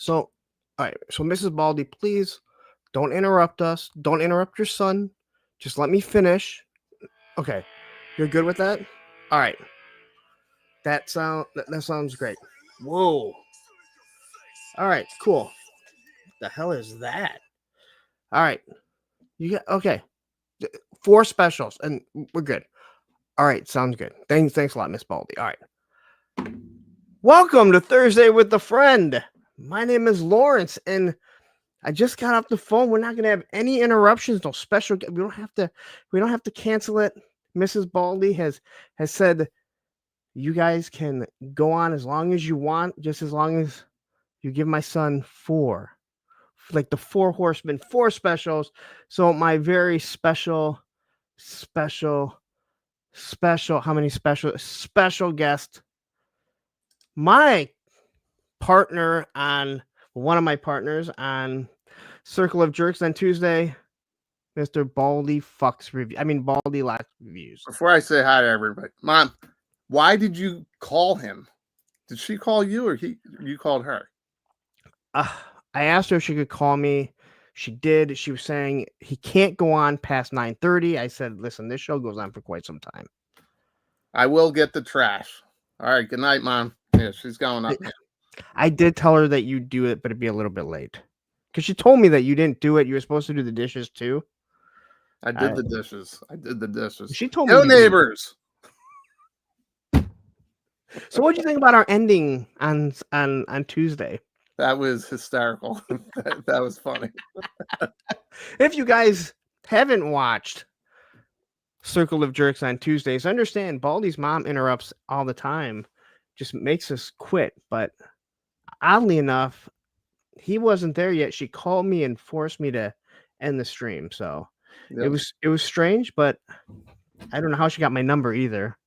So, all right. So, Mrs. Baldi, please don't interrupt us. Don't interrupt your son. Just let me finish. Okay. You're good with that? All right. That sounds great. Whoa. All right. Cool. The hell is that? All right. You got okay. 4 specials and we're good. All right. Sounds good. Thanks a lot, Miss Baldi. All right. Welcome to Thursday with a Friend. My name is Lawrence, and I just got off the phone. We're not going to have any interruptions, no special. We don't have to cancel it. Mrs. Baldi has said you guys can go on as long as you want, just as long as you give my son 4, like the 4 horsemen, 4 specials. So my very special, how many special guest, my partner on one of my partners on Circle of Jerks on Tuesday, Mr. BaldyLockz Reviews. Before I say hi to everybody, Mom, why did you call him? Did she call you or you called her? I asked her if she could call me. She did. She was saying he can't go on past 9:30. I said, listen, this show goes on for quite some time. I will get the trash. All right. Good night, Mom. Yeah, she's going up. I did tell her that you'd do it, but it'd be a little bit late. Because she told me that you didn't do it. You were supposed to do the dishes too. I did the dishes. She told me. Yo, neighbors. So what do you think about our ending on Tuesday? That was hysterical. that was funny. If you guys haven't watched Circle of Jerks on Tuesdays, understand Baldi's mom interrupts all the time, just makes us quit. But oddly enough, he wasn't there yet. She called me and forced me to end the stream. So yep. It was strange, but I don't know how she got my number either.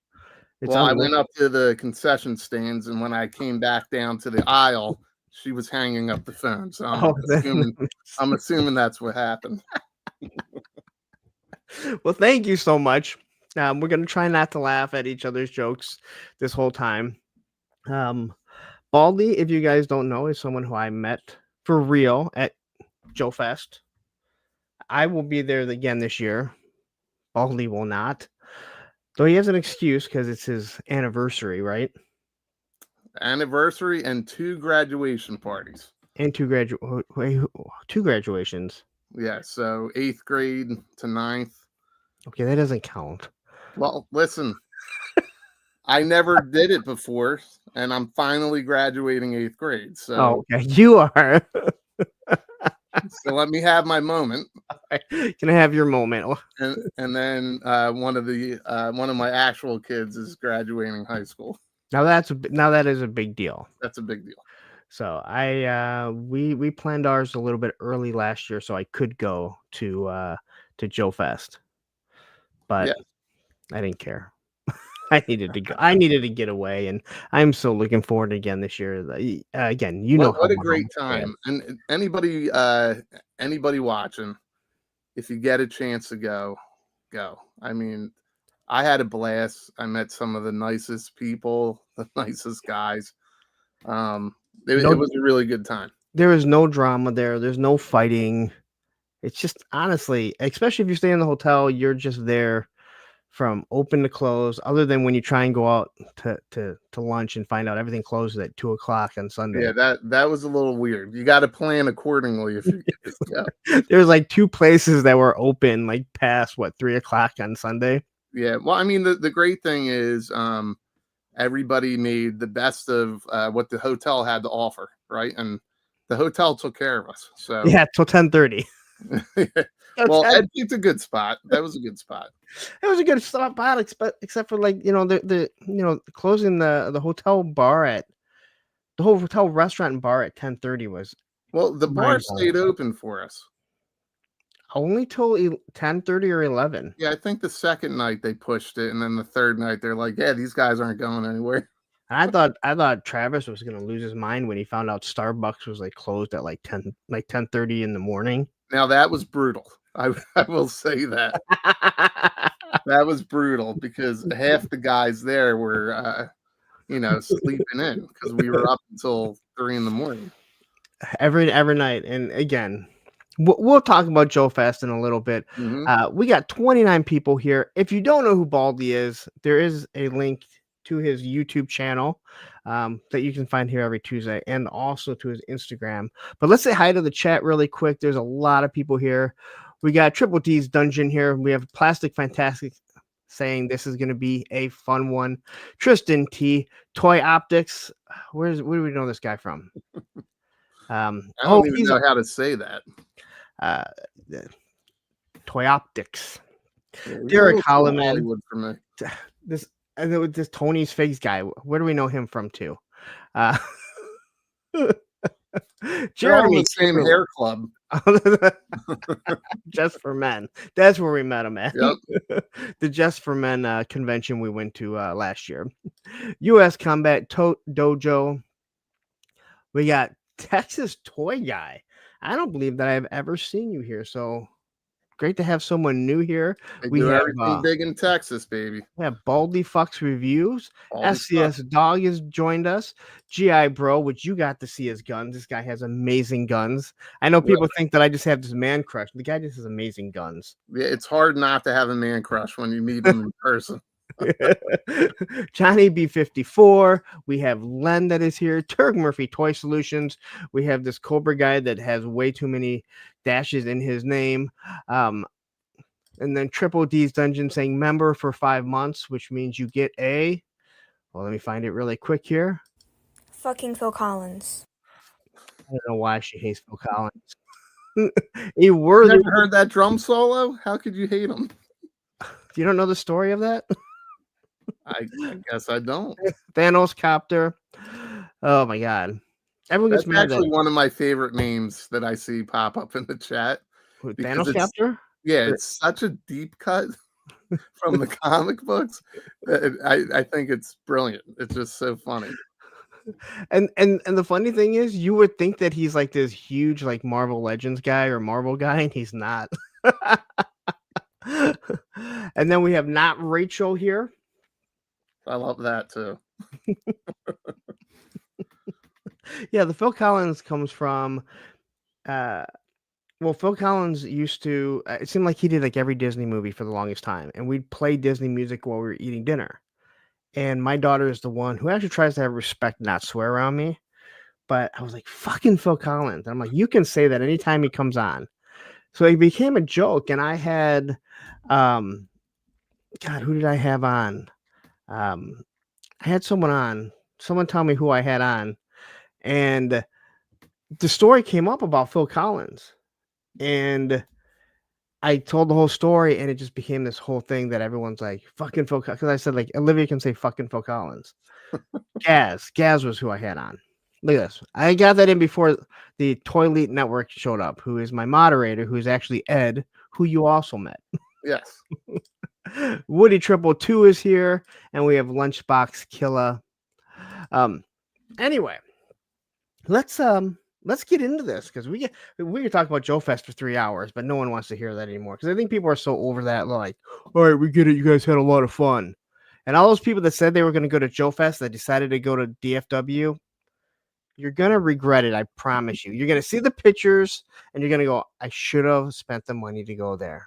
I went up to the concession stands, and when I came back down to the aisle, she was hanging up the phone. So I'm assuming that's what happened. Well, thank you so much. We're going to try not to laugh at each other's jokes this whole time. Baldi, if you guys don't know, is someone who I met for real at Joe Fest. I will be there again this year. Baldi will not. Though he has an excuse because it's his anniversary, right? Anniversary and 2 graduation parties. And 2 graduations. Yeah, so 8th grade to 9th. Okay, that doesn't count. Well, listen, I never did it before, and I'm finally graduating 8th grade. So okay, you are. So let me have my moment. Can I have your moment? And then one of my actual kids is graduating high school. Now that is a big deal. That's a big deal. So we planned ours a little bit early last year, so I could go to Joe Fest, but yes. I didn't care. I needed to go. I needed to get away, and I'm so looking forward again this year. Again, what a great time! And anybody watching, if you get a chance to go. I mean, I had a blast. I met some of the nicest people, the nicest guys. It was a really good time. There is no drama there. There's no fighting. It's just honestly, especially if you stay in the hotel, you're just there from open to close, other than when you try and go out to lunch and find out everything closes at 2:00 on Sunday. Yeah, that was a little weird. You got to plan accordingly if you get to go. There's like 2 places that were open like past 3:00 on Sunday. Yeah, well, I mean, the great thing is everybody made the best of what the hotel had to offer, right? And the hotel took care of us. So yeah, till 10:30. Well, it's a good spot. That was a good spot. It was a good spot, except for the closing the hotel bar at the whole hotel restaurant and bar at 10:30 was. Well, the bar stayed open for us. Only till 10:30 or 11. Yeah, I think the second night they pushed it, and then the third night they're like, "Yeah, these guys aren't going anywhere." I thought Travis was gonna lose his mind when he found out Starbucks was closed at 10:30 in the morning. Now that was brutal. I will say that. That was brutal because half the guys there were sleeping in because we were up until 3 in the morning. every night. And again, we'll talk about Joe Fest in a little bit. We got 29 people here. If you don't know who Baldi is, there is a link to his YouTube channel that you can find here every Tuesday, and also to his Instagram. But let's say hi to the chat really quick. There's a lot of people here. We got Triple D's Dungeon here. We have Plastic Fantastic saying this is going to be a fun one. Tristan T, Toy Optics. Where do we know this guy from? I don't even know how to say that. Toy Optics. Derek Holloman. For me. This Tony's Figs guy. Where do we know him from too? Jeremy, the same hair club. Just for Men. That's where we met him at. Yep. The Just for Men convention we went to last year. U.S. Combat Dojo. We got Texas Toy Guy. I don't believe that I've ever seen you here. So great to have someone new here. We do everything big in Texas, baby. Yeah, Baldi Fucks Reviews. SCS Dog has joined us. GI Bro, which you got to see his guns. This guy has amazing guns. I know people think that I just have this man crush. The guy just has amazing guns. Yeah, it's hard not to have a man crush when you meet him in person. Johnny B54. We have Len that is here. Turk Murphy Toy Solutions. We have this Cobra guy that has way too many dashes in his name. And then Triple D's Dungeon saying member for 5 months, which means you get a, well, let me find it really quick here. Fucking Phil Collins. I don't know why she hates Phil Collins. You never heard that drum solo? How could you hate him? You don't know the story of that? I guess I don't. Thanos Copter. Oh my god. Everyone gets mad. That's actually one of my favorite names that I see pop up in the chat. Thanos Copter? Yeah, it's such a deep cut from the comic books. I think it's brilliant. It's just so funny. And the funny thing is, you would think that he's like this huge like Marvel Legends guy or Marvel guy, and he's not. And then we have Not Rachel here. I love that too. Yeah, the Phil Collins comes from well, Phil Collins used to it seemed like he did like every Disney movie for the longest time, and we'd play Disney music while we were eating dinner. And my daughter is the one who actually tries to have respect, not swear around me. But I was like, fucking Phil Collins. And I'm like, you can say that anytime he comes on. So it became a joke. And I had God, who did I have on? I had someone on. Someone tell me who I had on. And the story came up about Phil Collins. And I told the whole story, and it just became this whole thing that everyone's like, fucking Phil Collins. Because I said, like, Olivia can say fucking Phil Collins. Gaz was who I had on. Look at this. I got that in before the Toilet Network showed up, who is my moderator, who is actually Ed, who you also met. Yes. Woody 222 is here, and we have Lunchbox Killa. Anyway, let's get into this, because we can talk about Joe Fest for 3 hours, but no one wants to hear that anymore, because I think people are so over that. Like, all right, we get it. You guys had a lot of fun. And all those people that said they were going to go to Joe Fest that decided to go to DFW, you're going to regret it. I promise you. You're going to see the pictures, and you're going to go, I should have spent the money to go there.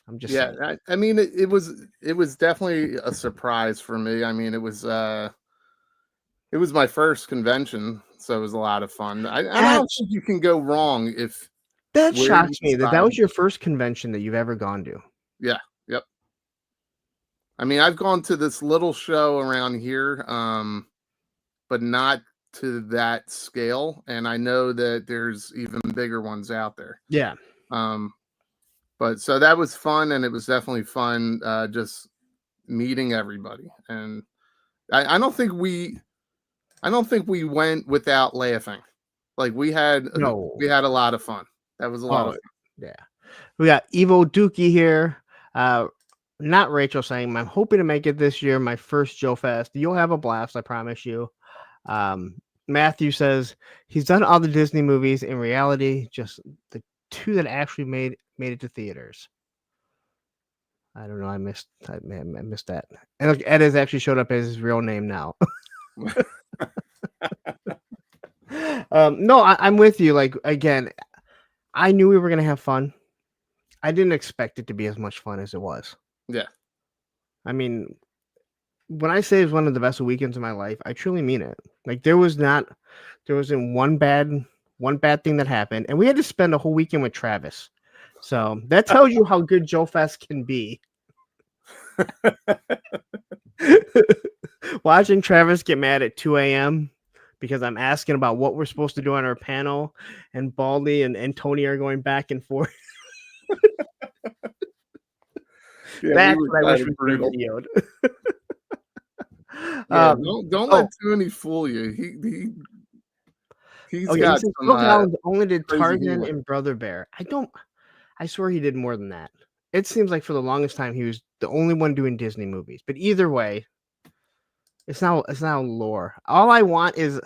I'm just saying. I mean, it was definitely a surprise for me. I mean, it was my first convention, so it was a lot of fun. I don't think you can go wrong if that shocks me that was your first convention that you've ever gone to. Yeah. Yep. I mean, I've gone to this little show around here, but not to that scale. And I know that there's even bigger ones out there. Yeah. But so that was fun, and it was definitely fun just meeting everybody. And I don't think we went without laughing. Like we had a lot of fun. That was a lot of fun. Yeah. We got Evo Dookie here. Not Rachel saying, I'm hoping to make it this year, my first Joe Fest. You'll have a blast, I promise you. Matthew says he's done all the Disney movies. In reality, just the 2 that actually made it to theaters. I don't know. I missed that. And look, Ed has actually showed up as his real name now. No, I'm with you. Like, again, I knew we were gonna have fun. I didn't expect it to be as much fun as it was. Yeah. I mean, when I say it's one of the best weekends of my life, I truly mean it. Like, there wasn't one bad thing that happened, and we had to spend a whole weekend with Travis. So that tells you how good Joe Fest can be. Watching Travis get mad at 2 a.m. because I'm asking about what we're supposed to do on our panel, and Baldi and Tony are going back and forth. That's what I wish we could have videoed. Don't let Tony fool you. He's got some only did Tarzan and Brother Bear. I swear he did more than that. It seems like for the longest time he was the only one doing Disney movies. But either way, it's now lore. All I want is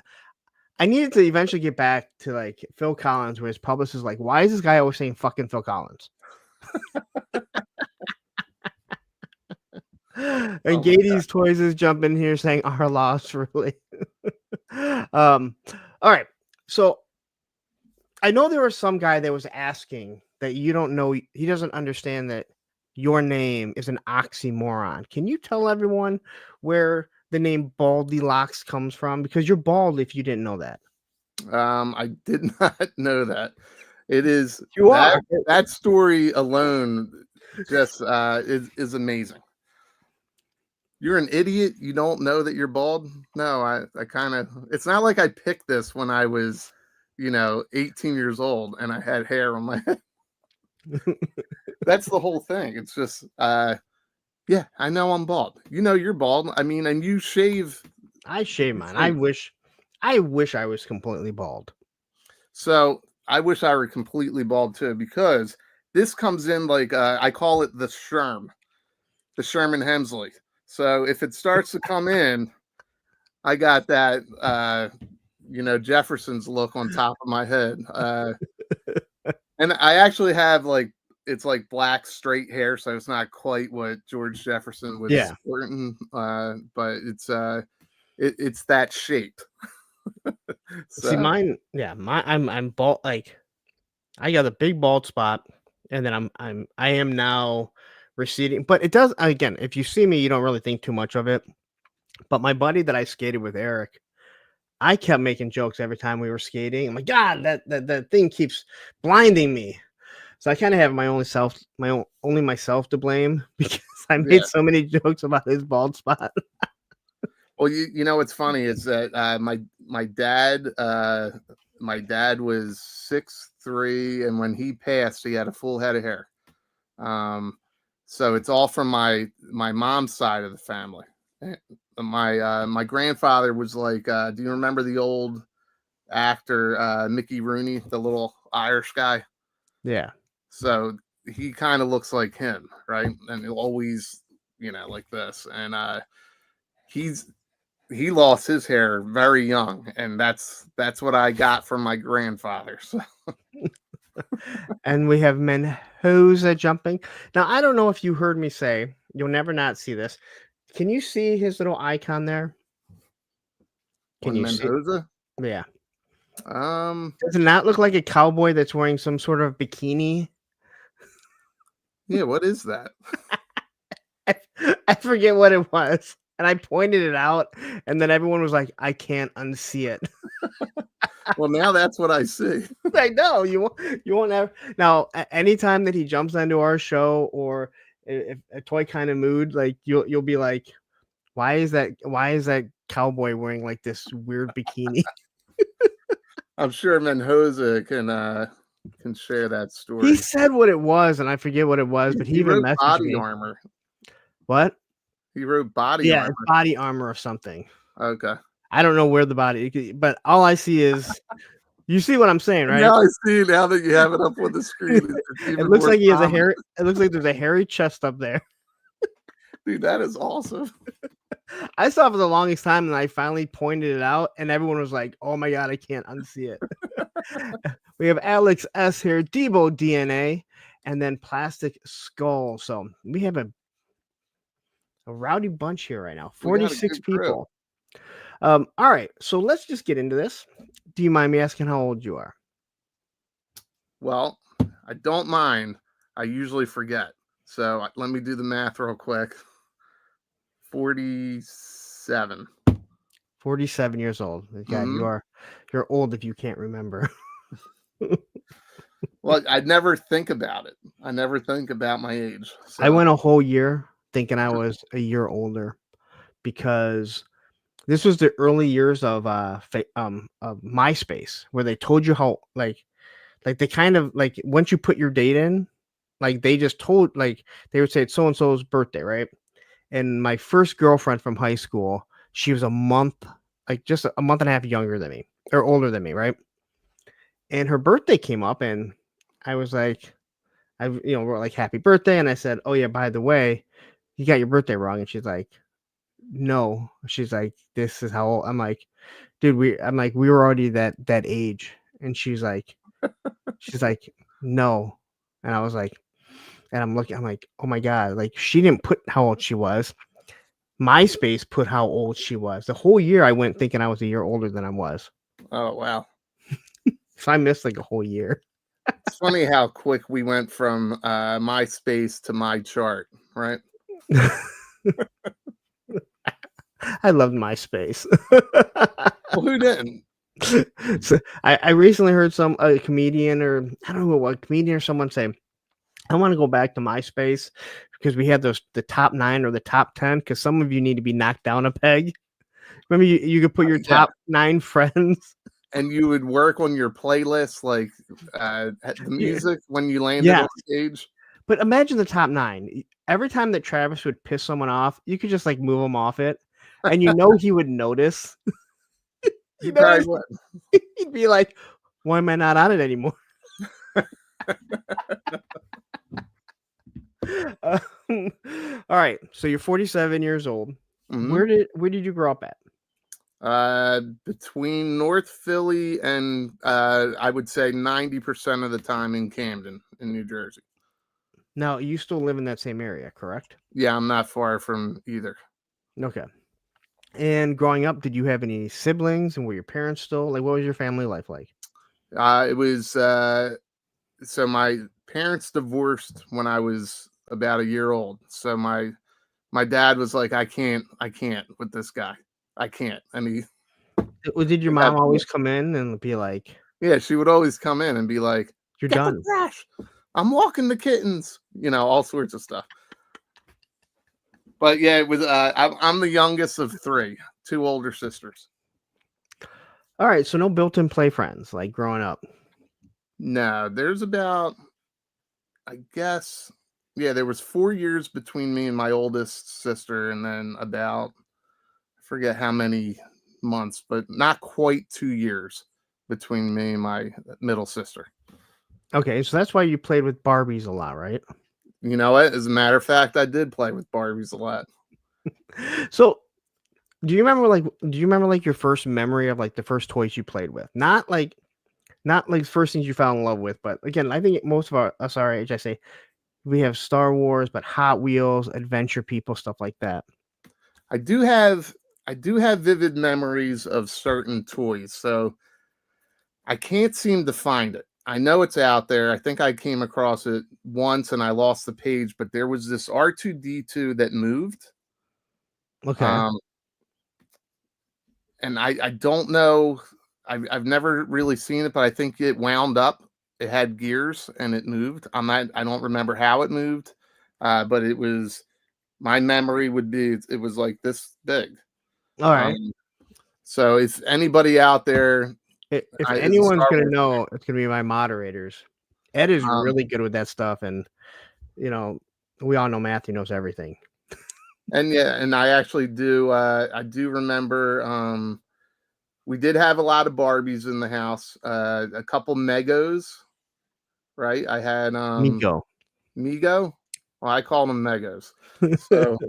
I needed to eventually get back to like Phil Collins, where his publicist is like, why is this guy always saying fucking Phil Collins? And Gady's Toys is jumping here saying our loss, really. All right. So I know there was some guy that was asking that you don't know, he doesn't understand that your name is an oxymoron. Can you tell everyone where the name BaldyLockz comes from? Because you're bald if you didn't know that. I did not know that. It is that story alone just is amazing. You're an idiot. You don't know that you're bald. No, I kind of, it's not like I picked this when I was, 18 years old and I had hair on my head. That's the whole thing. It's just, yeah, I know I'm bald. You're bald. I mean, and you shave. I shave mine. I wish I was completely bald. So I wish I were completely bald too, because this comes in like, I call it the Sherman Hemsley. So if it starts to come in, I got that, Jefferson's look on top of my head. And I actually have it's like black straight hair, so it's not quite what George Jefferson was sporting, but it's that shape. So, see, mine, I'm bald. Like, I got a big bald spot, and then I am now receding. But it does, again, if you see me, you don't really think too much of it. But my buddy that I skated with, Eric, I kept making jokes every time we were skating. I'm like, God, that thing keeps blinding me. So I kind of have only myself to blame, because I made so many jokes about his bald spot. Well, what's funny is that my dad was 6'3", and when he passed, he had a full head of hair. So it's all from my mom's side of the family. My grandfather was like, do you remember the old actor Mickey Rooney, the little Irish guy? Yeah. So he kind of looks like him, right? And he'll always, like this. And he lost his hair very young, and that's what I got from my grandfather. So. And we have Mendoza jumping. Now, I don't know if you heard me say, you'll never not see this. Can you see his little icon there? Can you Mendoza? See? Yeah. Does it not look like a cowboy that's wearing some sort of bikini? Yeah, what is that? I forget what it was, and I pointed it out, and then everyone was like, I can't unsee it. Well, now that's what I see. I know you won't ever. Now, anytime that he jumps onto our show, or if a toy kind of mood, like you'll be like, why is that cowboy wearing like this weird bikini? I'm sure Mendoza can share that story. He said what it was, and I forget what it was, but he even wrote messaged body me. armor. What? He wrote body armor. Yeah, body armor or something. Okay. I don't know where the body, but all I see is, you see what I'm saying, right? Now I see, now that you have it up on the screen. It looks like he has a hair. It looks like there's a hairy chest up there. Dude, that is awesome. I saw it for the longest time, and I finally pointed it out, and everyone was like, oh my God, I can't unsee it. We have Alex S here, Debo DNA, and then Plastic Skull. So we have a rowdy bunch here right now. 46 people. All right, so let's just get into this. Do you mind me asking how old you are? Well, I don't mind. I usually forget. So let me do the math real quick. 47. 47 years old. God, you're old if you can't remember. Well, I never think about it. I never think about my age. So. I went a whole year thinking I was a year older because this was the early years of MySpace, where they told you how like they kind of like once you put your date in, like they just told like they would say it's so and so's birthday, right? And my first girlfriend from high school, she was a month, like just a month and a half younger than me or older than me, right? And her birthday came up, and I was like, wrote like happy birthday, and I said, oh yeah, by the way, you got your birthday wrong, and she's like, no, she's like, this is how old. I'm like, dude, we were already that age, and she's like, no, and I was like, and I'm like, oh my god, like she didn't put how old she was. MySpace put how old she was. The whole year I went thinking I was a year older than I was. Oh wow. So I missed like a whole year. It's funny how quick we went from MySpace to my chart, right? I loved MySpace. Well, who didn't? So I recently heard a comedian, or I don't know what comedian or someone say, I want to go back to MySpace because we had the top 9 or the top 10, because some of you need to be knocked down a peg. Remember you could put your top 9 friends. And you would work on your playlist, like the music when you landed on stage. But imagine the top 9. Every time that Travis would piss someone off, you could just like move him off it, and he would notice. He probably would. He'd be like, "Why am I not on it anymore?" All right, so you're 47 years old. Mm-hmm. Where did you grow up at? Between North Philly and I would say 90% of the time in Camden in New Jersey. Now, you still live in that same area, correct? Yeah, I'm not far from either. Okay. And growing up, did you have any siblings, and were your parents still like? What was your family life like? It was so my parents divorced when I was about a year old. So my dad was like, I can't with this guy. I can't. And did your mom always come in and be like, yeah, she would always come in and be like, you're done. I'm walking the kittens, all sorts of stuff. But yeah, it was. I'm the youngest of 3, 2 older sisters. All right, so no built-in play friends like growing up. No, there's about, I guess, there was 4 years between me and my oldest sister, and then about, I forget how many months, but not quite 2 years between me and my middle sister. Okay, so that's why you played with Barbies a lot, right? You know what? As a matter of fact, I did play with Barbies a lot. So, do you remember like your first memory of like the first toys you played with? Not like first things you fell in love with, but again, I think most of us our age, I say, we have Star Wars, but Hot Wheels, Adventure People, stuff like that. I do have vivid memories of certain toys, so I can't seem to find it. I know it's out there. I think I came across it once and I lost the page, but there was this R2-D2 that moved. Okay. And I don't know. I've never really seen it, but I think it wound up. It had gears and it moved. I don't remember how it moved, but it was. My memory would be it was like this big. All right. So if anybody out there. If anyone's going to know, it's going to be my moderators. Ed is really good with that stuff. And, we all know Matthew knows everything. And I actually do. I do remember we did have a lot of Barbies in the house, a couple Megos, right? I had Mego. Well, I call them Megos. So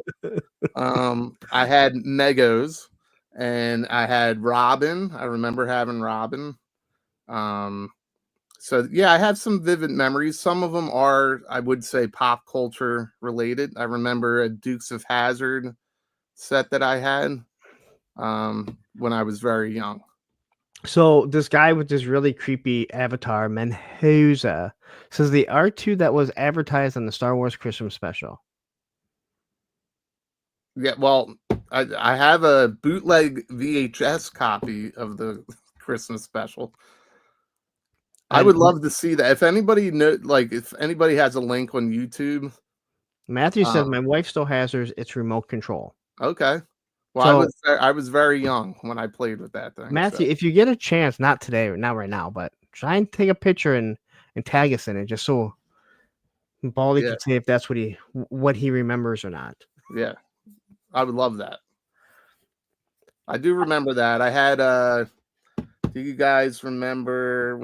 I had Megos. And I had Robin. I remember having Robin. So yeah, I have some vivid memories. Some of them are, I would say, pop culture related. I remember a Dukes of Hazzard set that I had. when I was very young. So this guy with this really creepy avatar, Menhuza, says the R2 that was advertised on the Star Wars Christmas special. Yeah, well, I have a bootleg VHS copy of the Christmas special. I would love to see that. If anybody if anybody has a link on YouTube. Matthew says my wife still has hers. It's remote control. Okay. Well, so, I was very young when I played with that thing. Matthew, if you get a chance, not today or not right now, but try and take a picture and tag us in it, just so Baldi can see if that's what he remembers or not. Yeah, I would love that. I do remember that. I had do you guys remember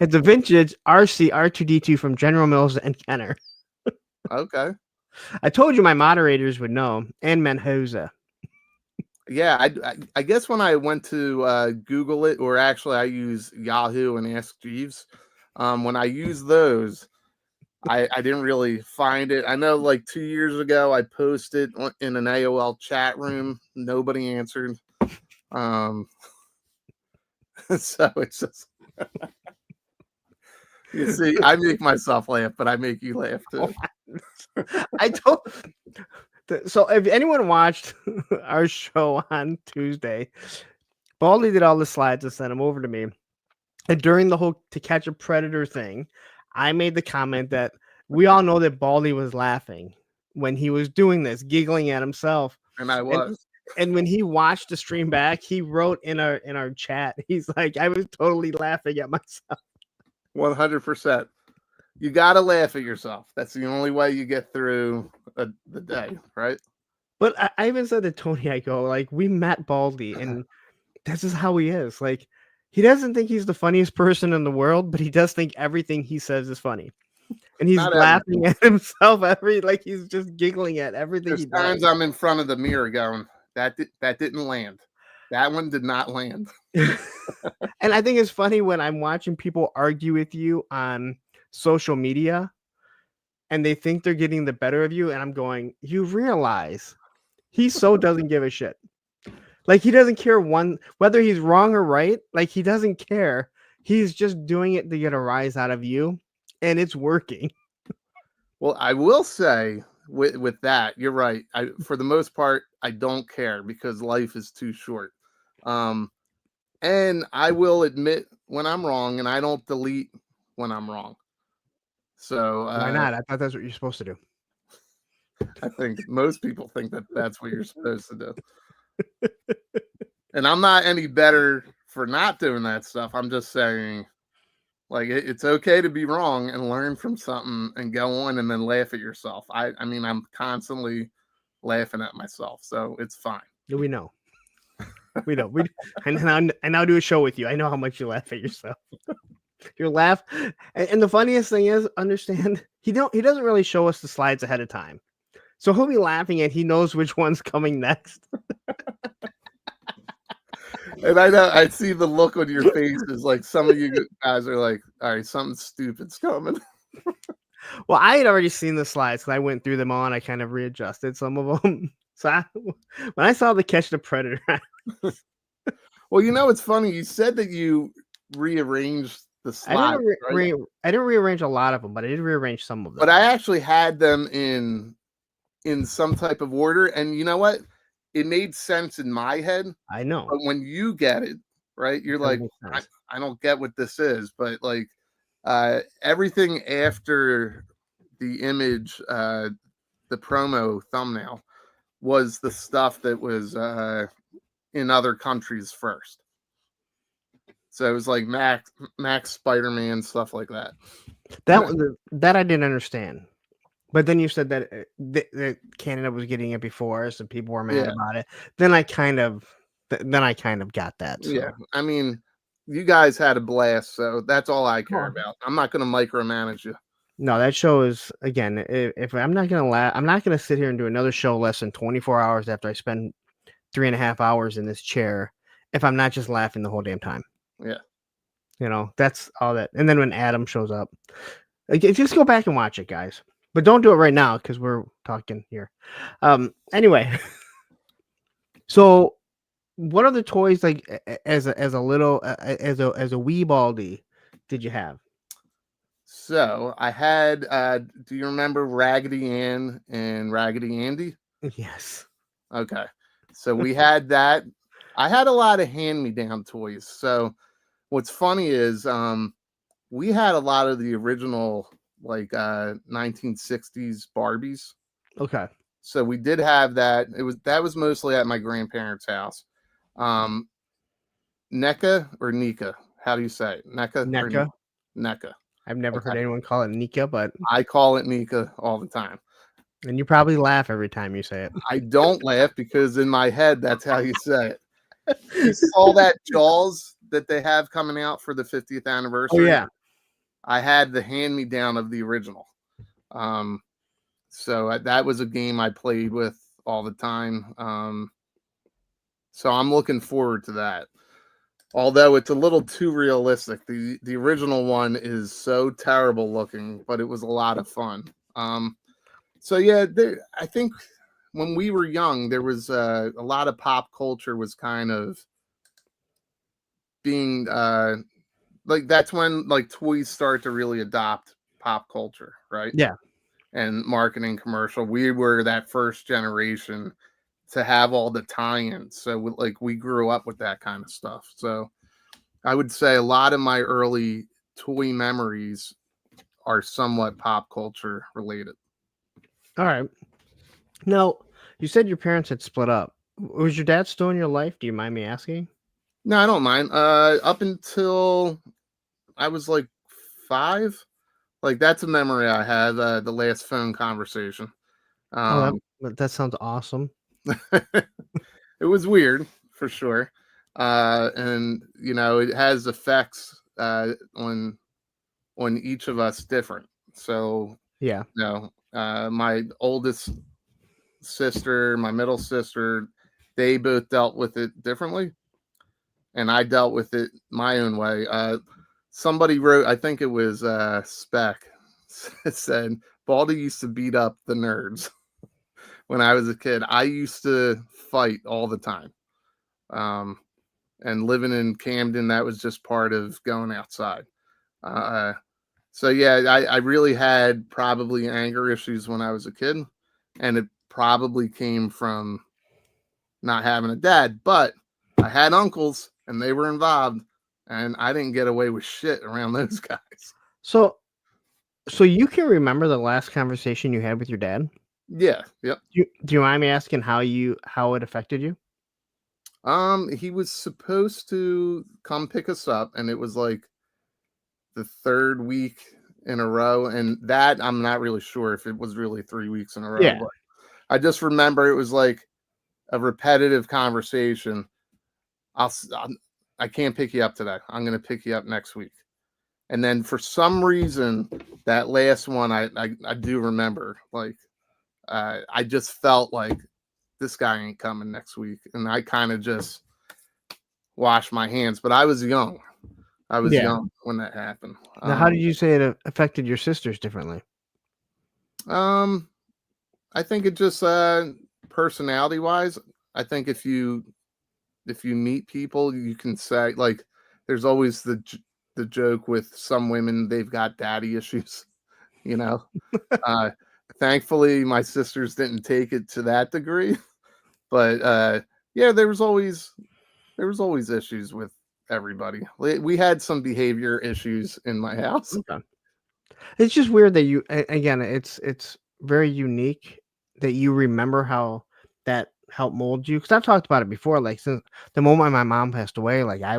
it's a vintage RC R2D2 from General Mills and Kenner. Okay. I told you my moderators would know, and Menhoza. Yeah, I guess when I went to Google it, or actually I use Yahoo and Ask Jeeves. When I use those, I didn't really find it. I know like 2 years ago I posted in an AOL chat room. Nobody answered. So it's just you see, I make myself laugh, but I make you laugh too. So if anyone watched our show on Tuesday, Baldi did all the slides and sent them over to me. And during the whole To Catch a Predator thing, I made the comment that we all know that Baldi was laughing when he was doing this, giggling at himself. And I was. And when he watched the stream back, he wrote in our chat, he's like, I was totally laughing at myself. 100%. You got to laugh at yourself. That's the only way you get through the day, right? But I even said to Tony, I go, like, we met Baldi, and this is how he is. Like, he doesn't think he's the funniest person in the world, but he does think everything he says is funny. And he's laughing at himself like he's just giggling at everything. There's times I'm in front of the mirror going, that didn't land. That one did not land. And I think it's funny when I'm watching people argue with you on social media and they think they're getting the better of you, and I'm going, you realize he so doesn't give a shit. Like, he doesn't care whether he's wrong or right. Like, he doesn't care. He's just doing it to get a rise out of you, and it's working. Well, I will say with that, you're right. For the most part, I don't care because life is too short. And I will admit when I'm wrong, and I don't delete when I'm wrong. So why not? I thought that's what you're supposed to do. I think most people think that that's what you're supposed to do. And I'm not any better for not doing that stuff. I'm just saying, like, it's okay to be wrong and learn from something and go on and then laugh at yourself. I mean, I'm constantly laughing at myself, so it's fine. We know. We know. I now do a show with you. I know how much you laugh at yourself. Your laugh, and the funniest thing is, understand, he doesn't really show us the slides ahead of time, so he'll be laughing and he knows which one's coming next. And I know, I see the look on your faces, like some of you guys are like, all right, something stupid's coming. Well, I had already seen the slides because I went through them all and I kind of readjusted some of them. So when I saw the Catch the Predator, well, you know, it's funny. You said that you rearranged the slides. I didn't rearrange a lot of them, but I did rearrange some of them. But I actually had them in some type of order, and you know what? It made sense in my head. I know. But when you get it, right, you're like, I don't get what this is. But like everything after the image, the promo thumbnail was the stuff that was in other countries first. So it was like Max Spider-Man, stuff like that. That I didn't understand. But then you said that Canada was getting it before, so people were mad about it. Then I kind of got that. So. Yeah, I mean, you guys had a blast, so that's all I care about. I'm not going to micromanage you. No, that show is, again, if I'm not going to laugh, I'm not going to sit here and do another show less than 24 hours after I spend 3.5 hours in this chair if I'm not just laughing the whole damn time. Yeah. You know, that's all that. And then when Adam shows up, just go back and watch it, guys. But don't do it right now because we're talking here. Anyway, So, what other toys like as a little as a wee Baldi did you have? So I had. Do you remember Raggedy Ann and Raggedy Andy? Yes. Okay, so we had that. I had a lot of hand-me-down toys. So what's funny is we had a lot of the original like 1960s Barbies. Okay. So we did have that. That was mostly at my grandparents' house. Um NECA or Nika? How do you say it? NECA or NECA. NECA? I've never heard Okay. anyone call it Nika, but I call it Nika all the time. and you probably laugh every time you say it. I don't laugh because in my head that's how you say it. You saw that Jaws that they have coming out for the 50th Oh anniversary? yeah. I had the hand-me-down of the original. So that was a game I played with all the time. So I'm looking forward to that. Although it's a little too realistic. The original one is so terrible looking, but it was a lot of fun. So yeah, I think when we were young, there was a lot of pop culture was kind of being like that's when like toys start to really adopt pop culture, right? Yeah. And marketing commercial. We were that first generation to have all the tie-ins. So like we grew up with that kind of stuff. So I would say a lot of my early toy memories are somewhat pop culture related. All right. Now, you said your parents had split up. Was your dad still in your life? Do you mind me asking? No, I don't mind. Up until I was like 5, like that's a memory I had. The last phone conversation. Oh, Um, that sounds awesome. it was weird for sure, and you know it has effects on each of us different. So Yeah. you know, my oldest sister, my middle sister, they both dealt with it differently, and I dealt with it my own way. Somebody wrote, I think it was Spec, said Baldy used to beat up the nerds when I was a kid. I used to fight all the time. And living in Camden, that was just part of going outside. So yeah, I really had probably anger issues when I was a kid, and it probably came from not having a dad, but I had uncles and they were involved, and I didn't get away with shit around those guys. So you can remember the last conversation you had with your dad? Yeah, yep. Do you mind me asking how it affected you? He was supposed to come pick us up, and it was like the 3rd week in a row, and that I'm not really sure if it was really 3 weeks in a row, Yeah. but I just remember it was like a repetitive conversation. I can't pick you up today. I'm going to pick you up next week. And then for some reason, that last one, I do remember, like, I just felt like this guy ain't coming next week. And I kind of just washed my hands, but I was young. I was young when that happened. Now, how did you say it affected your sisters differently? I think it just, personality wise, I think if you meet people, you can say, like, there's always the joke with some women, they've got daddy issues, you know. Thankfully my sisters didn't take it to that degree, but yeah, there was always issues with everybody. We had some behavior issues in my house. Okay. It's just weird that you again, it's very unique that you remember how that helped mold you, because I've talked about it before. Like, since the moment my mom passed away, like I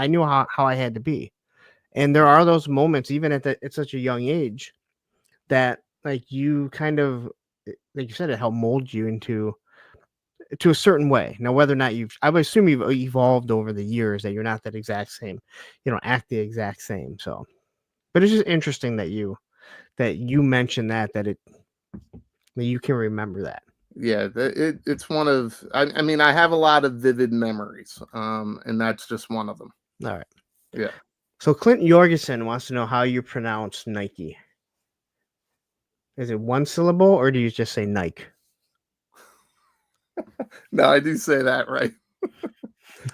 knew how I had to be. And there are those moments, even at such a young age, that like you kind of, like you said, it helped mold you into to a certain way. Now, whether or not I would assume you've evolved over the years, that you're not that exact same, act the exact same. So, but it's just interesting that you mentioned that you can remember that. Yeah, it's one of, I mean, I have a lot of vivid memories, and that's just one of them. All right. Yeah. So Clint Jorgensen wants to know how you pronounce Nike. Is it one syllable or do you just say Nike? No, I do say that right.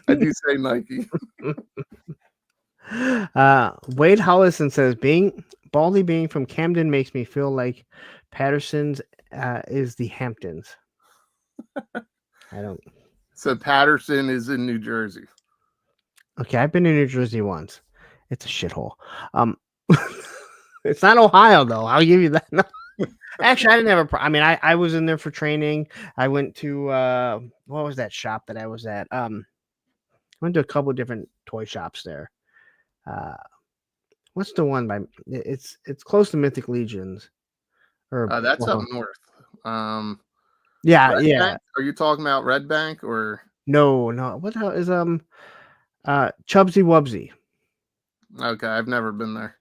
I do say Nike. Wade Hollison says Baldy being from Camden makes me feel like Patterson's is the Hamptons. I don't. So Patterson is in New Jersey. Okay, I've been in New Jersey once. It's a shithole. It's not Ohio though. I'll give you that. No. Actually, I didn't have I mean, I was in there for training. I went to what was that shop that I was at? I went to a couple of different toy shops there. What's the one by? It's close to Mythic Legions. Or That's up north. Yeah, Red yeah. Bank? Are you talking about Red Bank or No. What the hell is Chubsy Wubsy? Okay, I've never been there.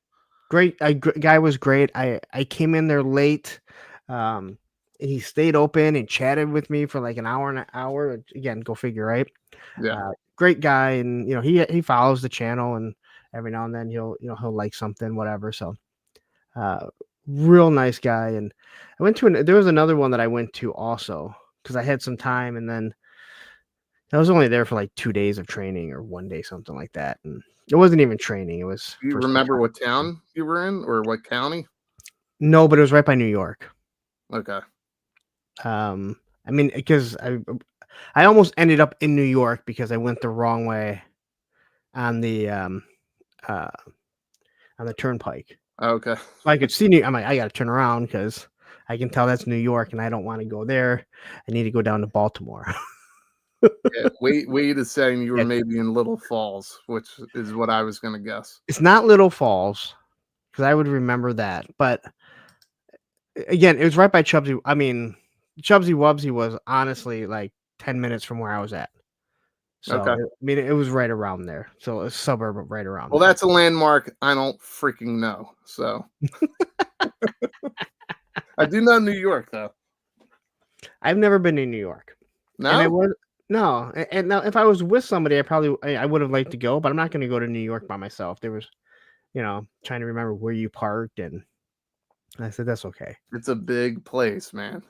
Great, guy was great. I came in there late. And he stayed open and chatted with me for like an hour. Again, go figure, right? Yeah. Great guy, and he follows the channel, and every now and then he'll like something, whatever. So, real nice guy. And I went to there was another one that I went to also because I had some time, and then I was only there for like 2 days of training or 1 day, something like that, and it wasn't even training. It was. Do you remember what town you were in or what county? No, but it was right by New York. Okay. I mean, because I almost ended up in New York because I went the wrong way on the turnpike. Okay. So I could see I'm like, I got to turn around because I can tell that's New York, and I don't want to go there. I need to go down to Baltimore. Yeah, Wade is saying you were maybe in Little Falls, which is what I was going to guess. It's not Little Falls because I would remember that, but again, it was right by Chubsy. I mean, Chubsy Wubsy was honestly like 10 minutes from where I was at. So, Okay. I mean, it was right around there. So, a suburb right around Well, there. that's a landmark I don't freaking know. So, I do know New York, though. I've never been in New York. No? And no. And now, if I was with somebody, I would have liked to go, but I'm not going to go to New York by myself. There was, trying to remember where you parked, and I said, that's okay. It's a big place, man.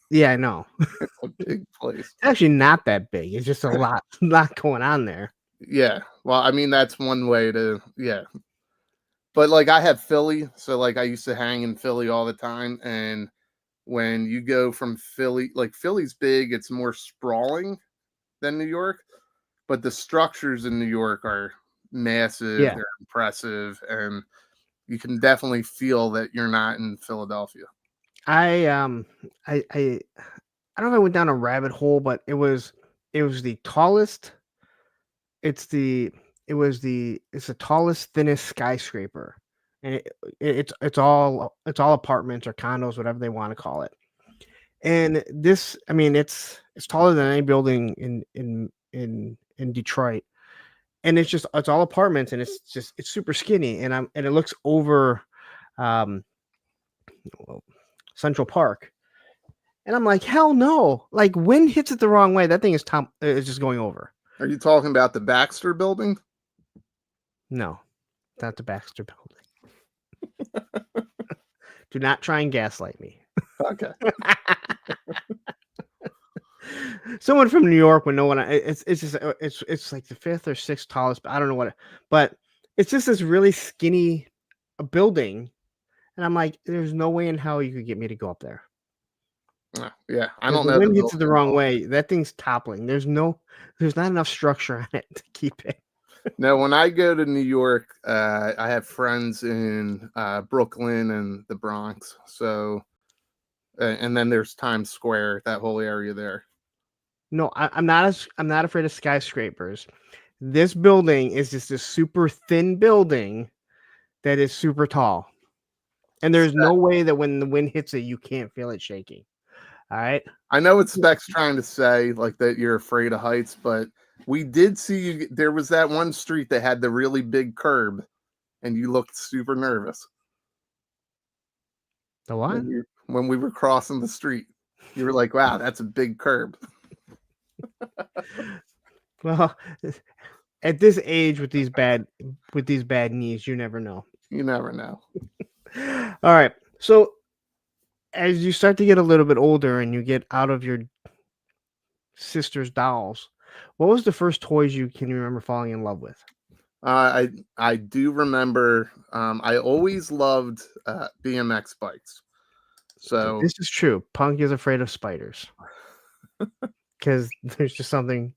Yeah, I know. It's a big place. It's actually not that big. It's just a lot going on there. Yeah. Well, I mean, that's one way to, yeah. But like I have Philly. So like I used to hang in Philly all the time. And when you go from Philly, like Philly's big, it's more sprawling than New York. But the structures in New York are massive. Yeah. They're impressive. And you can definitely feel that you're not in Philadelphia. I don't know if I went down a rabbit hole, but it was the tallest. It's the tallest, thinnest skyscraper, and it's all apartments or condos, whatever they want to call it. And this, I mean, it's taller than any building in Detroit, and it's all apartments, and it's super skinny, and it looks over Central Park. And I'm like, hell no. Like, wind hits it the wrong way, that thing is just going over. Are you talking about the Baxter building? No, not the Baxter building. Do not try and gaslight me. Okay. Someone from New York would know what it's like the 5th or 6th tallest, I don't know what, but it's just this really skinny building. And I'm like, there's no way in hell you could get me to go up there. Yeah, I don't know. The wind hits it the wrong way. That thing's toppling. There's not enough structure on it to keep it. No, when I go to New York, I have friends in Brooklyn and the Bronx. So, and then there's Times Square, that whole area there. No, I'm not afraid of skyscrapers. This building is just a super thin building that is super tall. And there's no way that when the wind hits it, you can't feel it shaking. All right. I know what Speck's trying to say, like that you're afraid of heights, but we did see you. There was that one street that had the really big curb, and you looked super nervous. The what? When we were crossing the street, you were like, "Wow, that's a big curb." Well, at this age, with these bad knees, you never know. You never know. All right. So as you start to get a little bit older and you get out of your sister's dolls, what was the first toys you can remember falling in love with? I do remember. I always loved BMX bikes. So This is true. Punk is afraid of spiders because there's just something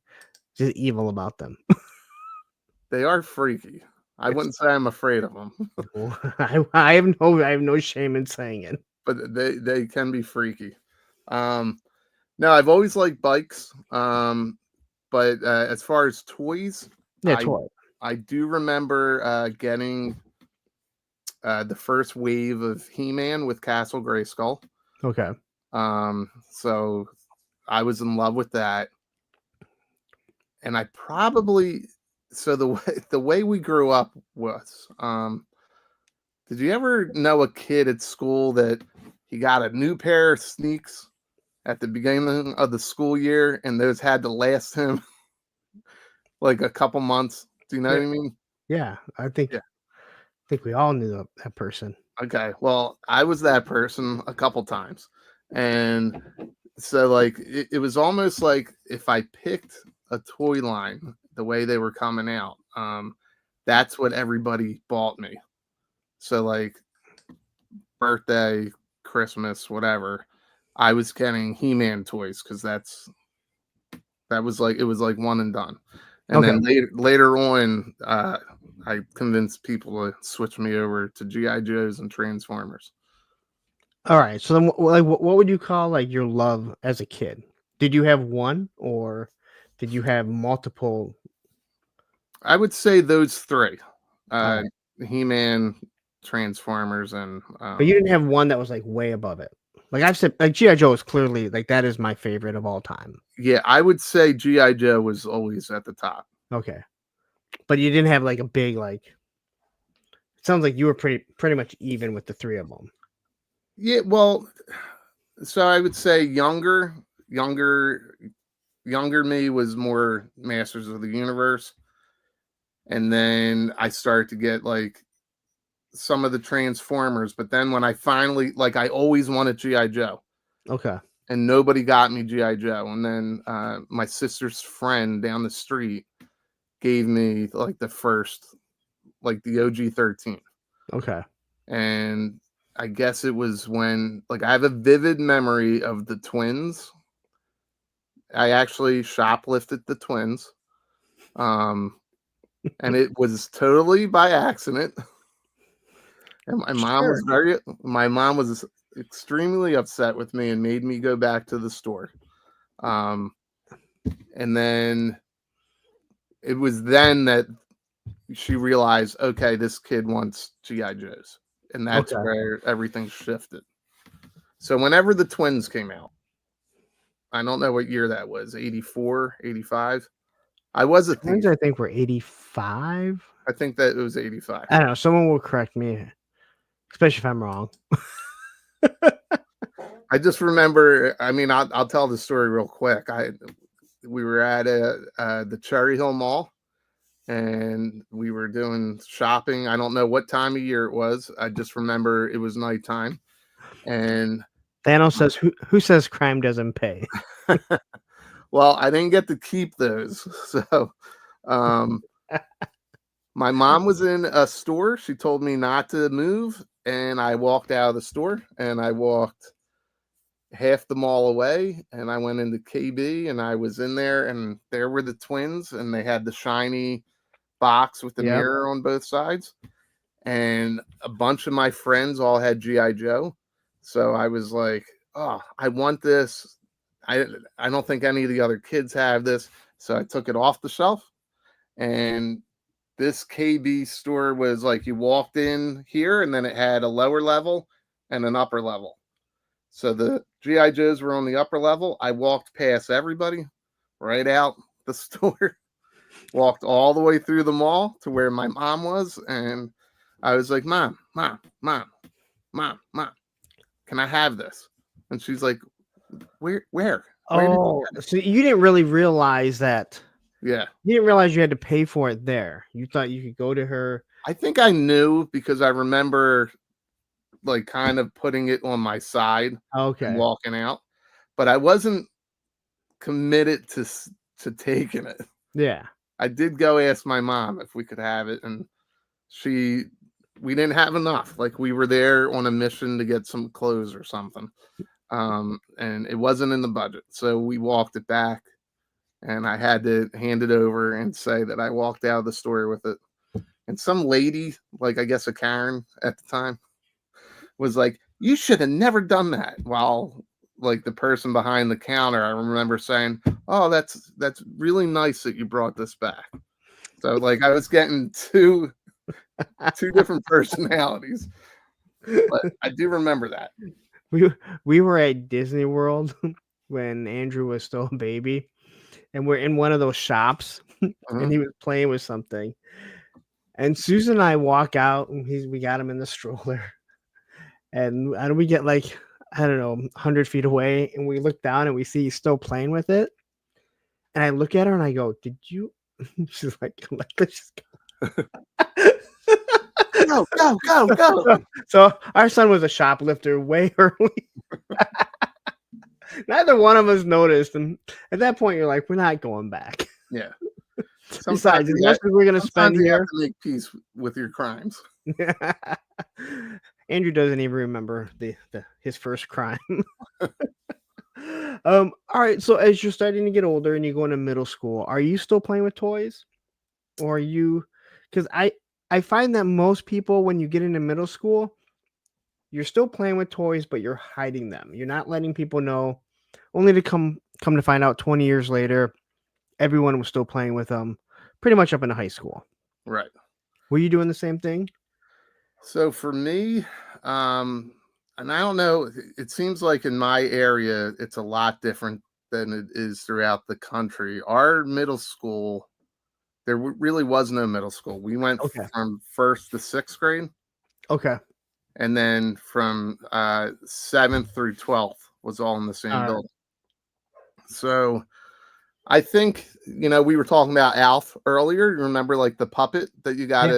just evil about them. they are freaky. I wouldn't say I'm afraid of them, I have no shame in saying it. but they can be freaky. No, I've always liked bikes. But as far as toys, Yeah, toy. I do remember getting the first wave of He-Man with Castle Grayskull. Okay. So I was in love with that, and I probably the way we grew up was. Did you ever know a kid at school that he got a new pair of sneaks at the beginning of the school year, and those had to last him like a couple months? Do you know what I mean? Yeah, I think we all knew that person. Okay, well, I was that person a couple times, and so like it was almost like if I picked a toy line the way they were coming out, that's what everybody bought me. So like birthday, Christmas, whatever, I was getting He-Man toys because that was like it was like one and done. And then later on, I convinced people to switch me over to G.I. Joes and Transformers. All right. So then, what would you call like your love as a kid? Did you have one, or did you have multiple? I would say those three: Right. He-Man, Transformers, and. But you didn't have one that was like way above it. Like I've said, like G.I. Joe is clearly like that is my favorite of all time. Yeah, I would say G.I. Joe was always at the top. Okay, but you didn't have like a big like. It sounds like you were pretty much even with the three of them. Yeah, well, so I would say younger me was more Masters of the Universe, and then I started to get like some of the Transformers. But then when I finally I always wanted G.I. Joe. Okay. And nobody got me G.I. Joe. And then my sister's friend down the street gave me like the first, like the OG 13. Okay. And I guess it was when, like, I have a vivid memory of the twins. I actually shoplifted the twins. And it was totally by accident. And my mom was extremely upset with me and made me go back to the store. And then it was then that she realized, okay, this kid wants G.I. Joes. And that's where everything shifted. So whenever the twins came out, I don't know what year that was, 84, 85. I was a twins, I think were 85. I think that it was 85. I don't know. Someone will correct me, especially if I'm wrong. I just remember, I mean, I'll tell the story real quick. We were at the Cherry Hill Mall, and we were doing shopping. I don't know what time of year it was. I just remember it was nighttime. And Thanos says, who says crime doesn't pay? Well, I didn't get to keep those. So my mom was in a store. She told me not to move, and I walked out of the store, and I walked half the mall away, and I went into KB, and I was in there, and there were the twins, and they had the shiny box with the mirror on both sides, and a bunch of my friends all had G.I. Joe. So I was like, oh, I want this. I don't think any of the other kids have this. So I took it off the shelf, and this KB store was like, you walked in here, and then it had a lower level and an upper level. So the G.I. Joes were on the upper level. I walked past everybody, right out the store, walked all the way through the mall to where my mom was. And I was like, Mom, can I have this? And she's like, where? Oh, so you didn't really realize that. Yeah. You didn't realize you had to pay for it there. You thought you could go to her. I think I knew because I remember like kind of putting it on my side and walking out, but I wasn't committed to taking it. Yeah. I did go ask my mom if we could have it, and we didn't have enough. Like, we were there on a mission to get some clothes or something. And it wasn't in the budget. So we walked it back, and I had to hand it over and say that I walked out of the store with it. And some lady, like I guess a Karen at the time, was like, "You should have never done that." While like the person behind the counter, I remember saying, "Oh, that's really nice that you brought this back." So like I was getting two different personalities. But I do remember that. We were at Disney World when Andrew was still a baby, and we're in one of those shops, and he was playing with something. And Susan and I walk out, and we got him in the stroller. And we get like, I don't know, 100 feet away, and we look down and we see he's still playing with it. And I look at her and I go, "Did you?" She's like, "Let's just go." Go. So our son was a shoplifter way early. Neither one of us noticed. And at that point, you're like, we're not going back. Yeah. Besides, as much as we're going to spend here, have to make peace with your crimes. Andrew doesn't even remember his first crime. All right. So as you're starting to get older and you go into middle school, are you still playing with toys? Or are you, because I find that most people, when you get into middle school, you're still playing with toys, but you're hiding them. You're not letting people know, only to come to find out 20 years later, everyone was still playing with them pretty much up into high school. Right. Were you doing the same thing? So for me, and I don't know, it seems like in my area, it's a lot different than it is throughout the country. Our middle school, there really was no middle school. We went from 1st to 6th grade. Okay. And then from 7th through 12th was all in the same building. So I think, we were talking about Alf earlier. You remember like the puppet that you got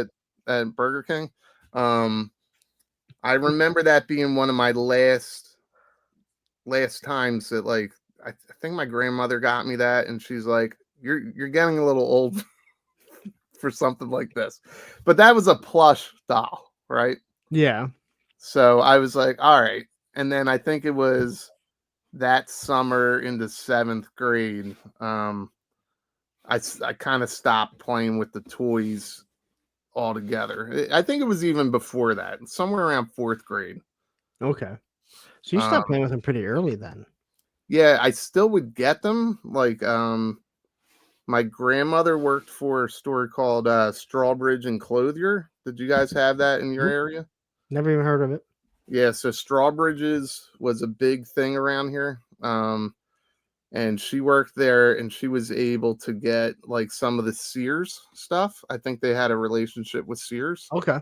at Burger King? I remember that being one of my last times that, like, I think my grandmother got me that, and she's like, you're getting a little old for something like this. But that was a plush doll, right? Yeah. So I was like, all right. And then I think it was that summer into 7th grade, I kind of stopped playing with the toys altogether. I think it was even before that, somewhere around 4th grade. Okay. So you stopped playing with them pretty early then. Yeah, I still would get them. Like, my grandmother worked for a store called Strawbridge and Clothier. Did you guys have that in your area? Never even heard of it. Yeah, so Strawbridge's was a big thing around here. And she worked there, and she was able to get like some of the Sears stuff. I think they had a relationship with Sears. Okay.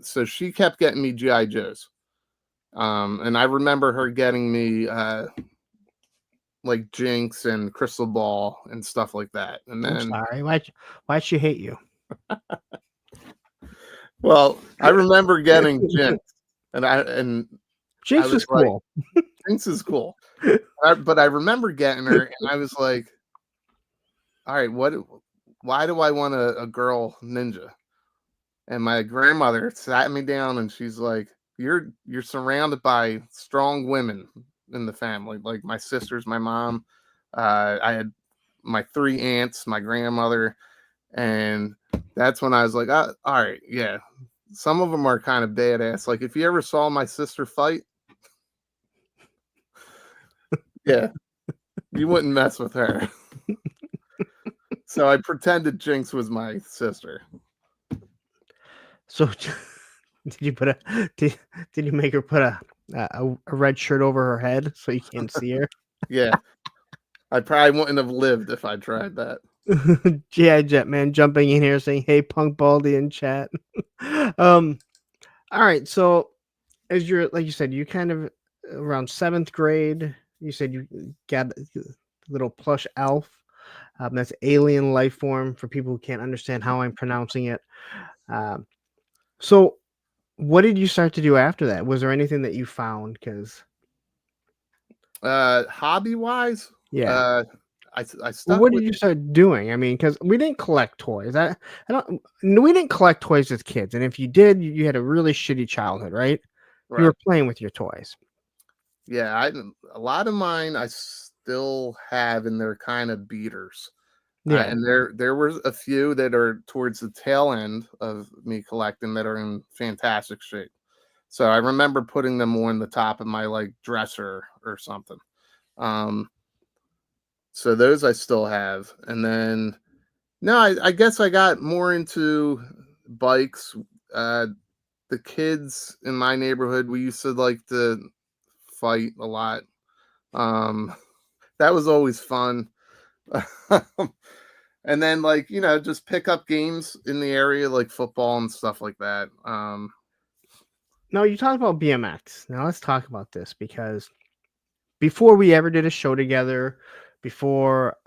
So she kept getting me G.I. Joes. And I remember her getting me like Jinx and Crystal Ball and stuff like that. And then, I'm sorry, why'd she hate you? Well, I remember getting Jinx, and Jinx is cool. Like, Jinx is cool. But I remember getting her, and I was like, all right, why do I want a girl ninja? And my grandmother sat me down, and she's like, you're surrounded by strong women in the family, like my sisters, my mom. I had my 3 aunts, my grandmother, and that's when I was like, all right, yeah. Some of them are kind of badass. Like, if you ever saw my sister fight, yeah, you wouldn't mess with her. So I pretended Jinx was my sister. So did you make her put a red shirt over her head so you can't see her? Yeah. I probably wouldn't have lived if I tried that. Yeah, Jetman jumping in here saying, "Hey, Punk Baldi in chat." All right. So as you're, like you said, you kind of around 7th grade, you said you got a little plush elf. That's alien life form for people who can't understand how I'm pronouncing it. So what did you start to do after that? Was there anything that you found? Because hobby wise, Yeah. I Well, stuck what with did you start doing? I mean, because we didn't collect toys. We didn't collect toys as kids, and if you did, you had a really shitty childhood, right? You right. were playing with your toys. Yeah, a lot of mine I still have, and they're kind of beaters. Yeah. And there were a few that are towards the tail end of me collecting that are in fantastic shape. So I remember putting them on the top of my like dresser or something. Um, so those I still have. And then no, I guess I got more into bikes. Uh, the kids in my neighborhood, we used to like to fight a lot. Um, that was always fun. And then like, just pick up games in the area like football and stuff like that. No, you talked about BMX. Now let's talk about this because before we ever did a show together, before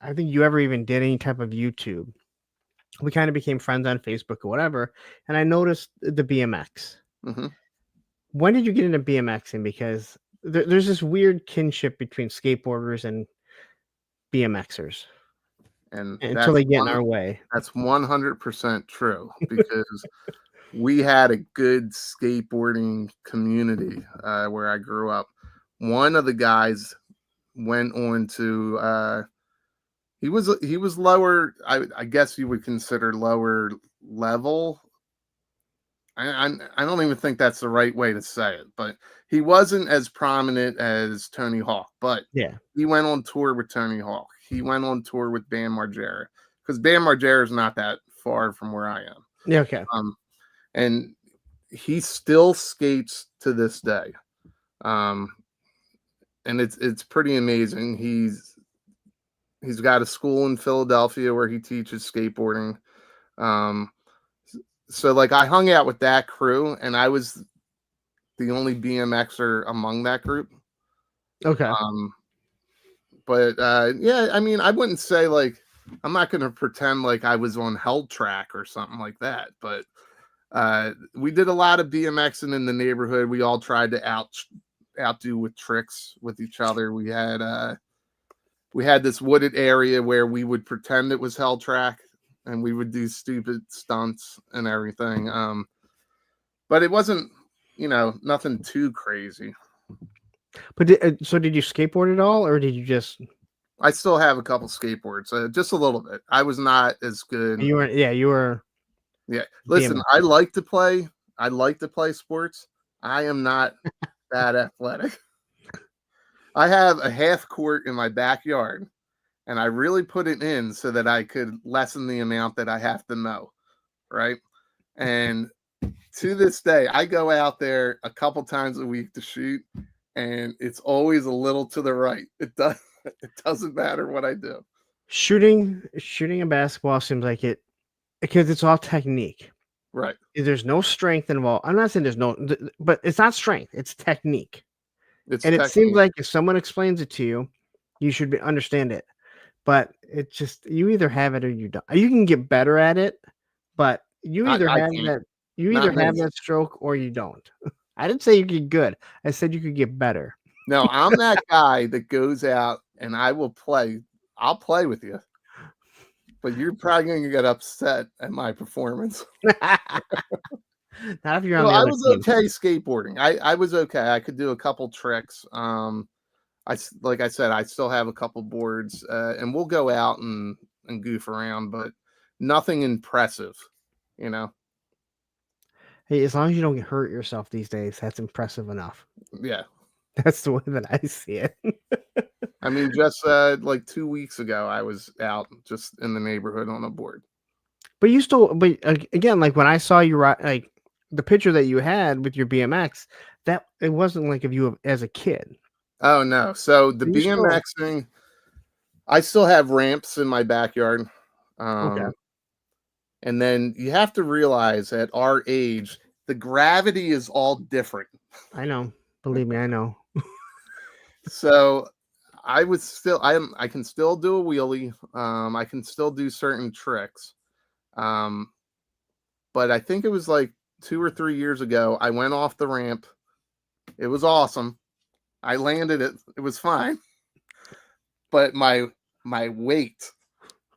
I think you ever even did any type of YouTube, we kind of became friends on Facebook or whatever. And I noticed the BMX. Mhm. When did you get into BMXing? Because there's this weird kinship between skateboarders and BMXers And until they get in our way. that's 100% true because we had a good skateboarding community where I grew up. One of the guys went on to he was lower. I guess you would consider lower level. I don't even think that's the right way to say it, but he wasn't as prominent as Tony Hawk. But Yeah. he went on tour with Tony Hawk. He went on tour with Bam Margera because Bam Margera is not that far from where I am. Yeah. Okay. And he still skates to this day. And it's pretty amazing. He's got a school in Philadelphia where he teaches skateboarding. So like I hung out with that crew, and I was the only BMXer among that group. Okay. But yeah, I mean, I wouldn't say like I'm not going to pretend like I was on Held Track or something like that. But we did a lot of BMXing in the neighborhood. We all tried to outdo with tricks with each other. We had this wooded area where we would pretend it was Held Track, and we would do stupid stunts and everything. But it wasn't, nothing too crazy. But so did you skateboard at all, or did you just? I still have a couple skateboards, just a little bit. I was not as good. You were. Yeah, you were. Yeah. Listen, BMX. I like to play sports. I am not that athletic. I have a half court in my backyard, and I really put it in so that I could lessen the amount that I have to mow, right? And to this day, I go out there a couple times a week to shoot, and it's always a little to the right. It doesn't matter what I do. Shooting a basketball seems like it because it's all technique. Right. There's no strength involved. I'm not saying there's no, but it's not strength. It's technique. It seems like if someone explains it to you, you should understand it. But it's just you either have it or you don't. You can get better at it, but you either have that. You either have that stroke or you don't. I didn't say you get good. I said you could get better. No, I'm that guy that goes out and I will play. I'll play with you, but you're probably going to get upset at my performance. Not if you're on the other I was team. okay skateboarding. I was okay. I could do a couple tricks. Like I said, I still have a couple boards, and we'll go out and goof around, but nothing impressive, Hey, as long as you don't hurt yourself these days, that's impressive enough. Yeah. That's the way that I see it. I mean, just like 2 weeks ago, I was out just in the neighborhood on a board. But again, like when I saw you, like the picture that you had with your BMX, that it wasn't like of you as a kid. Oh no! So the BMXing, I still have ramps in my backyard. Okay. And then you have to realize at our age, the gravity is all different. I know. Believe me, I know. So I can still do a wheelie. I can still do certain tricks. But I think it was like 2 or 3 years ago, I went off the ramp. It was awesome. I landed it. It was fine. but my weight,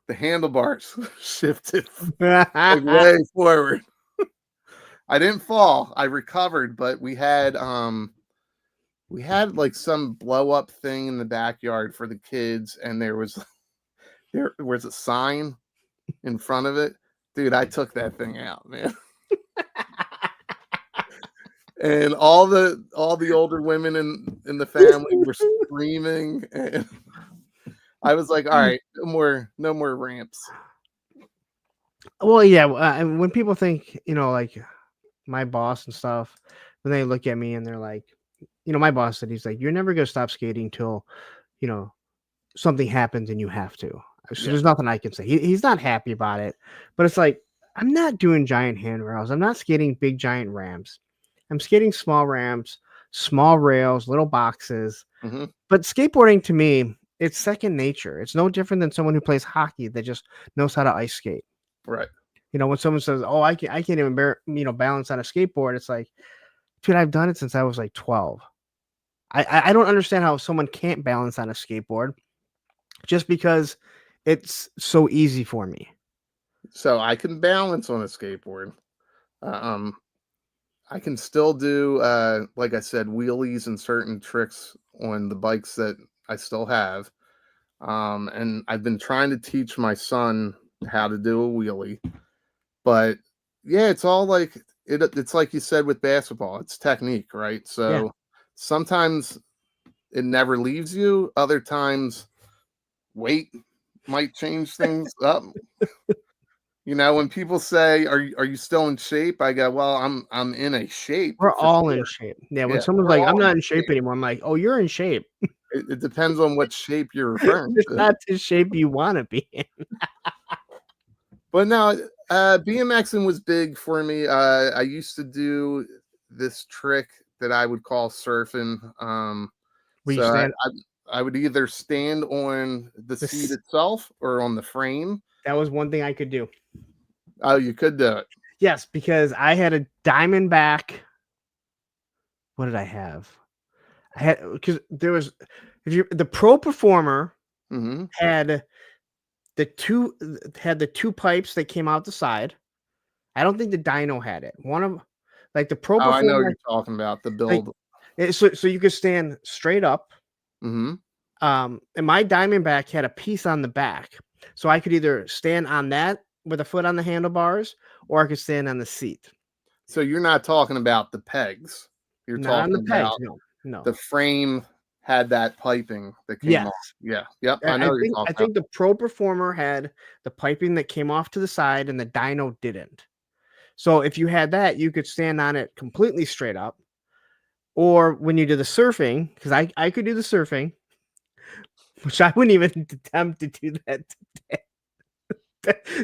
the handlebars shifted like way forward. I didn't fall. I recovered, but we had like some blow up thing in the backyard for the kids, and there was a sign in front of it. Dude, I took that thing out, man. And all the older women in the family were screaming, and I was like, all right, no more ramps. Well, yeah. And when people think, like my boss and stuff, when they look at me and they're like, my boss said, he's like, you're never going to stop skating till, something happens and you have to. So there's nothing I can say. He's not happy about it, but it's like, I'm not doing giant handrails. I'm not skating big giant ramps. I'm skating small ramps, small rails, little boxes. Mm-hmm. But skateboarding to me, it's second nature. It's no different than someone who plays hockey that just knows how to ice skate. Right. When someone says, "Oh, I can't even balance on a skateboard," it's like, dude, I've done it since I was like 12. I don't understand how someone can't balance on a skateboard just because it's so easy for me. So I can balance on a skateboard. I can still do, like I said, wheelies and certain tricks on the bikes that I still have. And I've been trying to teach my son how to do a wheelie. But yeah, it's all like it's like you said with basketball. It's technique, right? So sometimes it never leaves you. Other times, weight might change things up. When people say, "Are you still in shape?" I go, "Well, I'm in a shape." We're all in shape. Yeah. When someone's like, "I'm not in shape anymore," I'm like, "Oh, you're in shape." It depends on what shape you're referring It's to. not the shape you want to be in. But now, BMXing was big for me. I used to do this trick that I would call surfing. I would either stand on the seat itself or on the frame. That was one thing I could do. Oh, you could do it. Yes, because I had a Diamondback. What did I have? I had because there was the Pro Performer had the two pipes that came out the side. I don't think the Dyno had it. One of like the Pro Performer. I know what you're talking about. The build. So you could stand straight up. Mm-hmm. And my Diamondback had a piece on the back, so I could either stand on that with a foot on the handlebars, or I could stand on the seat. So you're not talking about the pegs. You're not talking on the pegs. about No. The frame had that piping that came off. Yeah. Yep. I know you're talking about. I think the Pro Performer had the piping that came off to the side, and the Dyno didn't. So if you had that, you could stand on it completely straight up. Or when you do the surfing, because I could do the surfing, which I wouldn't even attempt to do that today.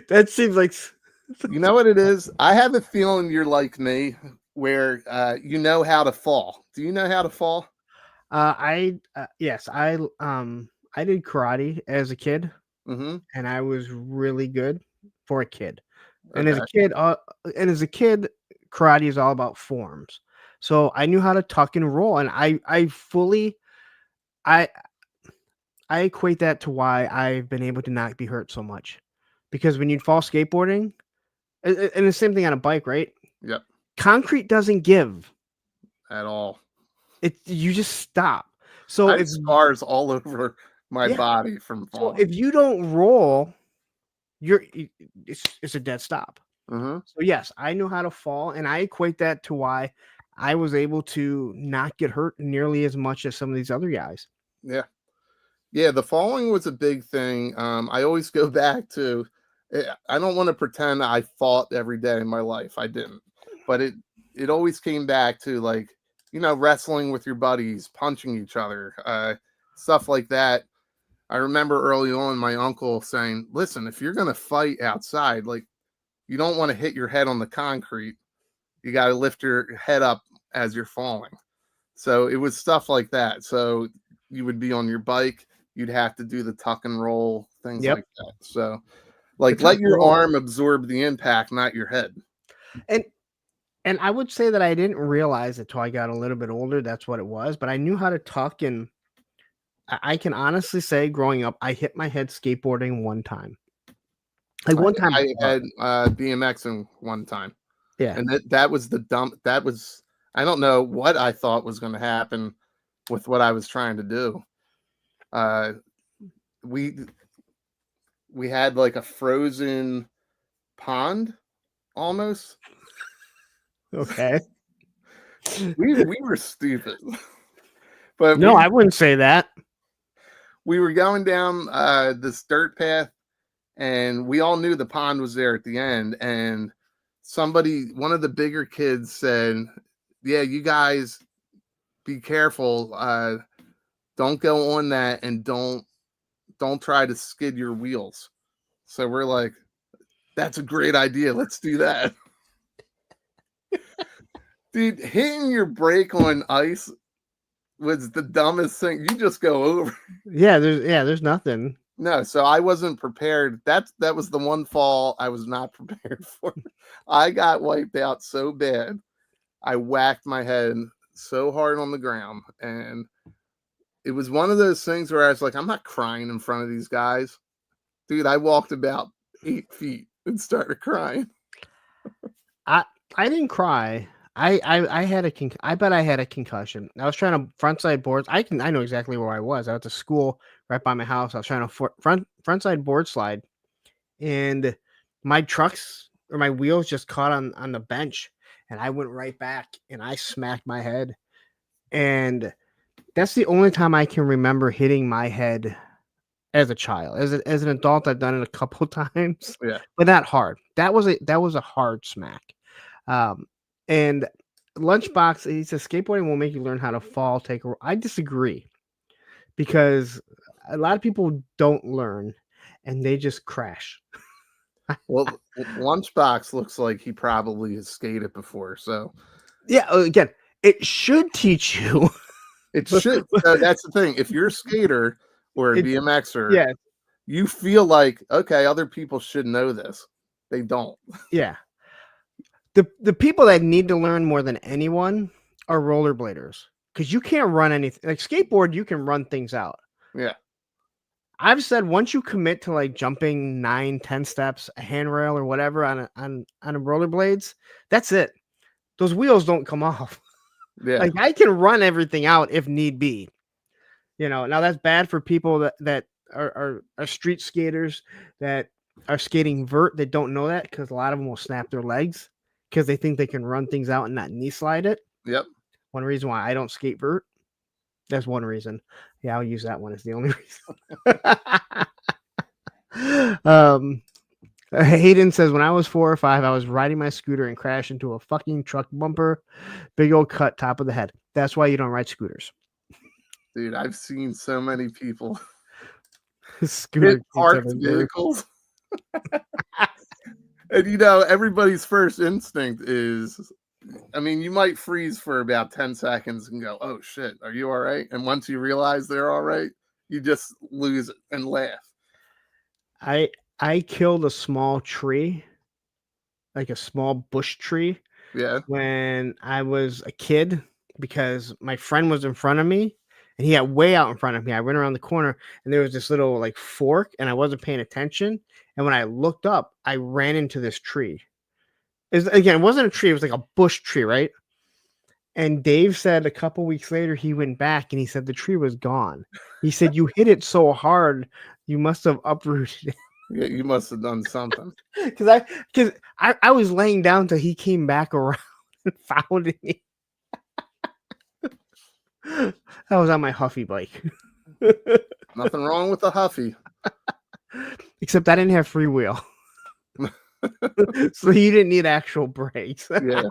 That seems like... You know what it is? I have a feeling you're like me, where you know how to fall. Do you know how to fall? Yes, I did karate as a kid, and I was really good for a kid. And as a kid, karate is all about forms. So I knew how to tuck and roll, and I equate that to why I've been able to not be hurt so much, because when you fall skateboarding, and the same thing on a bike, right? Yep. Concrete doesn't give at all. You just stop. So I have scars all over my body from falling. So if you don't roll, it's a dead stop. So yes, I know how to fall, and I equate that to why I was able to not get hurt nearly as much as some of these other guys. Yeah, the falling was a big thing. I always go back to, I don't want to pretend I fought every day in my life. I didn't, but it always came back to, like, wrestling with your buddies, punching each other, stuff like that. I remember early on my uncle saying, listen, if you're going to fight outside, like, you don't want to hit your head on the concrete. You got to lift your head up as you're falling. So it was stuff like that. So you would be on your bike, you'd have to do the tuck and roll, things like that. So, like, let your arm absorb the impact, not your head. And I would say that I didn't realize it till I got a little bit older. That's what it was. But I knew how to tuck and I can honestly say, growing up, I hit my head skateboarding one time. Like one time, I had BMXing one time. yeah. And that was the dumb. That was, I don't know what I thought was going to happen with what I was trying to do. We had like a frozen pond almost. Okay. We were stupid. But No, I wouldn't say that. we were going down this dirt path, and we all knew the pond was there at the end. And one of the bigger kids said, "Yeah, you guys be careful. Don't go on that, and don't try to skid your wheels." So we're like, "That's a great idea. Let's do that." Dude, hitting your brake on ice was the dumbest thing. You just go over. Yeah, there's nothing. No, so I wasn't prepared. That was the one fall I was not prepared for. I got wiped out so bad. I whacked my head so hard on the ground, and it was one of those things where I was like, I'm not crying in front of these guys. Dude, I walked about 8 feet and started crying. I didn't cry. I had I bet I had a concussion. I was trying to frontside boards. I know exactly where I was. I was at school right by my house. I was trying to frontside board slide, and my trucks or my wheels just caught on the bench, and I went right back and I smacked my head. And that's the only time I can remember hitting my head as a child. As an adult, I've done it a couple times. Yeah. But not hard. That was a hard smack. And Lunchbox, he says skateboarding will make you learn how to fall. I disagree, because a lot of people don't learn and they just crash. Well, Lunchbox looks like he probably has skated before. So yeah, again, it should teach you. It should. That's the thing. If you're a skater or a BMXer, yeah, you feel like, okay, other people should know this. They don't. Yeah. The people that need to learn more than anyone are rollerbladers, because you can't run anything. Like skateboard, you can run things out. Yeah. I've said once you commit to like jumping 9-10 steps, a handrail or whatever on a rollerblades, that's it. Those wheels don't come off. Yeah. Like I can run everything out if need be. Now that's bad for people that are street skaters that are skating vert that don't know that, because a lot of them will snap their legs because they think they can run things out and not knee slide it. Yep. One reason why I don't skate vert. That's one reason. Yeah, I'll use that one as the only reason. Hayden says, when I was 4 or 5, I was riding my scooter and crashed into a fucking truck bumper. Big old cut, top of the head. That's why you don't ride scooters. Dude, I've seen so many people Scooter parked vehicles. And everybody's first instinct is, I mean, you might freeze for about 10 seconds and go, oh shit, are you all right? And once you realize they're all right, you just lose it and laugh. I killed a small tree, like a small bush tree. Yeah. When I was a kid, because my friend was in front of me and he got way out in front of me. I went around the corner and there was this little like fork and I wasn't paying attention. And when I looked up, I ran into this tree. It wasn't a tree. It was like a bush tree, right? And Dave said a couple weeks later, he went back and he said the tree was gone. He said, you hit it so hard, you must have uprooted it. Yeah, you must have done something. Because I was laying down till he came back around and found me. That was on my Huffy bike. Nothing wrong with the Huffy. Except I didn't have freewheel. So you didn't need actual brakes. Yeah.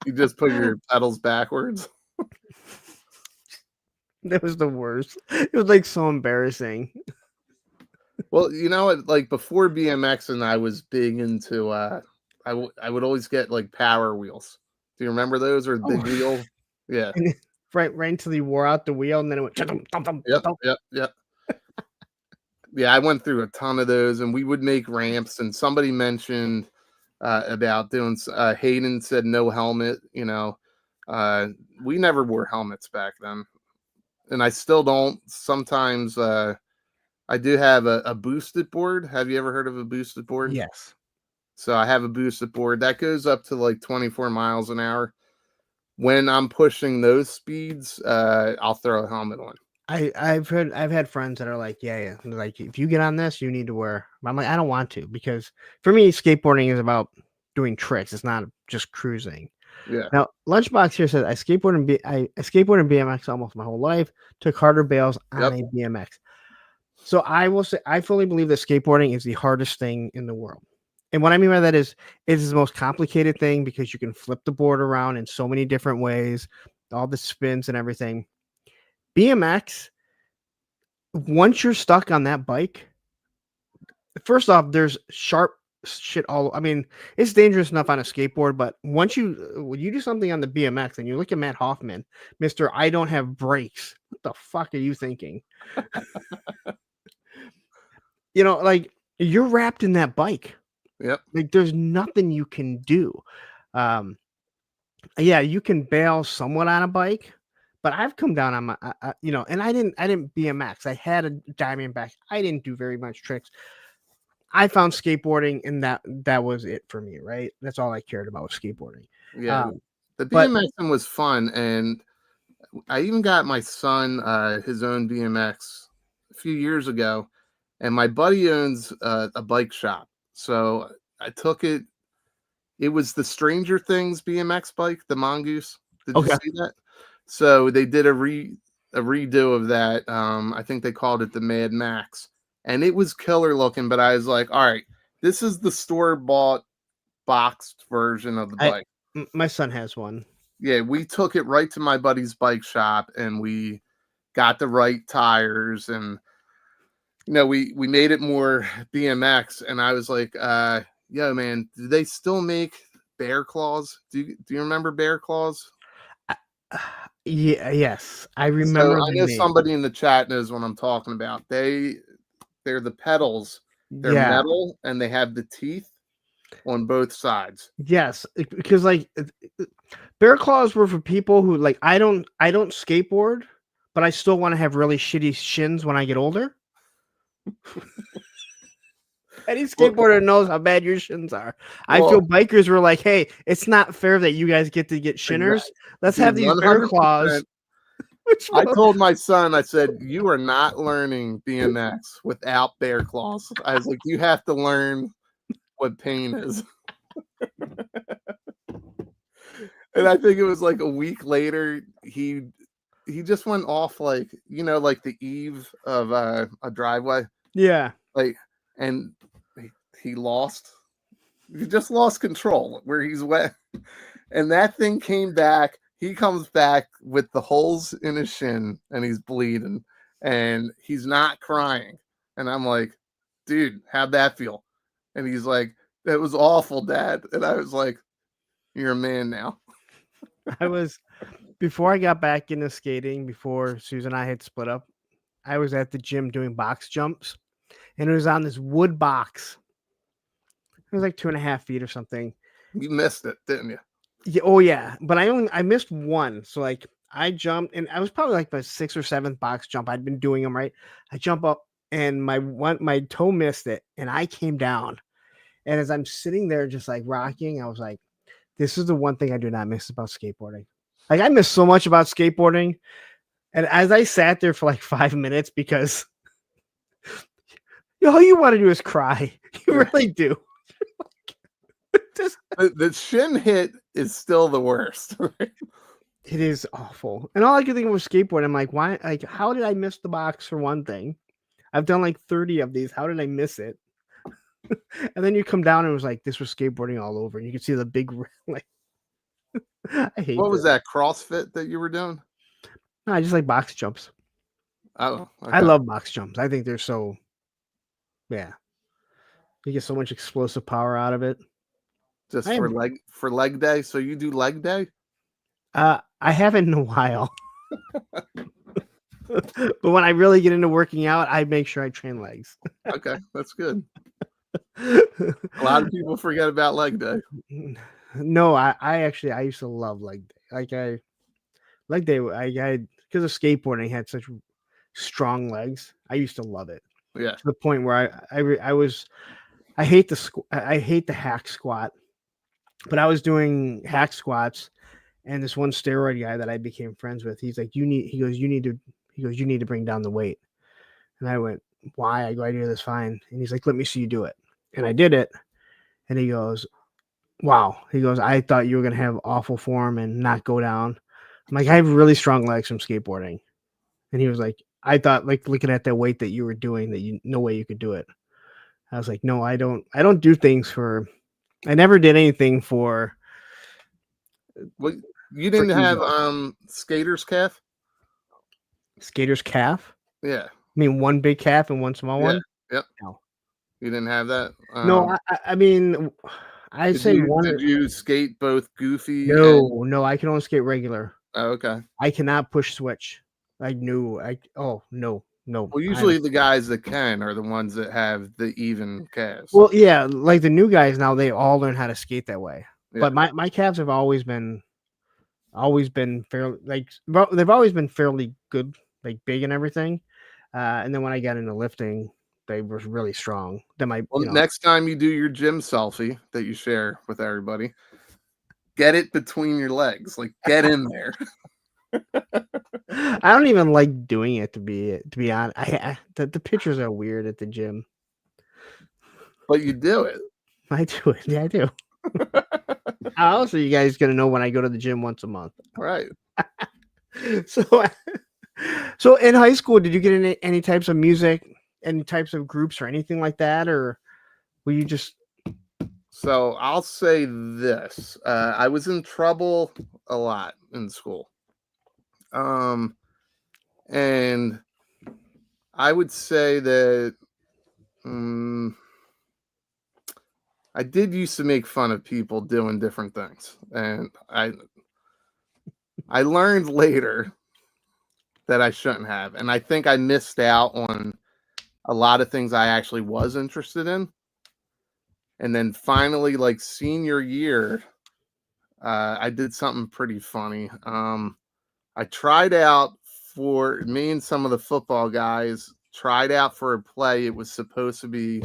You just put your pedals backwards. That was the worst. It was like so embarrassing. Well, like before BMX, I was big into I would always get like power wheels. Do you remember those, or the big wheel? Yeah. Right until you wore out the wheel and then it went Yep. Yeah, I went through a ton of those, and we would make ramps, and somebody mentioned about doing Hayden said no helmet. We never wore helmets back then. and I still don't. Sometimes I do have a boosted board. Have you ever heard of a boosted board? Yes. So I have a boosted board that goes up to like 24 miles an hour. When I'm pushing those speeds, I'll throw a helmet on. I've had friends that are like, yeah, like if you get on this, you need to wear. I'm like, I don't want to, because for me, skateboarding is about doing tricks. It's not just cruising. Yeah. Now, Lunchbox here says I skateboard and BMX almost my whole life. Took harder bails on a BMX. So I will say I fully believe that skateboarding is the hardest thing in the world. And what I mean by that is it is the most complicated thing because you can flip the board around in so many different ways, all the spins and everything. BMX, once you're stuck on that bike, first off, there's sharp shit all. I mean, it's dangerous enough on a skateboard, but once when you do something on the BMX and you look at Matt Hoffman, Mr. I don't have brakes. What the fuck are you thinking? Like you're wrapped in that bike. Yep. Like there's nothing you can do. Yeah, you can bail somewhat on a bike, but I've come down on my, and I didn't BMX. I had a Diamondback. I didn't do very much tricks. I found skateboarding, and that was it for me. Right, that's all I cared about was skateboarding. Yeah, the BMXing was fun, and I even got my son his own BMX a few years ago, and my buddy owns a bike shop, so I took it. It was the Stranger Things BMX bike, the Mongoose. Did you see that? So they did a redo of that. I think they called it the Mad Max, and it was killer looking. But I was like, all right, this is the store-bought boxed version of the bike. My son has one. Yeah, we took it right to my buddy's bike shop, and we got the right tires, and we made it more BMX. And I was like, yo, man, do they still make bear claws? Do you remember bear claws? Yeah, yes, I remember. So I know somebody in the chat knows what I'm talking about. They're the pedals. They're metal, and they have the teeth on both sides. Yes, because like bear claws were for people who like I don't skateboard, but I still want to have really shitty shins when I get older. Any skateboarder knows how bad your shins are. I feel bikers were like, hey, it's not fair that you guys get to get shinners. Exactly. Let's have these bear claws. I told my son, I said, you are not learning BMX without bear claws. I was like, you have to learn what pain is. And I think it was like a week later, he just went off like the eve of a driveway. Yeah. And he just lost control where he's wet. And that thing came back. He comes back with the holes in his shin, and he's bleeding, and he's not crying. And I'm like, dude, how'd that feel? And he's like, that was awful, Dad. And I was like, you're a man now. Before I got back into skating, before Susan and I had split up, I was at the gym doing box jumps, and it was on this wood box. It was like 2.5 feet or something. You missed it, didn't you? Yeah, oh yeah, but I missed one. So like I jumped, and I was probably like my 6th or 7th box jump. I'd been doing them right. I jump up, and my toe missed it, and I came down. And as I'm sitting there just like rocking, I was like, this is the one thing I do not miss about skateboarding. Like I miss so much about skateboarding. And as I sat there for like 5 minutes, because all you want to do is cry. You really do. The shin hit is still the worst. Right? It is awful. And all I could think of was skateboard. I'm like, why? Like, how did I miss the box for one thing? I've done like 30 of these. How did I miss it? And then you come down and it was like, this was skateboarding all over. And you could see the big, like, I hate What was that, CrossFit that you were doing? No, I just like box jumps. Oh, okay. I love box jumps. I think they're so, yeah. You get so much explosive power out of it. Just for leg day. So you do leg day? I haven't in a while. But when I really get into working out, I make sure I train legs. Okay, that's good. A lot of people forget about leg day. No, I used to love leg day. Like Like because of skateboarding had such strong legs. I used to love it Yeah. to the point where I hate the hack squat, but I was doing hack squats, and this one steroid guy that I became friends with, he's like, you need to bring down the weight. And I went, why? I go, I do this fine. And he's like, let me see you do it. And I did it. And he goes, wow. He goes, I thought you were going to have awful form and not go down. I'm like, I have really strong legs from skateboarding. And he was like, I thought, like, looking at the weight that you were doing, that no way you could do it. I was like, no, I don't do things for, I never did anything for. Well, you didn't have ego. skater's calf? Skater's calf? Yeah. I mean, one big calf and one small one? Yep. No. You didn't have that? No, I mean, I'd say one. Did you skate both goofy? No, I can only skate regular. Oh, okay. I cannot push switch. No. Well, usually the guys that can are the ones that have the even calves. Well, yeah, like the new guys now, they all learn how to skate that way. Yeah. But my calves have always been fairly, like, they've always been fairly good, like big and everything. And then when I got into lifting, they were really strong. Next time you do your gym selfie that you share with everybody, get it between your legs, like get in there. I don't even like doing it, to be honest. The pictures are weird at the gym. But you do it. I do it. Yeah, I do. How else are you guys gonna know when I go to the gym once a month? Right. So in high school, did you get any types of music, any types of groups or anything like that, or were you just? So I'll say this: I was in trouble a lot in school, and I would say that I did used to make fun of people doing different things, and I learned later that I shouldn't have, and I think I missed out on a lot of things I actually was interested in. And then finally, like senior year, I did something pretty funny. I tried out for me and some of the football guys tried out for a play. It was supposed to be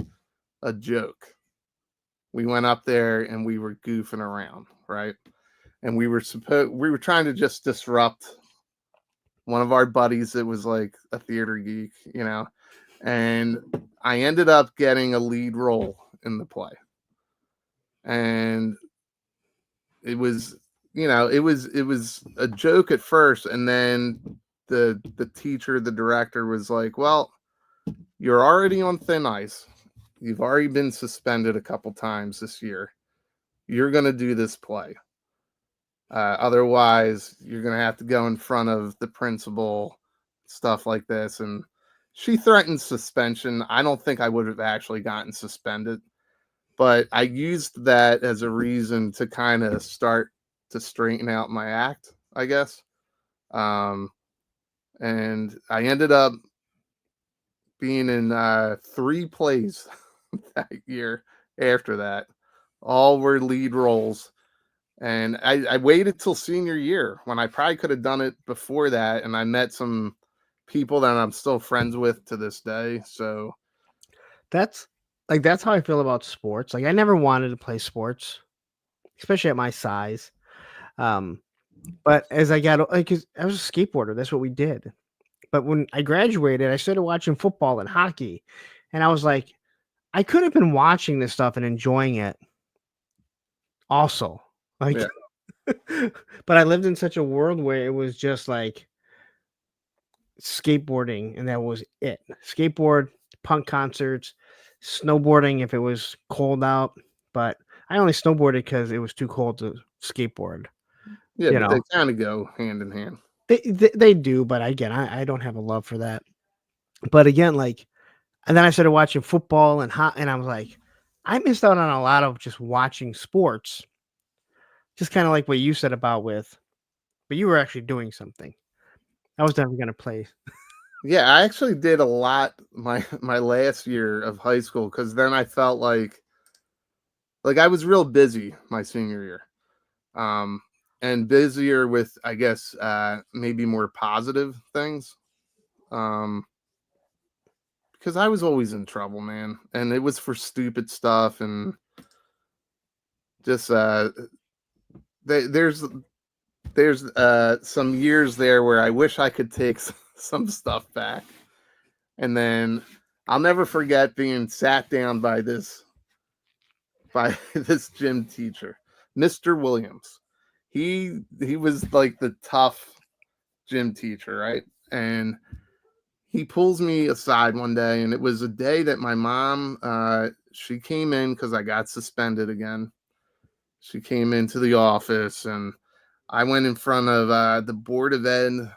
a joke. We went up there and we were goofing around, right? And we were trying to just disrupt one of our buddies that was like a theater geek, you know, and I ended up getting a lead role in the play. And it was, you know, it was a joke at first, and then the teacher, the director was like, well, you're already on thin ice. You've already been suspended a couple times this year. You're going to do this play. Otherwise, you're going to have to go in front of the principal, stuff like this. And she threatened suspension. I don't think I would have actually gotten suspended, but I used that as a reason to kind of start to straighten out my act, I guess. And I ended up being in 3 plays that year after that. All were lead roles. And I waited till senior year when I probably could have done it before that. And I met some people that I'm still friends with to this day. So that's how I feel about sports. Like, I never wanted to play sports, especially at my size. But as I got, like, 'cause I was a skateboarder, that's what we did. But when I graduated, I started watching football and hockey, and I was like, I could have been watching this stuff and enjoying it also. Like, yeah. But I lived in such a world where it was just like skateboarding, and that was it. Skateboard, punk concerts, snowboarding if it was cold out. But I only snowboarded because it was too cold to skateboard. Yeah, but they kind of go hand in hand. They do, but again, I don't have a love for that. But again, like, and then I started watching football and I was like, I missed out on a lot of just watching sports. Just kind of like what you said about but you were actually doing something. I was never going to play. Yeah, I actually did a lot my last year of high school, because then I felt like I was real busy my senior year. and busier with, I guess, maybe more positive things. Because I was always in trouble, man, and it was for stupid stuff, and just there's some years there where I wish I could take some stuff back. And then I'll never forget being sat down by this gym teacher, Mr. Williams. He was like the tough gym teacher, right? And he pulls me aside one day, and it was a day that my mom she came in because I got suspended again. She came into the office, and I went in front of the Board of Ed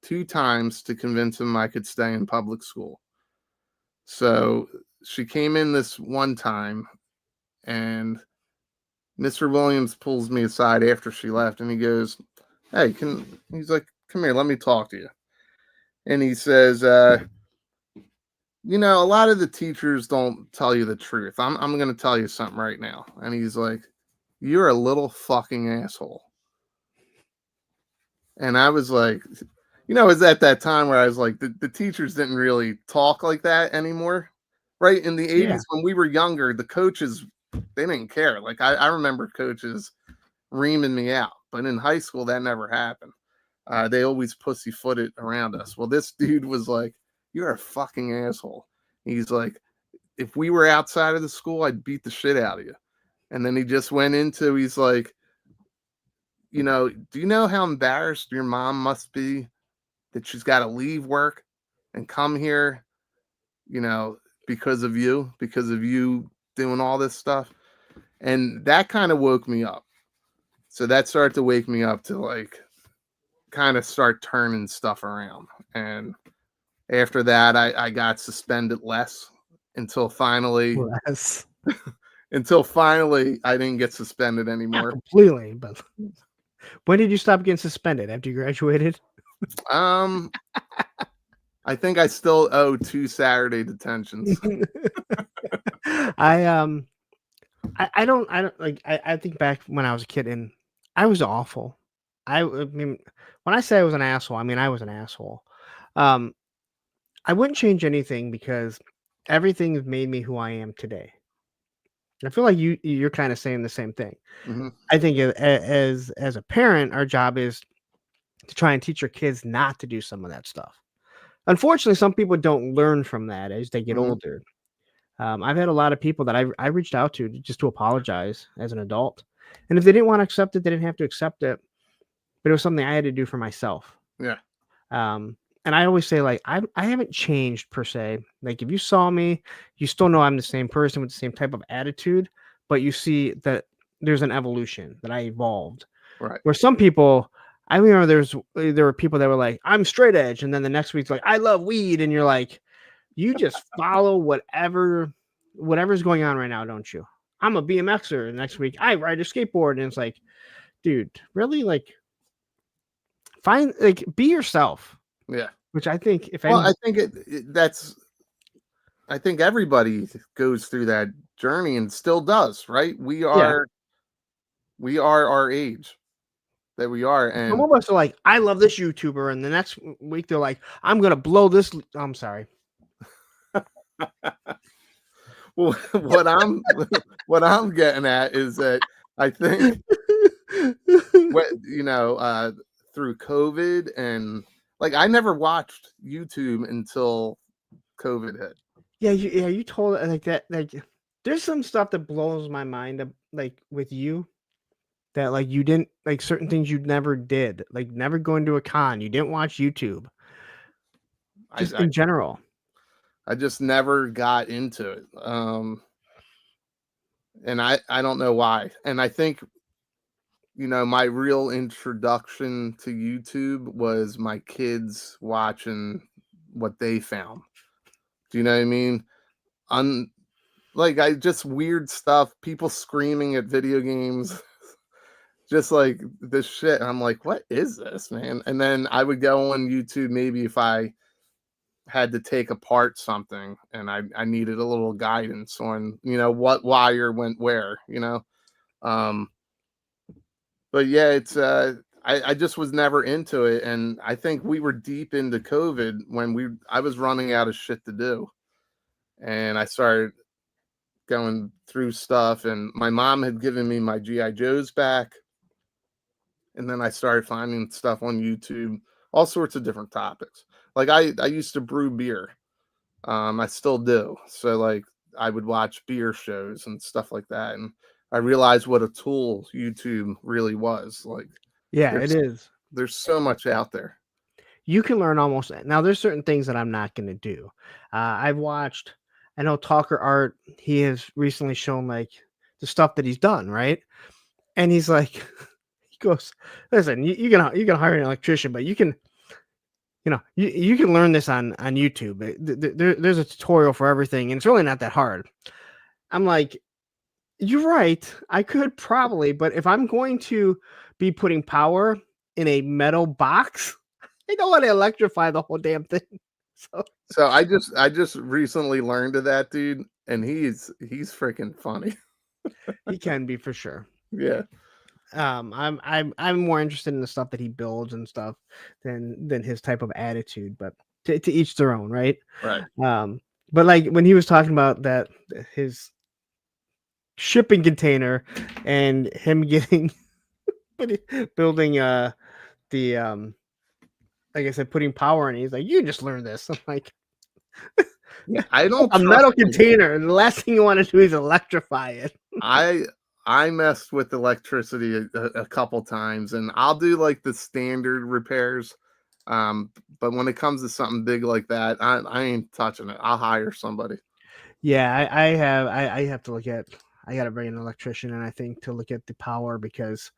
2 times to convince them I could stay in public school. So she came in this one time, and Mr. Williams pulls me aside after she left, and he goes, "Hey, he's like, come here, let me talk to you." And he says, "You know, a lot of the teachers don't tell you the truth. I'm going to tell you something right now." And he's like, "You're a little fucking asshole." And I was like, it was at that time where I was like, the teachers didn't really talk like that anymore. Right? In the 80s, when we were younger, the coaches, they didn't care. Like, I remember coaches reaming me out. But in high school, that never happened. They always pussyfooted around us. Well, this dude was like, "You're a fucking asshole." He's like, "If we were outside of the school, I'd beat the shit out of you." And then he just went into, he's like, "Do you know how embarrassed your mom must be that she's got to leave work and come here, because of you doing all this stuff?" And that kind of woke me up. So that started to wake me up to, like, kind of start turning stuff around. And after that, I got suspended less until finally I didn't get suspended anymore. Not completely, but when did you stop getting suspended? After you graduated? I think I still owe 2 Saturday detentions. I don't like, I think back when I was a kid, and I was awful. I mean, when I say I was an asshole, I mean I was an asshole. I wouldn't change anything because everything has made me who I am today. I feel like you're kind of saying the same thing. Mm-hmm. I think as a parent, our job is to try and teach your kids not to do some of that stuff. Unfortunately, some people don't learn from that as they get Mm-hmm. older. I've had a lot of people that I reached out to just to apologize as an adult. And if they didn't want to accept it, they didn't have to accept it. But it was something I had to do for myself. Yeah. And I always say, like, I haven't changed per se. Like, if you saw me, you still know I'm the same person with the same type of attitude, but you see that there's an evolution, that I evolved. Right. Where some people, I remember there were people that were like, "I'm straight edge," and then the next week's like, "I love weed," and you're like, you just follow whatever's going on right now, don't you? I'm a BMXer, and next week I ride a skateboard, and it's like, dude, really? Like, be yourself. Yeah. Which I think, I think everybody goes through that journey and still does, right? We are our age that we are. And some of us are like, "I love this YouTuber," and the next week they're like, "I'm gonna blow this." I'm sorry. Well, what I'm getting at is that I think through COVID, and like, I never watched YouTube until COVID hit. Yeah, you told it like that. Like, there's some stuff that blows my mind, like with you, that like you didn't, like, certain things you never did, like never going to a con. You didn't watch YouTube. Just in general. I just never got into it. And I don't know why. And I think, my real introduction to YouTube was my kids watching what they found. Do you know what I mean? Just weird stuff, people screaming at video games, just like this shit. And I'm like, what is this, man? And then I would go on YouTube maybe if I had to take apart something and I needed a little guidance on, what wire went where, But yeah, it's I just was never into it, and I think we were deep into COVID when I was running out of shit to do, and I started going through stuff, and my mom had given me my GI Joes back, and then I started finding stuff on YouTube, all sorts of different topics. Like I used to brew beer, I still do, so like I would watch beer shows and stuff like that, and I realized what a tool YouTube really was. Like, Yeah, it there's is. there's so much out there. You can learn almost now. There's certain things that I'm not going to do. I've watched. I know Talker Art. He has recently shown like the stuff that he's done, right? And he's like, he goes, "Listen, you can hire an electrician, but you can, you can learn this on YouTube. There's a tutorial for everything, and it's really not that hard." I'm like, you're right. I could probably, but if I'm going to be putting power in a metal box, I don't want to electrify the whole damn thing. So I just recently learned of that dude, and he's freaking funny. He can be for sure. Yeah. I'm more interested in the stuff that he builds and stuff than his type of attitude, but to each their own, right? Right. But like when he was talking about that his shipping container and him getting building the like I said, putting power in it, he's like, you just learned this. I'm like, yeah, I don't a metal him. container, and the last thing you want to do is electrify it. I messed with electricity a couple times, and I'll do like the standard repairs. But when it comes to something big like that, I ain't touching it. I'll hire somebody. Yeah, I have to look at. I got to bring an electrician, and I think to look at the power, because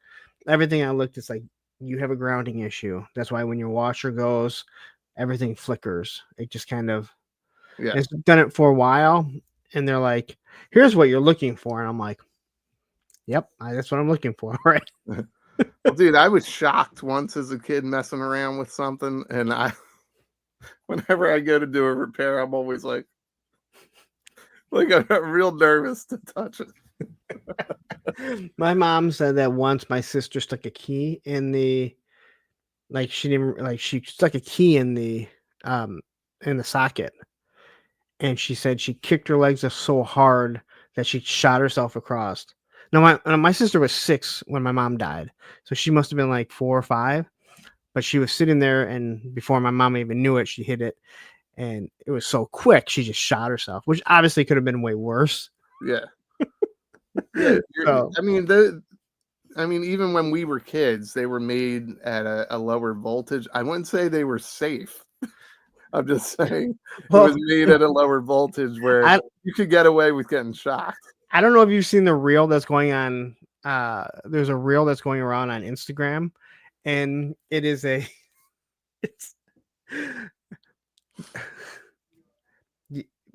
everything I looked, it's like you have a grounding issue. That's why when your washer goes, everything flickers. It just kind of. Yeah. It's done it for a while, and they're like, "Here's what you're looking for," and I'm like, "Yep, that's what I'm looking for." Right. Well, dude, I was shocked once as a kid messing around with something, and whenever I go to do a repair, I'm always like I'm real nervous to touch it. My mom said that once my sister stuck a key in the, she stuck a key in the socket, and she said she kicked her legs so hard that she shot herself across. Now my sister was 6 when my mom died, so she must have been like 4 or 5. But she was sitting there, and before my mom even knew it, she hit it, and it was so quick she just shot herself, which obviously could have been way worse. Yeah. Yeah. So, I mean, even when we were kids, they were made at a lower voltage. I wouldn't say they were safe. I'm just saying it was made at a lower voltage where you could get away with getting shocked. I don't know if you've seen the reel that's going on. There's a reel that's going around on Instagram, and it is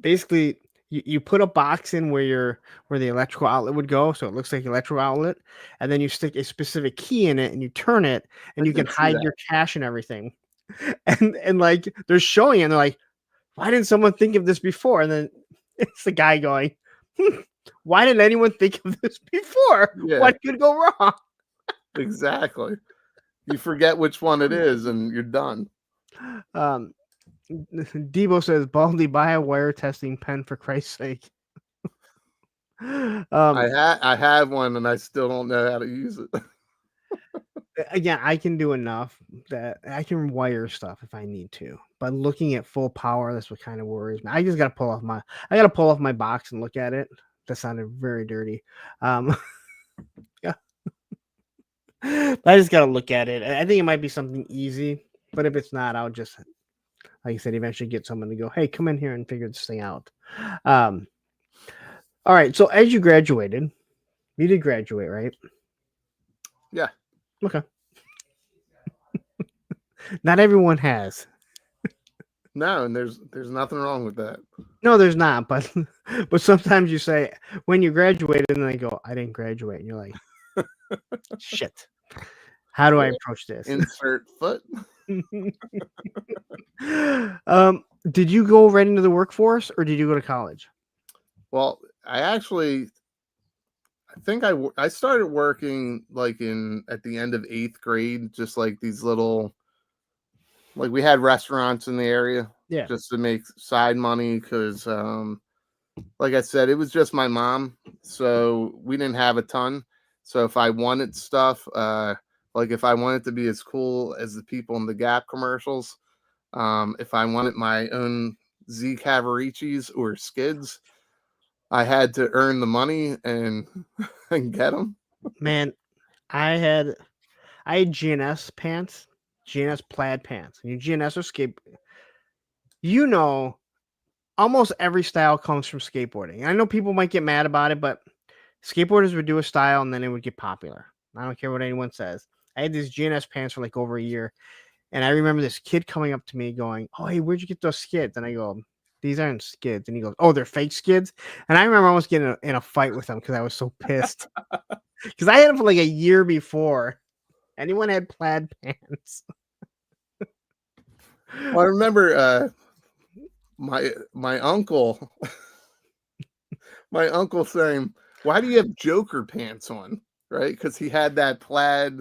basically you put a box in where the electrical outlet would go, so it looks like electrical outlet, and then you stick a specific key in it and you turn it, and you can hide your cash and everything. And like they're showing it, and they're like, why didn't someone think of this before? And then it's the guy going, why didn't anyone think of this before? Yeah. What could go wrong? Exactly. You forget which one it is, and you're done. Debo says, Baldi, buy a wire testing pen for Christ's sake. I have one, and I still don't know how to use it. Again, I can do enough that I can wire stuff if I need to, but looking at full power, that's what kind of worries me. I just got to pull off my box and look at it. That sounded very dirty. Yeah. I just got to look at it. I think it might be something easy, but if it's not, I'll just, like you said, eventually get someone to go, hey, come in here and figure this thing out. All right. So as you graduated, you did graduate, right? Yeah. Okay. Not everyone has. No, and there's nothing wrong with that. No, there's not. But sometimes you say when you graduated, and they go, I didn't graduate, and you're like, shit. How do I approach this? Insert foot. Did you go right into the workforce, or did you go to college? Well, I think I started working like at the end of 8th grade, just like these little, like we had restaurants in the area, Yeah. just to make side money because like I said, it was just my mom, so we didn't have a ton. So if I wanted stuff, like if I wanted to be as cool as the people in the Gap commercials, if I wanted my own Z Cavaricis or skids, I had to earn the money and get them. Man, I had GNS pants, GNS plaid pants. And your GNS are almost every style comes from skateboarding. I know people might get mad about it, but skateboarders would do a style and then it would get popular. I don't care what anyone says. I had these GNS pants for like over a year. And I remember this kid coming up to me going, "Oh, hey, where'd you get those skids?" And I go, "These aren't skids." And he goes, "Oh, they're fake skids." And I remember almost getting in a fight with him because I was so pissed. Because I had them for like a year before anyone had plaid pants. Well, I remember my uncle, my uncle saying, "Why do you have Joker pants on?" Right? Because he had that plaid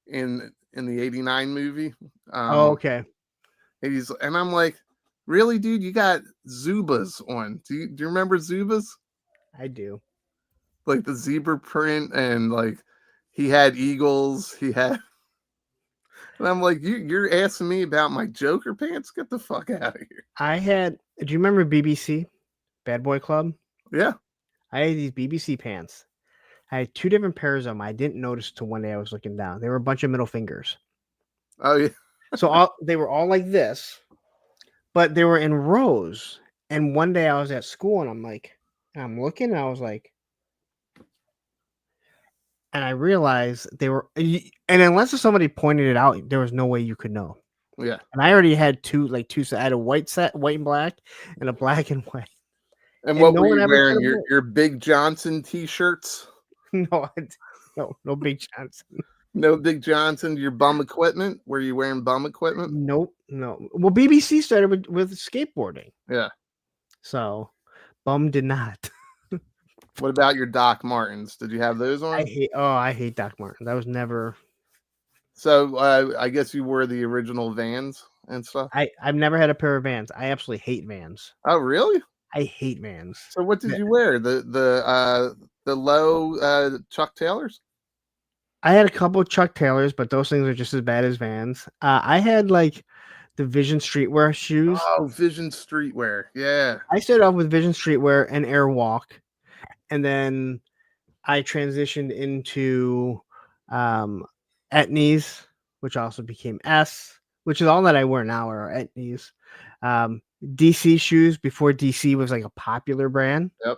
in the '89 movie. Okay. And I'm like, really, dude? You got Zubas on? Do you remember Zubas? I do. Like the zebra print, and like he had eagles. He had, and I'm like, you're asking me about my Joker pants? Get the fuck out of here. Do you remember BBC, Bad Boy Club? Yeah. I had these BBC pants. I had 2 different pairs of them. I didn't notice till one day I was looking down. They were a bunch of middle fingers. Oh yeah. So they were all like this, but they were in rows. And one day I was at school and I'm looking and I was like, and I realized they were, and unless somebody pointed it out, there was no way you could know. Yeah. And I already had two. I had a white and black, and a black and white. And what were you wearing? Your Big Johnson t-shirts? No, no Big Johnson. No Big Johnson. Your bum equipment? Were you wearing bum equipment? Nope, no. Well, BBC started with skateboarding. Yeah. So, bum did not. What about your Doc Martens? Did you have those on? I hate Doc Martens. That was never. So I guess you wore the original Vans and stuff. I've never had a pair of Vans. I absolutely hate Vans. Oh really? I hate Vans. So what did you wear? The low Chuck Taylors? I had a couple of Chuck Taylors, but those things are just as bad as Vans. I had like the Vision Streetwear shoes. Oh, Vision Streetwear. Yeah. I started off with Vision Streetwear and Airwalk, and then I transitioned into Etnies, which also became S, which is all that I wear now are Etnies. DC shoes before DC was like a popular brand. Yep.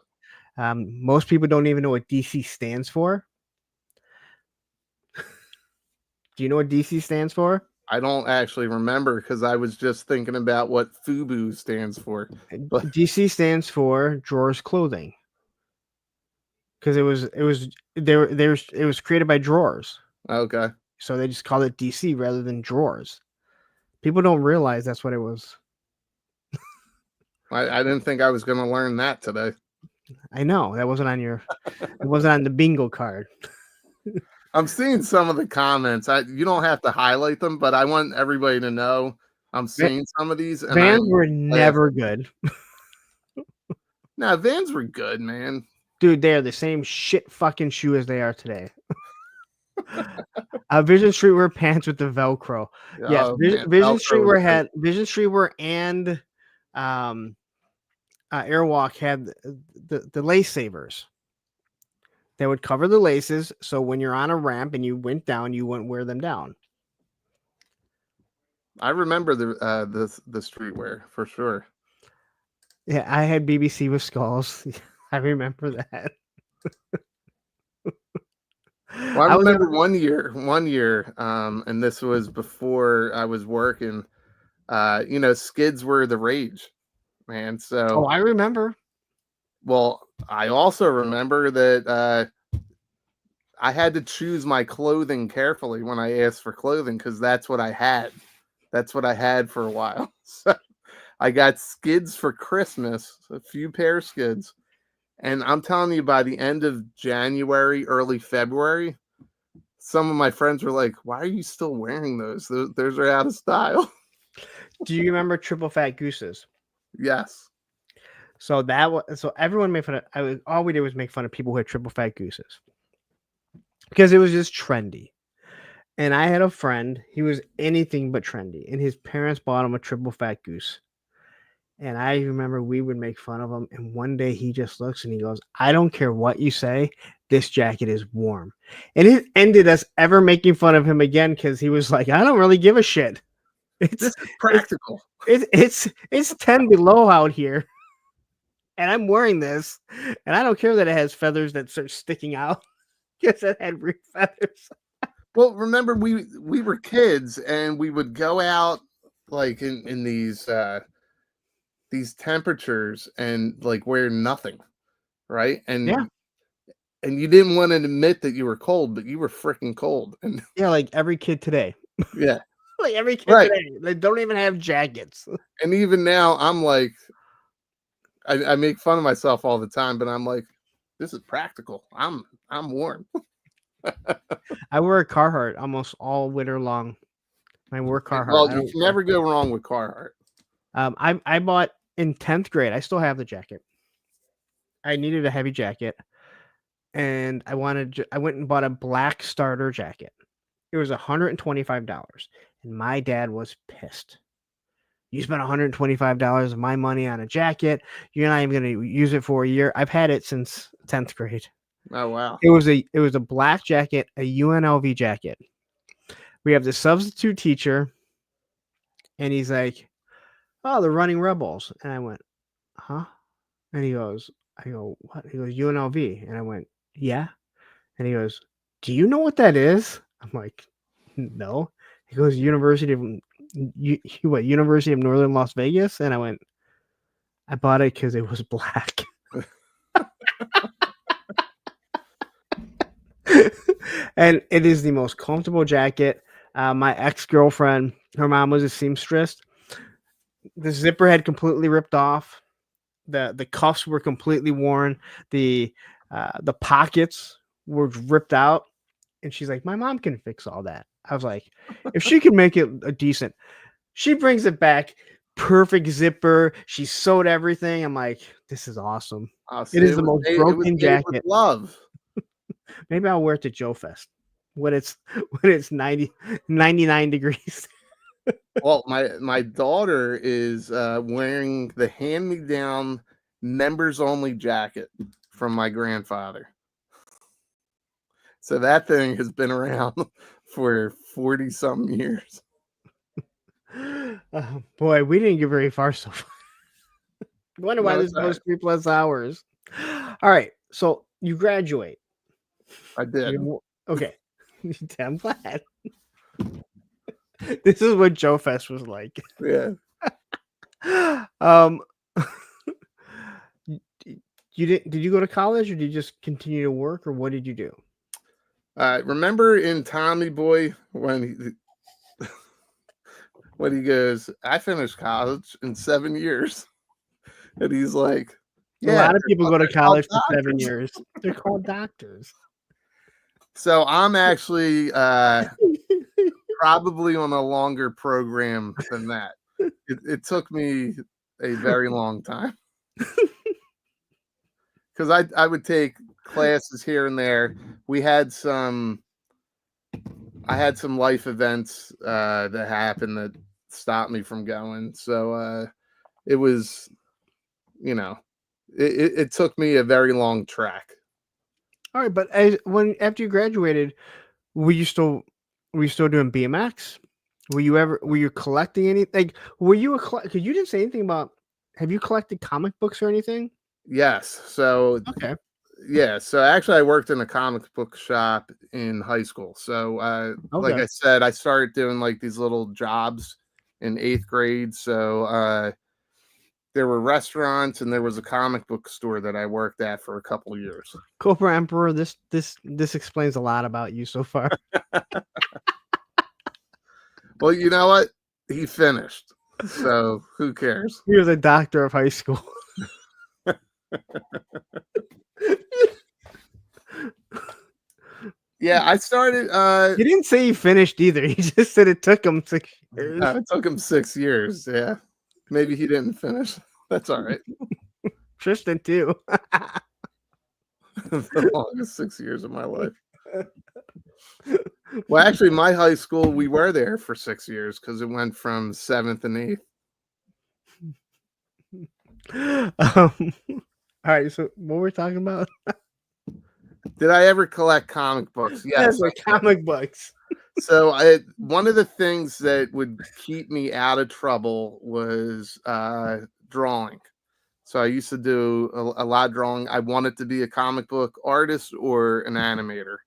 Most people don't even know what DC stands for. Do you know what DC stands for? I don't actually remember because I was just thinking about what FUBU stands for. But DC stands for Drawers Clothing. Because it was created by drawers. Okay. So they just called it DC rather than drawers. People don't realize that's what it was. I didn't think I was going to learn that today. I know that wasn't on it wasn't on the bingo card. I'm seeing some of the comments. You don't have to highlight them, but I want everybody to know I'm seeing some of these. And Vans were never good. No, Vans were good, man. Dude, they are the same shit fucking shoe as they are today. Vision Streetwear pants with the Velcro. Yes, Vision Streetwear and Airwalk had the lace savers. They would cover the laces, so when you're on a ramp and you went down, you wouldn't wear them down. I remember the streetwear for sure. Yeah, I had BBC with skulls. I remember that. Well, I remember one year, and this was before I was working. Skids were the rage, man. So I remember. Well, I also remember that I had to choose my clothing carefully when I asked for clothing because that's what I had. That's what I had for a while. So I got skids for Christmas, a few pair of skids, And I'm telling you, by the end of January, early February, some of my friends were like, "Why are you still wearing those? Those are out of style." Do you remember triple fat gooses? Yes. So everyone made fun of. All we did was make fun of people who had triple fat gooses because it was just trendy. And I had a friend. He was anything but trendy, and his parents bought him a triple fat goose. And I remember we would make fun of him. And one day he just looks and he goes, "I don't care what you say. This jacket is warm." And it ended us ever making fun of him again because he was like, "I don't really give a shit. This is practical. It's 10 below out here. And I'm wearing this. And I don't care that it has feathers that start sticking out because it had real feathers." Well, remember we were kids and we would go out like in these temperatures and like wear nothing, right? And Yeah. and you didn't want to admit that you were cold, but you were freaking cold. And Yeah, like every kid today. yeah, Like every kid right. today. They don't even have jackets. And even now, I'm like, I make fun of myself all the time, but I'm like, this is practical. I'm warm. I wear a Carhartt almost all winter long. I wear Carhartt. Well, you can never go wrong with Carhartt. I bought in 10th grade. I still have the jacket. I needed a heavy jacket, and I went and bought a black starter jacket. It was $125, and my dad was pissed. "You spent $125 of my money on a jacket. You're not even going to use it for a year." I've had it since 10th grade. Oh wow! It was a black jacket, a UNLV jacket. We have the substitute teacher, and he's like, "Oh, the Running Rebels," and I went, "Huh?" And I go, "What?" He goes, "UNLV," and I went, "Yeah," and he goes, "Do you know what that is?" I'm like, "No." He goes, University of Northern Las Vegas?" And I went, "I bought it because it was black." And it is the most comfortable jacket. My ex-girlfriend, her mom was a seamstress. The zipper had completely ripped off. The cuffs were completely worn. The pockets were ripped out. And she's like, "My mom can fix all that." I was like, if she can make it a decent, she brings it back. Perfect zipper. She sewed everything. I'm like, this is awesome. It is the most broken jacket. Love. Maybe I'll wear it to Joe Fest when it's 99 degrees. Well, my daughter is wearing the hand-me-down members-only jacket from my grandfather. So that thing has been around for 40-something years. Boy, we didn't get very far so far. I wonder why this goes 3+ hours. All right, so you graduate. I did. Okay. I'm glad. This is what Joe Fest was like. Yeah. Did you go to college, or did you just continue to work, or what did you do? Remember in Tommy Boy when he goes, "I finished college in 7 years," and he's like, "Yeah, a lot of people go to college for 7 years. They're called doctors." So I'm actually probably on a longer program than that. It took me a very long time because I would take classes here and there. I had some life events that happened that stopped me from going. So it was, it took me a very long track. All right, but after you graduated, were you still doing BMX? Were you collecting anything? Like, were you because you didn't say anything about, have you collected comic books or anything? Yes. So okay. Yeah. So actually I worked in a comic book shop in high school. So like I said, I started doing like these little jobs in 8th grade. So there were restaurants and there was a comic book store that I worked at for a couple of years. Cobra Emperor, this explains a lot about you so far. Well, you know what? He finished. So who cares? He was a doctor of high school. Yeah, I started. He didn't say he finished either. He just said it took him 6 years. It took him 6 years. Yeah, maybe he didn't finish. That's all right. Tristan too. The longest 6 years of my life. Well, actually, my high school, we were there for 6 years because it went from 7th and 8th. All right. So what we're talking about? Did I ever collect comic books? Yes. Like comic books. So one of the things that would keep me out of trouble was drawing. So I used to do a lot of drawing. I wanted to be a comic book artist or an animator.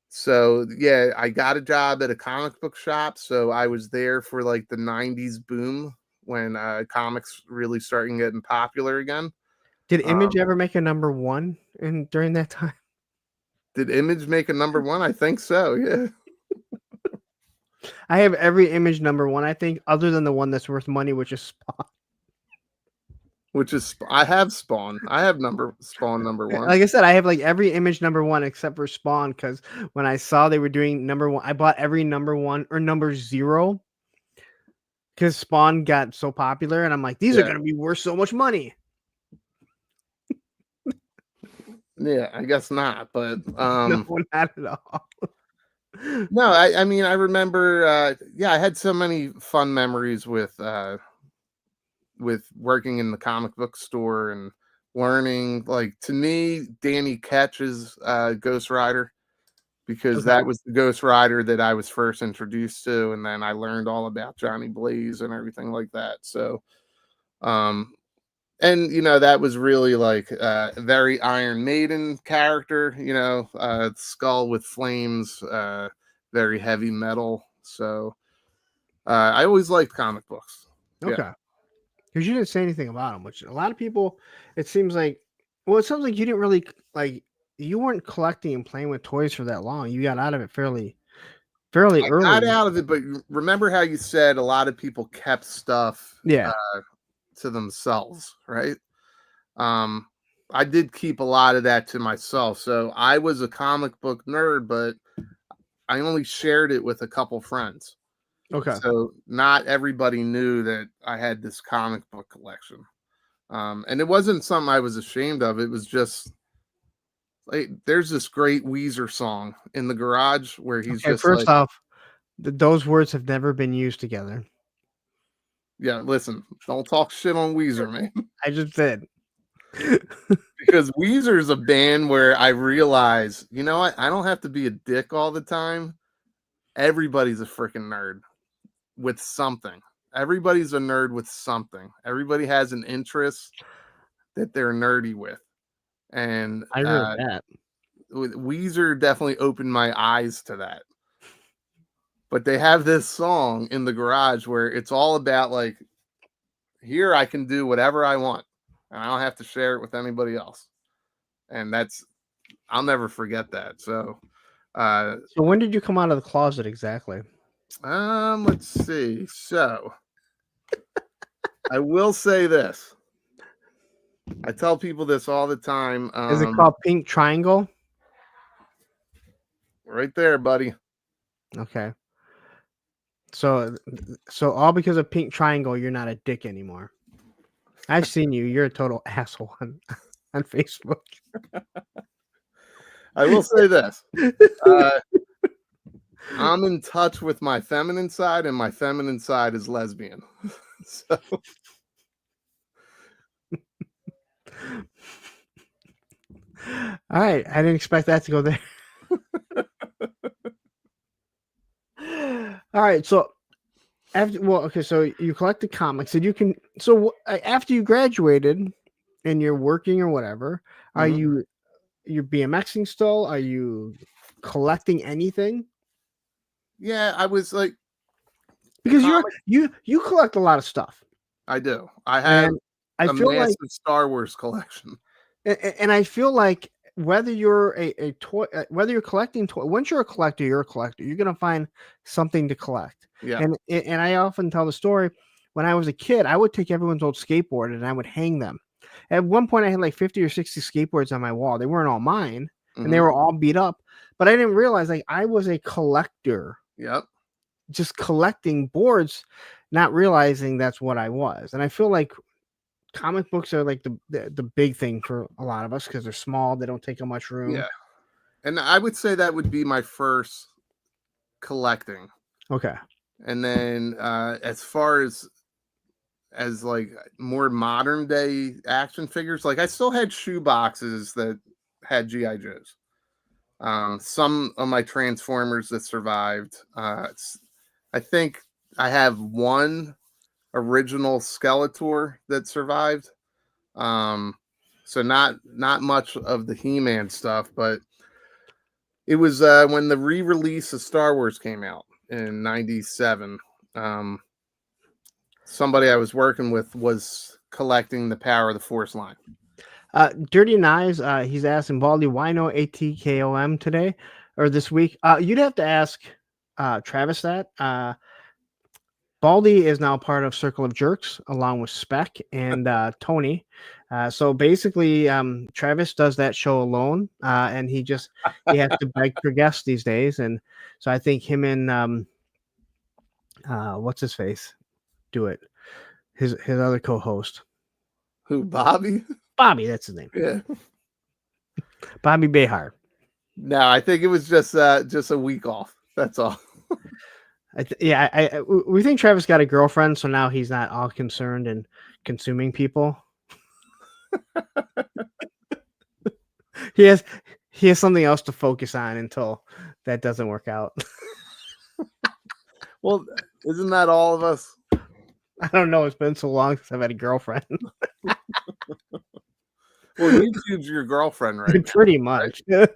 So yeah, I got a job at a comic book shop. So I was there for like the 90s boom when comics really started getting popular again. Did Image ever make a #1 during that time? Did Image make a #1? I think so. Yeah. I have every Image #1, I think, other than the one that's worth money, which is Spawn. I have Spawn. I have Spawn #1. Like I said, I have like every Image #1 except for Spawn, because when I saw they were doing #1, I bought every #1 or 0 because Spawn got so popular, and I'm like, these are going to be worth so much money. Yeah, I guess not, but No, not at all. No, I mean, I remember, I had so many fun memories with working in the comic book store and learning. Like, to me, Danny Ketch is Ghost Rider, because that was the Ghost Rider that I was first introduced to, and then I learned all about Johnny Blaze and everything like that. So, and that was really like a very Iron Maiden character, skull with flames, very heavy metal. So I always liked comic books. Okay. Because you didn't say anything about them, which a lot of people, it seems like, well, it sounds like you didn't really, like, you weren't collecting and playing with toys for that long. You got out of it fairly early. I got out of it, but remember how you said a lot of people kept stuff to themselves, right? I did keep a lot of that to myself. So I was a comic book nerd, but I only shared it with a couple friends. Okay. So not everybody knew that I had this comic book collection. And it wasn't something I was ashamed of. It was just like, there's this great Weezer song in the garage where he's just first off, those words have never been used together. Yeah, listen, don't talk shit on Weezer, man. I just did. Because Weezer is a band where I realize, you know what? I don't have to be a dick all the time. Everybody's a freaking nerd with something. Everybody's a nerd with something. Everybody has an interest that they're nerdy with. And I read that. Weezer definitely opened my eyes to that. But they have this song in the garage where it's all about, like, here I can do whatever I want, and I don't have to share it with anybody else. And I'll never forget that. So when did you come out of the closet exactly? Let's see. So I will say this. I tell people this all the time. Is it called Pink Triangle? Right there, buddy. Okay. So all because of Pink Triangle, you're not a dick anymore. I've seen you. You're a total asshole on Facebook. I will say this. I'm in touch with my feminine side, and my feminine side is lesbian. So. All right. I didn't expect that to go there. All right. So so you collected comics, and after you graduated and you're working or whatever, are you're BMXing still? Are you collecting anything? Yeah, I was like, because you collect a lot of stuff. I do. I have a massive Star Wars collection, and I feel like whether you're a toy, whether you're collecting toy, once you're a collector, you're gonna find something to collect. Yeah. And I often tell the story, when I was a kid, I would take everyone's old skateboard and I would hang them. At one point, I had like 50 or 60 skateboards on my wall. They weren't all mine, and they Mhm. were all beat up. But I didn't realize like I was a collector, Yep. just collecting boards, not realizing that's what I was. And I feel like comic books are like the big thing for a lot of us because they're small, they don't take up much room. Yeah. And I would say that would be my first collecting. Okay. And then as far as like more modern day action figures, like I still had shoe boxes that had GI Joes. Some of my Transformers that survived. I think I have one original Skeletor that survived. So not much of the He-Man stuff, but it was when the re-release of Star Wars came out in '97. Somebody I was working with was collecting the Power of the Force line. Dirty Knives, he's asking Baldi, why no ATKOM today or this week? You'd have to ask Travis that. Baldi is now part of Circle of Jerks along with Spec and Tony. So basically, Travis does that show alone, and he has to beg for guests these days. And so I think him and what's his face do it. His other co-host. Who, Bobby? Bobby, that's his name. Yeah. Bobby Behar. No, I think it was just a week off. That's all. We think Travis got a girlfriend, so now he's not all concerned in consuming people. he has something else to focus on until that doesn't work out. Well, isn't that all of us? I don't know. It's been so long since I've had a girlfriend. Well, YouTube's your girlfriend, right? Pretty much. Right?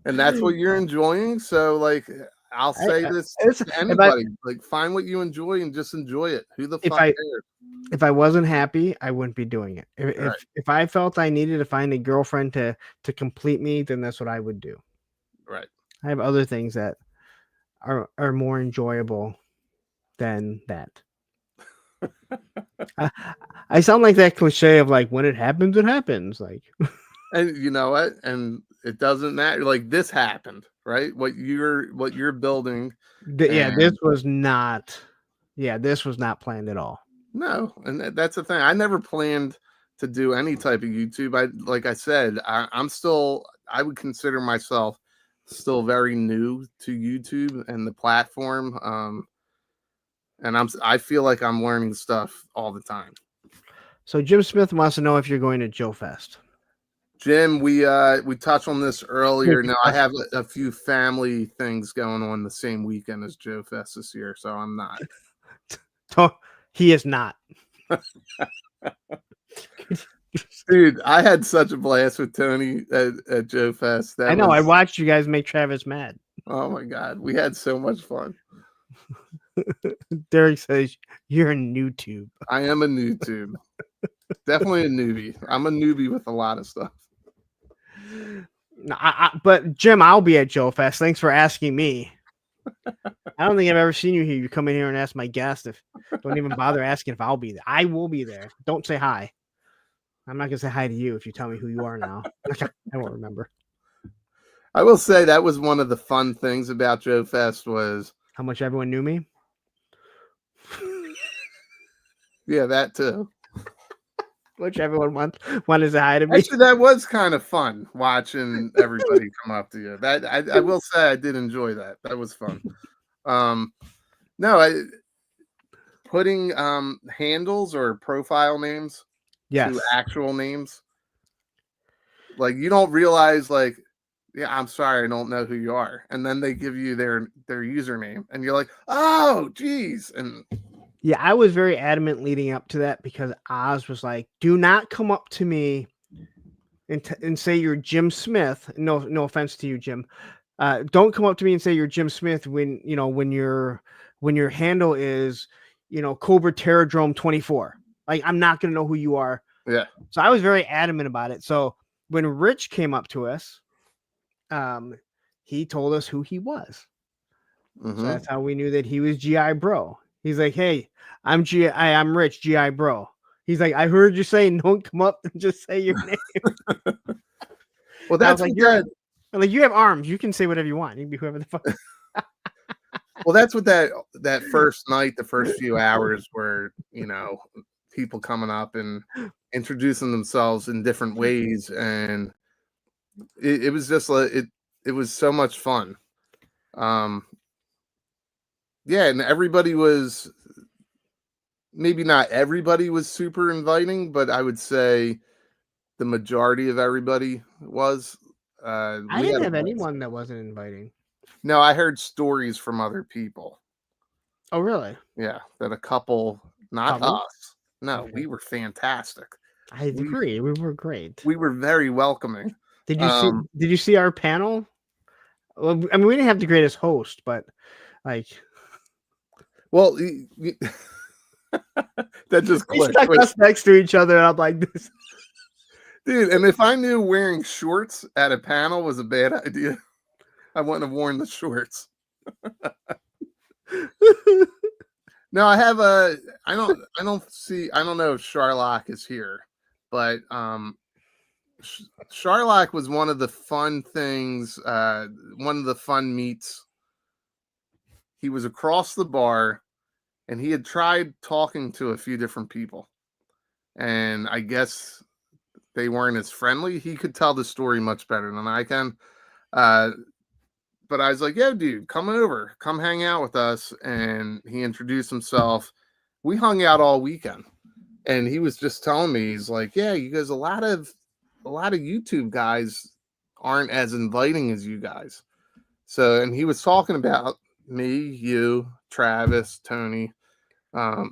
And that's what you're enjoying. So, like, I'll say this to anybody: like, find what you enjoy and just enjoy it. Who the fuck cares? If I wasn't happy, I wouldn't be doing it. If I felt I needed to find a girlfriend to complete me, then that's what I would do. Right. I have other things that are more enjoyable than that. I sound like that cliche of like, when it happens, it happens. Like, and you know what? And it doesn't matter. Like, this happened, right? What you're building. This was not planned at all. No, and that's the thing. I never planned to do any type of YouTube. Like I said, I would consider myself still very new to YouTube and the platform. And I feel like I'm learning stuff all the time. So Jim Smith wants to know if you're going to Joe Fest. Jim, we touched on this earlier. Now I have a few family things going on the same weekend as Joe Fest this year, so I'm not. He is not. Dude, I had such a blast with Tony at Joe Fest. I know. I watched you guys make Travis mad. Oh my God. We had so much fun. Derek says you're a noob. I am a noob. Definitely a newbie. I'm a newbie with a lot of stuff. But Jim, I'll be at Joe Fest. Thanks for asking me. I don't think I've ever seen you here. You come in here and ask my guest. Don't even bother asking if I'll be there. I will be there. Don't say hi. I'm not gonna say hi to you if you tell me who you are now. I won't remember. I will say that was one of the fun things about Joe Fest was how much everyone knew me. Yeah, that too. Which everyone wanted to say hi to me. Actually, that was kind of fun watching everybody come up to you. That I will say I did enjoy that. That was fun. Putting handles or profile names to actual names. Like, you don't realize, like, yeah, I'm sorry, I don't know who you are. And then they give you their username and you're like, oh, geez. And yeah, I was very adamant leading up to that because Oz was like, do not come up to me and say you're Jim Smith. No offense to you, Jim. Don't come up to me and say you're Jim Smith when your handle is, Cobra Terradrome 24. Like, I'm not going to know who you are. Yeah. So I was very adamant about it. So when Rich came up to us, he told us who he was. Mm-hmm. So that's how we knew that he was GI Bro. He's like, hey, I'm Rich, GI Bro. He's like, I heard you saying don't come up and just say your name. Well, I was that's like, what I'm like, you have arms. You can say whatever you want. You can be whoever the fuck. well, that's what that first night, the first few hours were, people coming up and introducing themselves in different ways, and it was just like it was so much fun. Yeah, and everybody was, maybe not everybody was super inviting, but I would say the majority of everybody was. I We didn't had a have blast. anyone that wasn't inviting. No, I heard stories from other people. Oh, really? Yeah, that a couple, not Couple? us. No, Okay. we were fantastic. I agree. We were great. We were very welcoming. Did you see? Did you see our panel? Well, I mean, we didn't have the greatest host, but like, Well, that just we clicked. stuck us next to each other, and I'm like, this. Dude, and if I knew wearing shorts at a panel was a bad idea, I wouldn't have worn the shorts. No, I have I don't know if Charlock is here, but Charlock was one of the fun things, one of the fun meets. He was across the bar and he had tried talking to a few different people, and I guess they weren't as friendly. He could tell the story much better than I can. But I was like, yo, dude, come over, come hang out with us. And he introduced himself. We hung out all weekend. And he was just telling me, he's like, yeah, you guys, a lot of YouTube guys aren't as inviting as you guys. So, and he was talking about me, you, Travis, Tony. And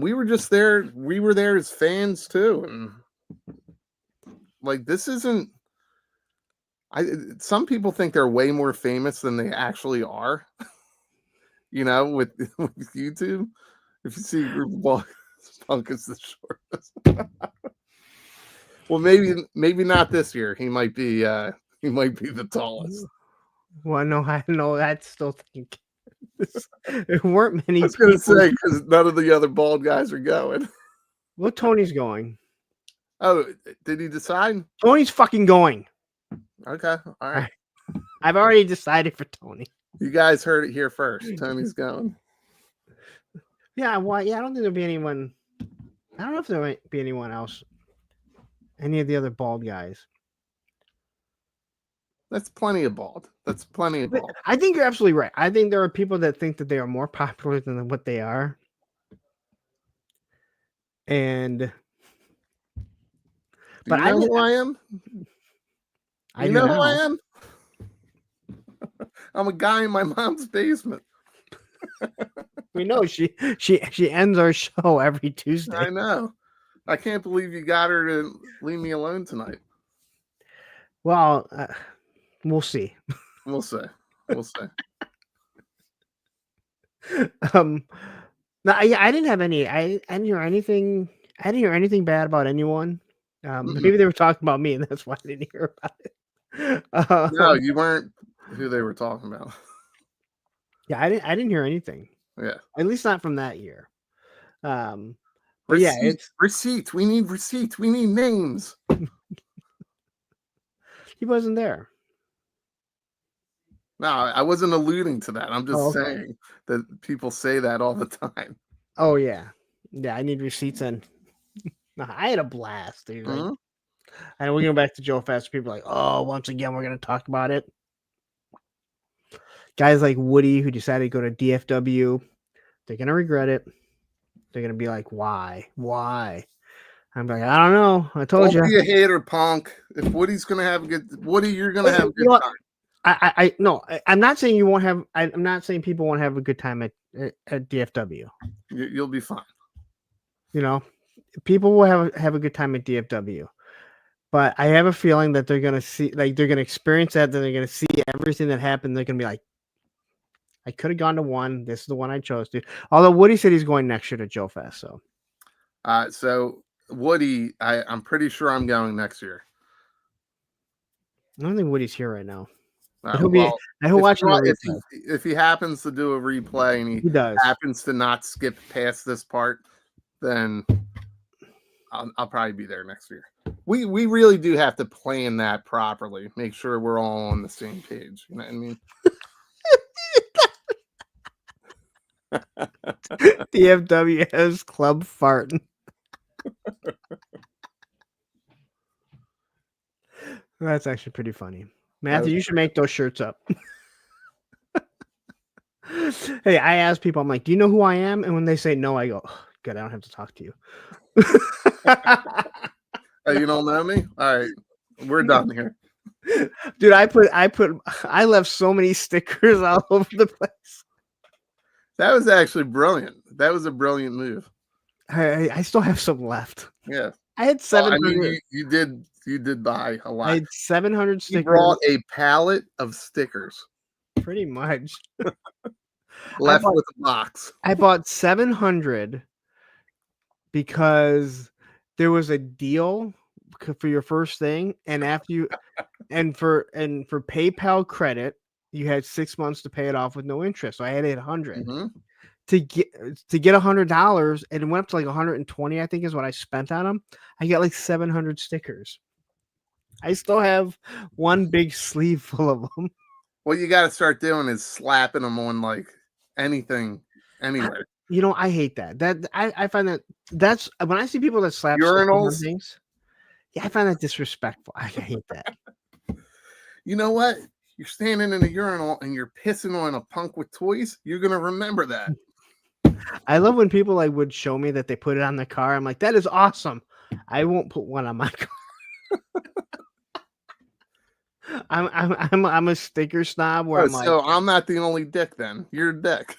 we were just there. We were there as fans too. And like, this isn't, some people think they're way more famous than they actually are. With YouTube. If you see a group of boys, Punk is the shortest. Well, maybe not this year. He might be the tallest. Well, no, I know. I still think there weren't many. I was gonna say, because none of the other bald guys are going. Well, Tony's going. Oh, did he decide? Tony's fucking going. Okay, all right. I've already decided for Tony. You guys heard it here first. Tony's going. Yeah, well, yeah, I don't think there'll be anyone. I don't know if there might be anyone else. Any of the other bald guys. That's plenty of bald. That's plenty of bald. I think you're absolutely right. I think there are people that think that they are more popular than what they are. And But you know who I am? You know who I am? I'm a guy in my mom's basement. We know she ends our show every Tuesday. I know. I can't believe you got her to leave me alone tonight. Well, we'll see. We'll see. No, yeah, I didn't have any. I didn't hear anything. I didn't hear anything bad about anyone. Maybe they were talking about me, and that's why I didn't hear about it. No, you weren't who they were talking about. Yeah, I didn't hear anything. Yeah, at least not from that year. But receipt, yeah, it's receipts. We need receipts. We need names. He wasn't there. No, I wasn't alluding to that. I'm just saying that people say that all the time. Oh yeah, I need receipts, and I had a blast, dude. Mm-hmm. And we're going back to Joe Fast. People are like, oh, once again, we're going to talk about it. Guys like Woody, who decided to go to DFW, they're going to regret it. They're going to be like, why? I'm like, I don't know. I told you. Don't be a hater, Punk. If Woody's going to have a good... Woody, you're going to have a good time. No, I'm not saying you won't have... I'm not saying people won't have a good time at DFW. You'll be fine. People will have a good time at DFW. But I have a feeling that they're going to see... Like, they're going to experience that. Then they're going to see everything that happened. They're going to be like, I could have gone to one. This is the one I chose to. Although Woody said he's going next year to Joe Fest. So Woody, I'm pretty sure I'm going next year. I don't think Woody's here right now. He'll watch if he happens to do a replay and he does happens to not skip past this part, then I'll probably be there next year. We really do have to plan that properly. Make sure we're all on the same page. You know what I mean? DFW has club farting. That's actually pretty funny. Matthew, you should make those shirts up. Hey, I ask people, I'm like, do you know who I am? And when they say no, I go, oh, good, I don't have to talk to you. Oh, you don't know me? All right, we're done here. Dude, I left so many stickers all over the place. That was actually brilliant. That was a brilliant move. I still have some left. Yeah, I had 700. Well, I mean, you did buy a lot. I had 700 stickers. You brought a pallet of stickers. Pretty much. Left with a box. I bought 700 because there was a deal for your first thing, and after you and for PayPal credit, you had 6 months to pay it off with no interest. So I had 800 to get $100, and it went up to like 120. I think is what I spent on them. I got like 700 stickers. I still have one big sleeve full of them. What you got to start doing is slapping them on like anything, anywhere. You know, I hate that. I find that's when I see people that slap urinals things. Yeah, I find that disrespectful. I hate that. You know what? You're standing in a urinal and you're pissing on a punk with toys. You're gonna remember that. I love when people like would show me that they put it on the car. I'm like, that is awesome. I won't put one on my car. I'm a sticker snob where so I'm not the only dick then. You're a dick.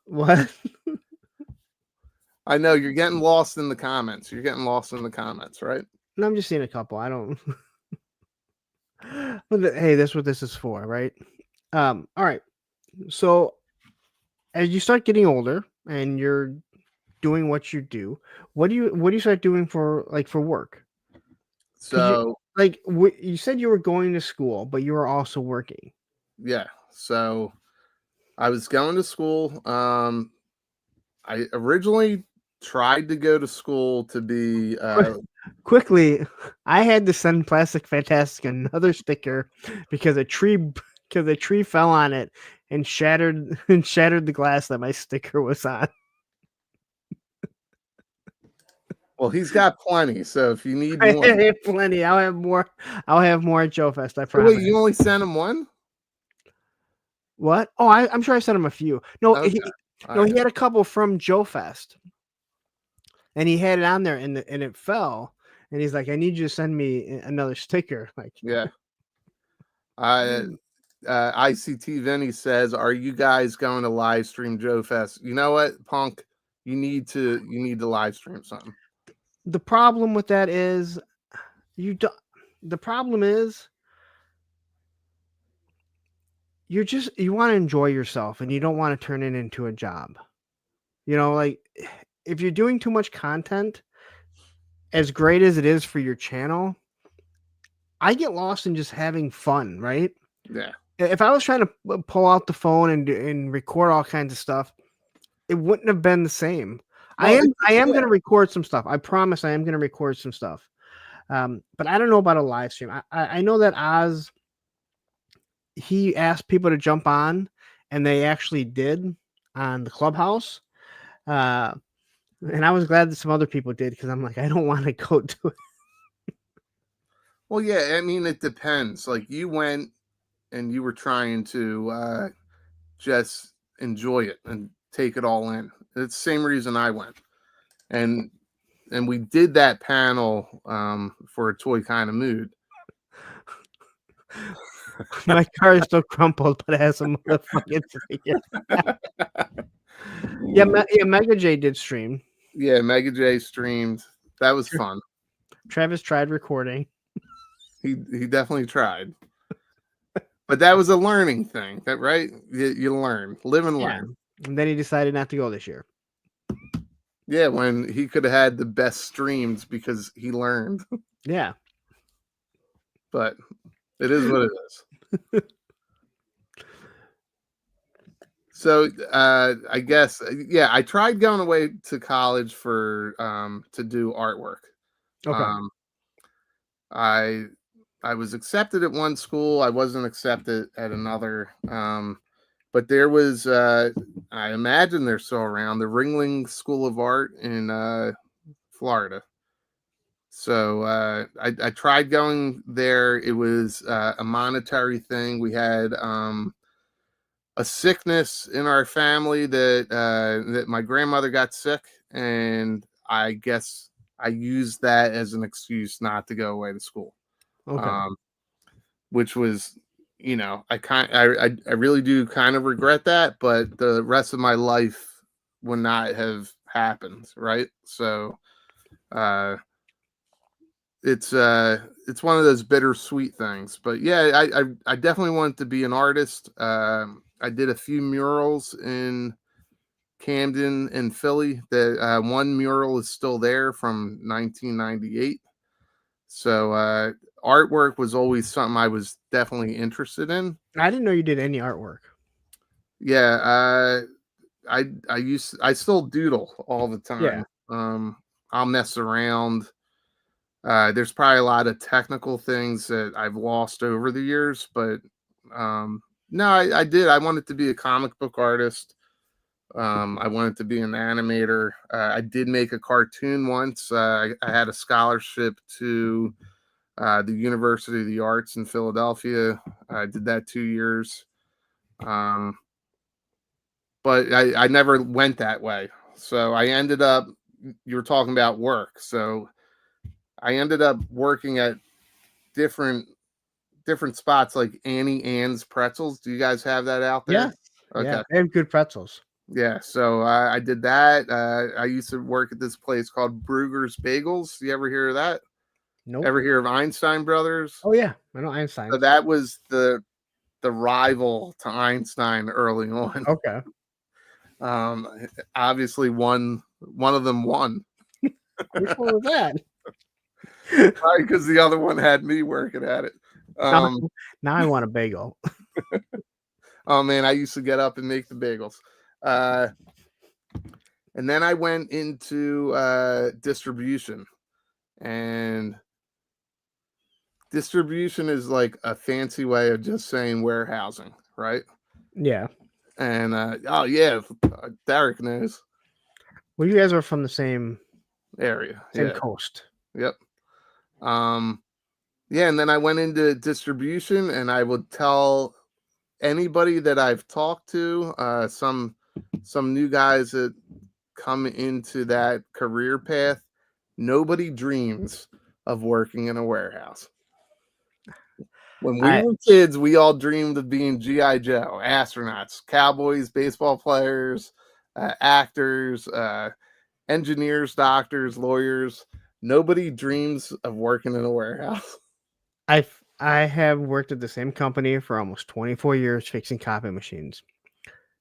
What? I know you're getting lost in the comments. Right? No, I'm just seeing a couple. I don't. But hey, that's what this is for, right? All right. So as you start getting older and you're doing what you do, what do you start doing for work? So you said you were going to school, but you were also working. Yeah. So I was going to school. I originally tried to go to school to be quickly. I had to send Plastic Fantastic another sticker because a tree fell on it and shattered the glass that my sticker was on. Well, he's got plenty, so if you need more, I have plenty. I'll have more at Joe Fest. I promise. Wait, you only sent him one? What? Oh, I'm sure I sent him a few. No, okay. He had a couple from Joe Fest, and he had it on there, and it fell. And he's like, "I need you to send me another sticker." Like, yeah. ICT Vinny says, "Are you guys going to live stream Joe Fest?" You know what, Punk? You need to live stream something. The problem with that is you don't. The problem is you want to enjoy yourself and you don't want to turn it into a job. You know, like if you're doing too much content, as great as it is for your channel, I get lost in just having fun, right? Yeah. If I was trying to pull out the phone and record all kinds of stuff, it wouldn't have been the same. Well, I am going to record some stuff. I promise I am going to record some stuff. But I don't know about a live stream. I know that Oz, he asked people to jump on, and they actually did on the Clubhouse. And I was glad that some other people did because I'm like, I don't want to go do it. Well, yeah, I mean, it depends. Like you went and you were trying to just enjoy it and take it all in. It's the same reason I went. And we did that panel for a Toy Kind of Mood. My car is still crumpled, but it has a motherfucking sticker. Yeah, Mega J did stream. Yeah, Mega J streamed. That was fun. Travis tried recording. He definitely tried. But that was a learning thing, right? You learn, live and learn. And then he decided not to go this year. Yeah, when he could have had the best streams because he learned. Yeah. But it is what it is. So I guess yeah, I tried going away to college for to do artwork. Okay. Um, I I was accepted at one school. I wasn't accepted at another. But there was I imagine they're still around, the Ringling School of Art in Florida. So I tried going there. It was a monetary thing. We had a sickness in our family that my grandmother got sick, and I guess I used that as an excuse not to go away to school. Okay. Which was, I really do kind of regret that, but the rest of my life would not have happened, right? So it's one of those bittersweet things. But yeah, I definitely wanted to be an artist. I did a few murals in Camden and Philly. That one mural is still there from 1998. So artwork was always something I was definitely interested in. I didn't know you did any artwork. Yeah, I still doodle all the time. Yeah. I'll mess around. There's probably a lot of technical things that I've lost over the years, but no, I did. I wanted to be a comic book artist. I wanted to be an animator. I did make a cartoon once. I had a scholarship to the University of the Arts in Philadelphia. I did that 2 years. But I never went that way. So I ended up, you were talking about work. So I ended up working at different spots like Annie Ann's Pretzels. Do you guys have that out there? Yeah. Okay. Yeah. They have good pretzels. Yeah. So I did that. I used to work at this place called Bruegger's Bagels. You ever hear of that? Nope. Ever hear of Einstein Brothers? Oh yeah, I know Einstein. So that was the rival to Einstein early on. Okay. Obviously one of them won. Which one was that? Probably because the other one had me working at it. Now I want a bagel. Oh man, I used to get up and make the bagels. And then I went into distribution, and distribution is like a fancy way of just saying warehousing, right? Yeah. And oh yeah, Derek knows. Well, you guys are from the same area, same yeah. coast. Yep. Yeah, and then I went into distribution, and I would tell anybody that I've talked to, some new guys that come into that career path, nobody dreams of working in a warehouse. When we were kids, we all dreamed of being G.I. Joe, astronauts, cowboys, baseball players, actors, engineers, doctors, lawyers. Nobody dreams of working in a warehouse. I have worked at the same company for almost 24 years fixing copy machines.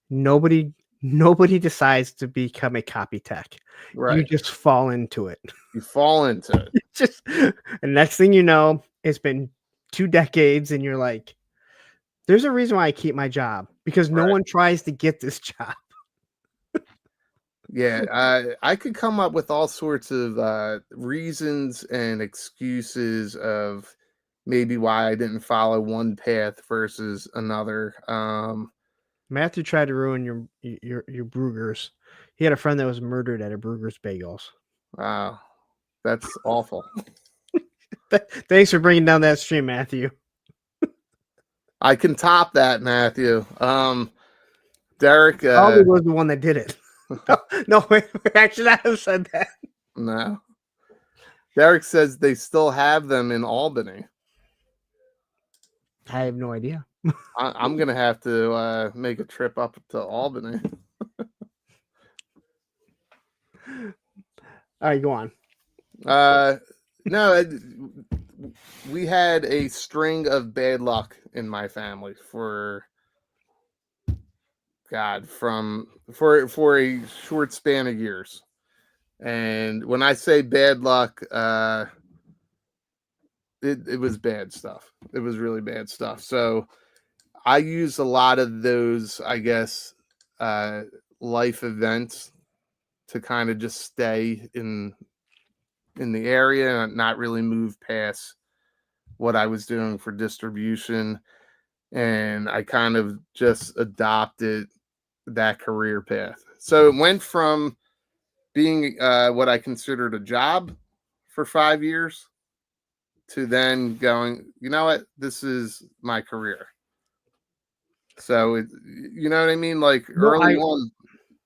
Nobody decides to become a copy tech. Right. You just fall into it. You fall into it. And next thing you know, it's been 2 decades and you're like, there's a reason why I keep my job, because no one tries to get this job. Yeah, I could come up with all sorts of reasons and excuses of maybe why I didn't follow one path versus another. Matthew tried to ruin your Bruegger's. He had a friend that was murdered at a Bruegger's Bagels. Wow, that's awful. Thanks for bringing down that stream, Matthew. I can top that, Matthew. Derek probably was the one that did it. No, actually, I have said that. No. Derek says they still have them in Albany. I have no idea. I'm going to have to make a trip up to Albany. All right, go on. No, we had a string of bad luck in my family for a short span of years. And when I say bad luck, it was bad stuff. It was really bad stuff. So I use a lot of those, I guess, life events to kind of just stay in the area and not really move past what I was doing for distribution. And I kind of just adopted that career path. So it went from being what I considered a job for 5 years to then going, you know what, this is my career. So you know what I mean? Like early on,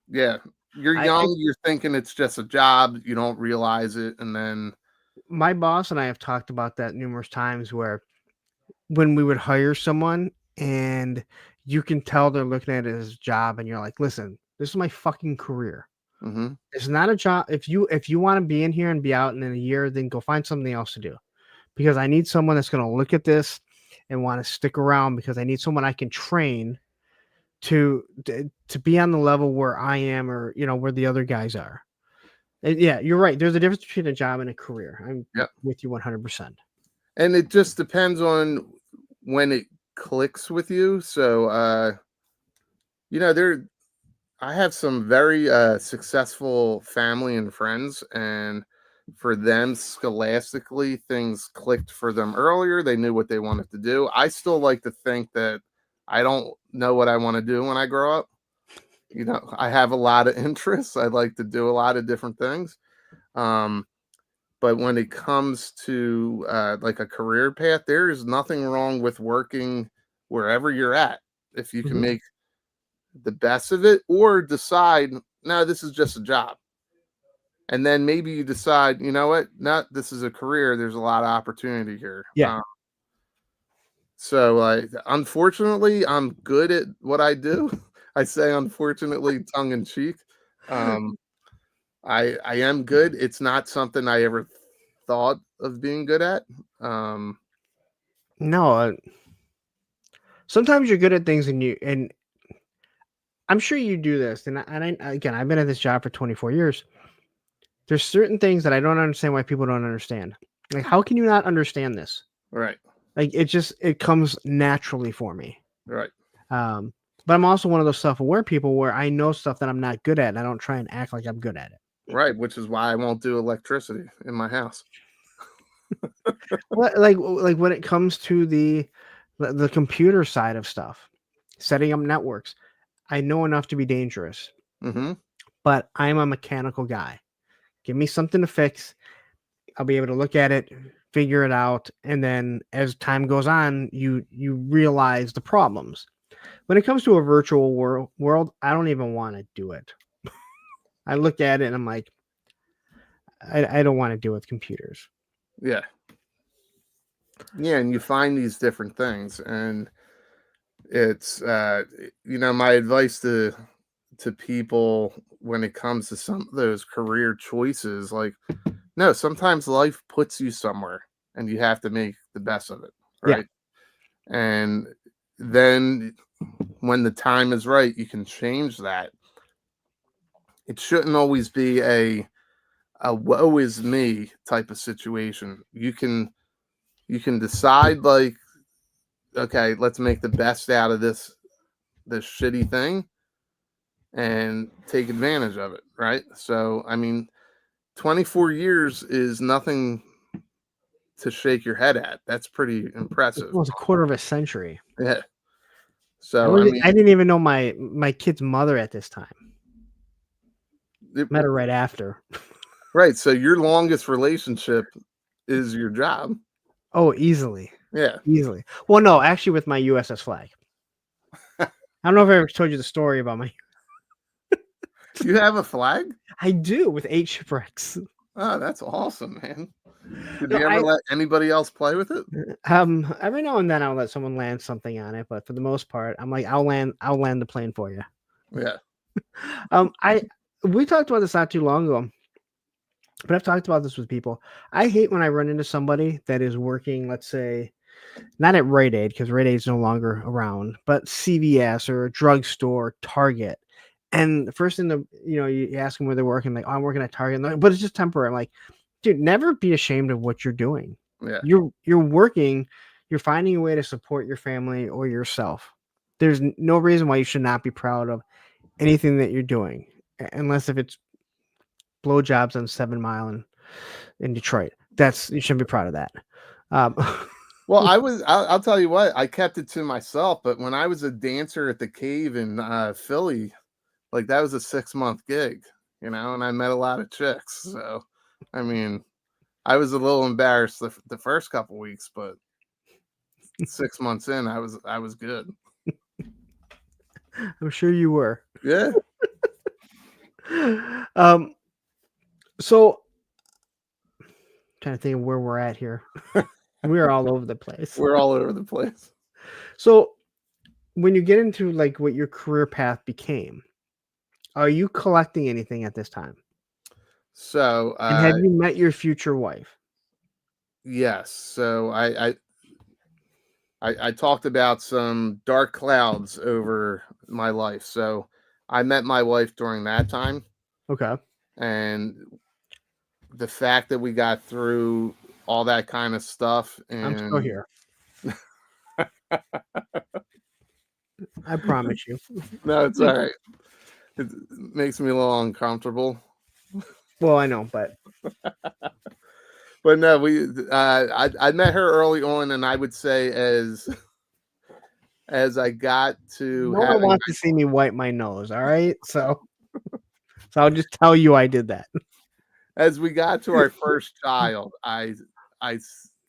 yeah, you're young, you're thinking it's just a job, you don't realize it, and then my boss and I have talked about that numerous times where when we would hire someone and you can tell they're looking at it as a job and you're like, listen, this is my fucking career. Mm-hmm. It's not a job. If you want to be in here and be out in a year, then go find something else to do, because I need someone that's going to look at this and want to stick around, because I need someone I can train to be on the level where I am, or where the other guys are. And yeah, you're right. There's a difference between a job and a career. I'm with you 100%. And it just depends on when it clicks with you. So, I have some very successful family and friends, and for them, scholastically, things clicked for them earlier. They knew what they wanted to do. I still like to think that I don't know what I want to do when I grow up. I have a lot of interests. I like to do a lot of different things. But when it comes to like a career path, there is nothing wrong with working wherever you're at. If you can make the best of it, or decide, no, this is just a job. And then maybe you decide, you know what, this is a career. There's a lot of opportunity here. Yeah. So unfortunately, I'm good at what I do. I say unfortunately, tongue in cheek. I am good. It's not something I ever thought of being good at. No. Sometimes you're good at things, and I'm sure you do this. And again, I've been at this job for 24 years. There's certain things that I don't understand why people don't understand. Like, how can you not understand this? Right. Like, it comes naturally for me. Right. But I'm also one of those self-aware people where I know stuff that I'm not good at, and I don't try and act like I'm good at it. Right, which is why I won't do electricity in my house. Like when it comes to the computer side of stuff, setting up networks, I know enough to be dangerous. Mm-hmm. But I'm a mechanical guy. Give me something to fix. I'll be able to look at it, figure it out, and then as time goes on, you realize the problems. When it comes to a virtual world, I don't even want to do it. I look at it and I'm like, I don't want to deal with computers. Yeah. Yeah, and you find these different things, and it's my advice to people when it comes to some of those career choices, like, no, sometimes life puts you somewhere and you have to make the best of it, right? Yeah. And then when the time is right, you can change that. It shouldn't always be a woe is me type of situation. You can decide, like, okay, let's make the best out of this shitty thing and take advantage of it, right? So, I mean, 24 years is nothing to shake your head at. That's pretty impressive. It was a quarter of a century. Yeah. So, I didn't even know my kid's mother at this time. Met her right after. Right. So your longest relationship is your job. Oh, easily. Yeah. Easily. Well, no, actually with my USS flag. I don't know if I ever told you the story about my... You have a flag? I do, with 8 shipwrecks. Oh, that's awesome, man. Did you ever let anybody else play with it? Every now and then I'll let someone land something on it, but for the most part, I'm like, I'll land the plane for you. Yeah. We talked about this not too long ago, but I've talked about this with people. I hate when I run into somebody that is working, let's say, not at Rite Aid, because Rite Aid is no longer around, but CVS or a drugstore, Target. And the first thing you ask them where they're working, like, oh, I'm working at Target, but it's just temporary. I'm like, dude, never be ashamed of what you're doing. Yeah. You're working, you're finding a way to support your family or yourself. There's no reason why you should not be proud of anything that you're doing, unless if it's blowjobs on 7 Mile in Detroit. You shouldn't be proud of that. Well, I'll tell you what, I kept it to myself, but when I was a dancer at the Cave in Philly, like that was a 6-month gig, and I met a lot of chicks. So, I mean, I was a little embarrassed the first couple weeks, but 6 months in, I was good. I'm sure you were. Yeah. So trying to think of where we're at here. We're all over the place. We're all over the place. So when you get into like what your career path became, are you collecting anything at this time? So, and have you met your future wife? Yes. So I talked about some dark clouds over my life. So I met my wife during that time. Okay. And the fact that we got through all that kind of stuff, and I'm still here. I promise you. No, it's all right. It makes me a little uncomfortable. Well, I know, but no, I met her early on, and I would say as I got to no one wants to see me wipe my nose. All right, so I'll just tell you I did that. As we got to our first child, I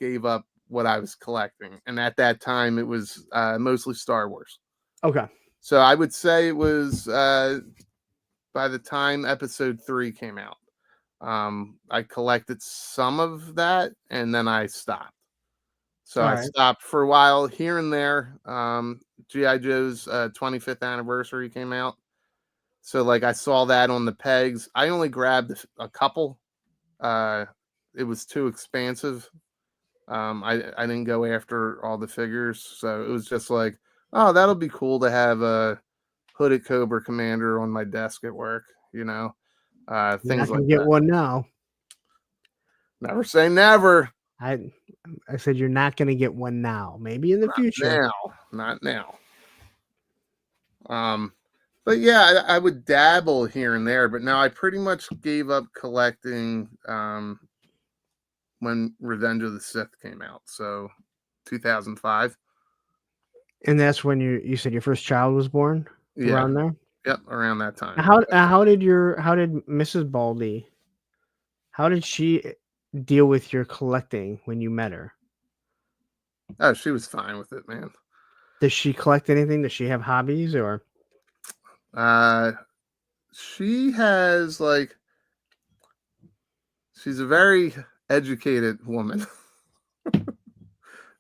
gave up what I was collecting, and at that time it was mostly Star Wars. Okay. So I would say it was by the time episode 3 came out. I collected some of that, and then I stopped. So I stopped for a while here and there. G.I. Joe's 25th anniversary came out. So like I saw that on the pegs. I only grabbed a couple. It was too expansive. I didn't go after all the figures. So it was just like, oh, that'll be cool to have a hooded Cobra Commander on my desk at work, things like that. Get one now. Never say never. I said you're not going to get one now. Maybe in the future. Not now. But yeah, I would dabble here and there. But now I pretty much gave up collecting when Revenge of the Sith came out. So 2005. And that's when you said your first child was born? Yeah. Around there? Yep, around that time. How did Mrs. Baldi, how did she deal with your collecting when you met her? Oh, she was fine with it, man. Does she collect anything? Does she have hobbies or? She has she's a very educated woman,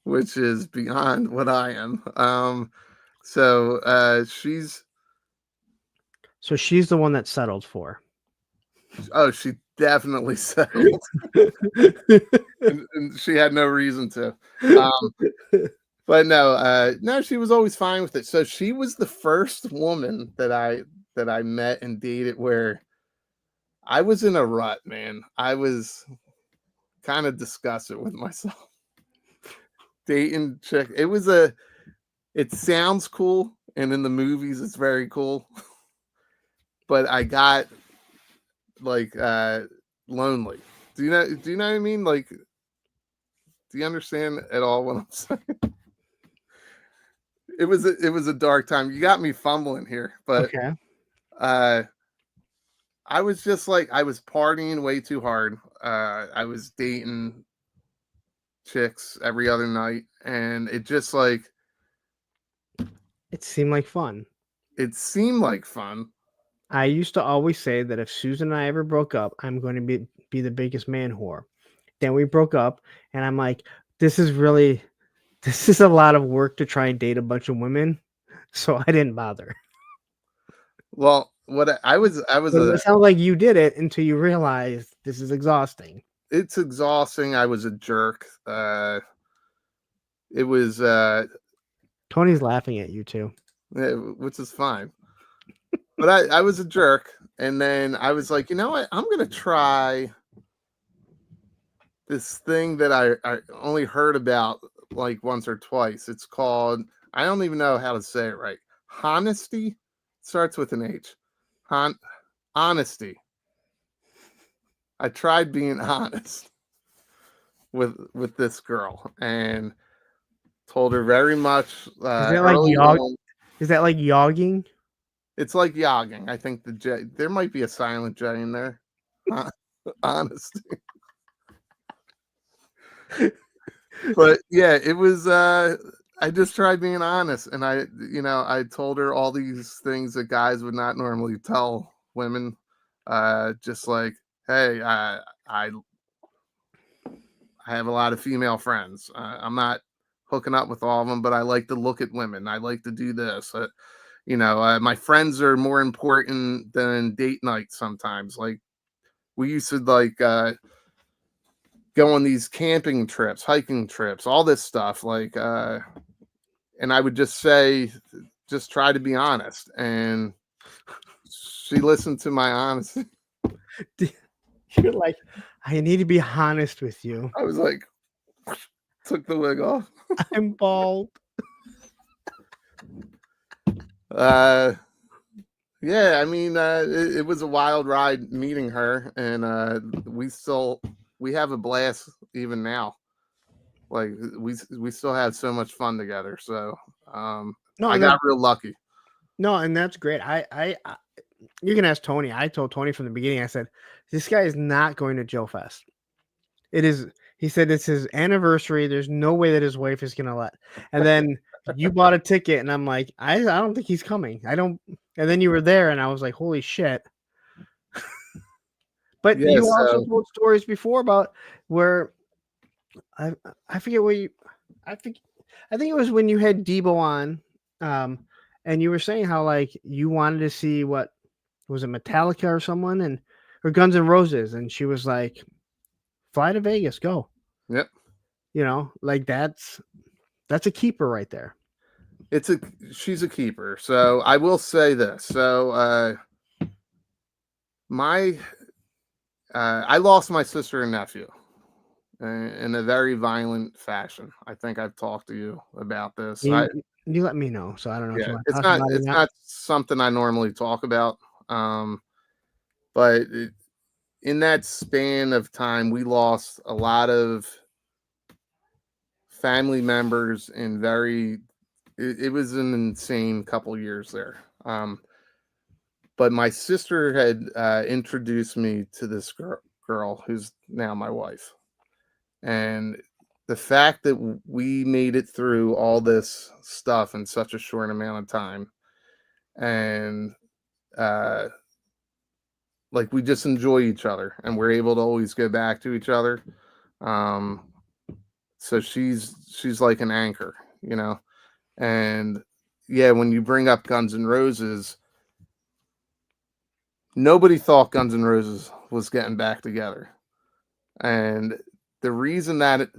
which is beyond what I am. So she's the one that settled for. Oh, she definitely settled. and she had no reason to. But no, she was always fine with it. So she was the first woman that I met and dated where I was in a rut, man. I was kind of disgusted with myself. Dating chick. It sounds cool, and in the movies it's very cool. But I got lonely. Do you know what I mean? Like, do you understand at all what I'm saying? It was a dark time. You got me fumbling here, but okay. I was just I was partying way too hard. I was dating chicks every other night, and it just it seemed like fun. It seemed like fun. I used to always say that if Susan and I ever broke up, I'm going to be the biggest man whore. Then we broke up, and I'm like, this is a lot of work to try and date a bunch of women, so I didn't bother. Well, it sounds like you did it until you realized this is exhausting. It's exhausting. I was a jerk. It was Tony's laughing at you too, which is fine. But I was a jerk, and then I was like, you know what? I'm gonna try this thing that I only heard about once or twice. It's called, I don't even know how to say it right. Honesty. Starts with an H. Honesty. I tried being honest with this girl and told her very much early on. Is that like yogging? It's like yogging. I think the J, there might be a silent J in there. Honesty. But yeah, it was I just tried being honest, and I told her all these things that guys would not normally tell women. Just like, hey, I have a lot of female friends. I'm not hooking up with all of them, but I like to look at women. I like to do this. My friends are more important than date night sometimes. Like, we used to go on these camping trips, hiking trips, all this stuff. And I would just say, just try to be honest. And she listened to my honesty. You're like, I need to be honest with you. I was like, took the wig off. I'm bald. Yeah, I mean, it was a wild ride meeting her, and we have a blast even now. Like, we still have so much fun together. So I got real lucky. No, and that's great. I you can ask Tony. I told Tony from the beginning, I said, this guy is not going to Joe Fest. He said it's his anniversary. There's no way that his wife is gonna let. And then you bought a ticket, and I'm like, I don't think he's coming. I don't. And then you were there, and I was like, holy shit. But yeah, you also told stories before about where I forget where I think it was when you had Debo on, and you were saying how like you wanted to see what was it, Metallica or someone, or Guns N' Roses, and she was like, fly to Vegas, go. Yep. Like that's a keeper right there. She's a keeper. So I will say this. So I lost my sister and nephew in a very violent fashion. I think I've talked to you about this. You let me know, so I don't know. Yeah, if you want it's to not. It's not something I normally talk about. But in that span of time, we lost a lot of family members in it was an insane couple years there. But my sister had introduced me to this girl who's now my wife. And the fact that we made it through all this stuff in such a short amount of time, and like, we just enjoy each other, and we're able to always go back to each other. So she's like an anchor, and yeah, when you bring up Guns N' Roses, nobody thought Guns N' Roses was getting back together. And the reason that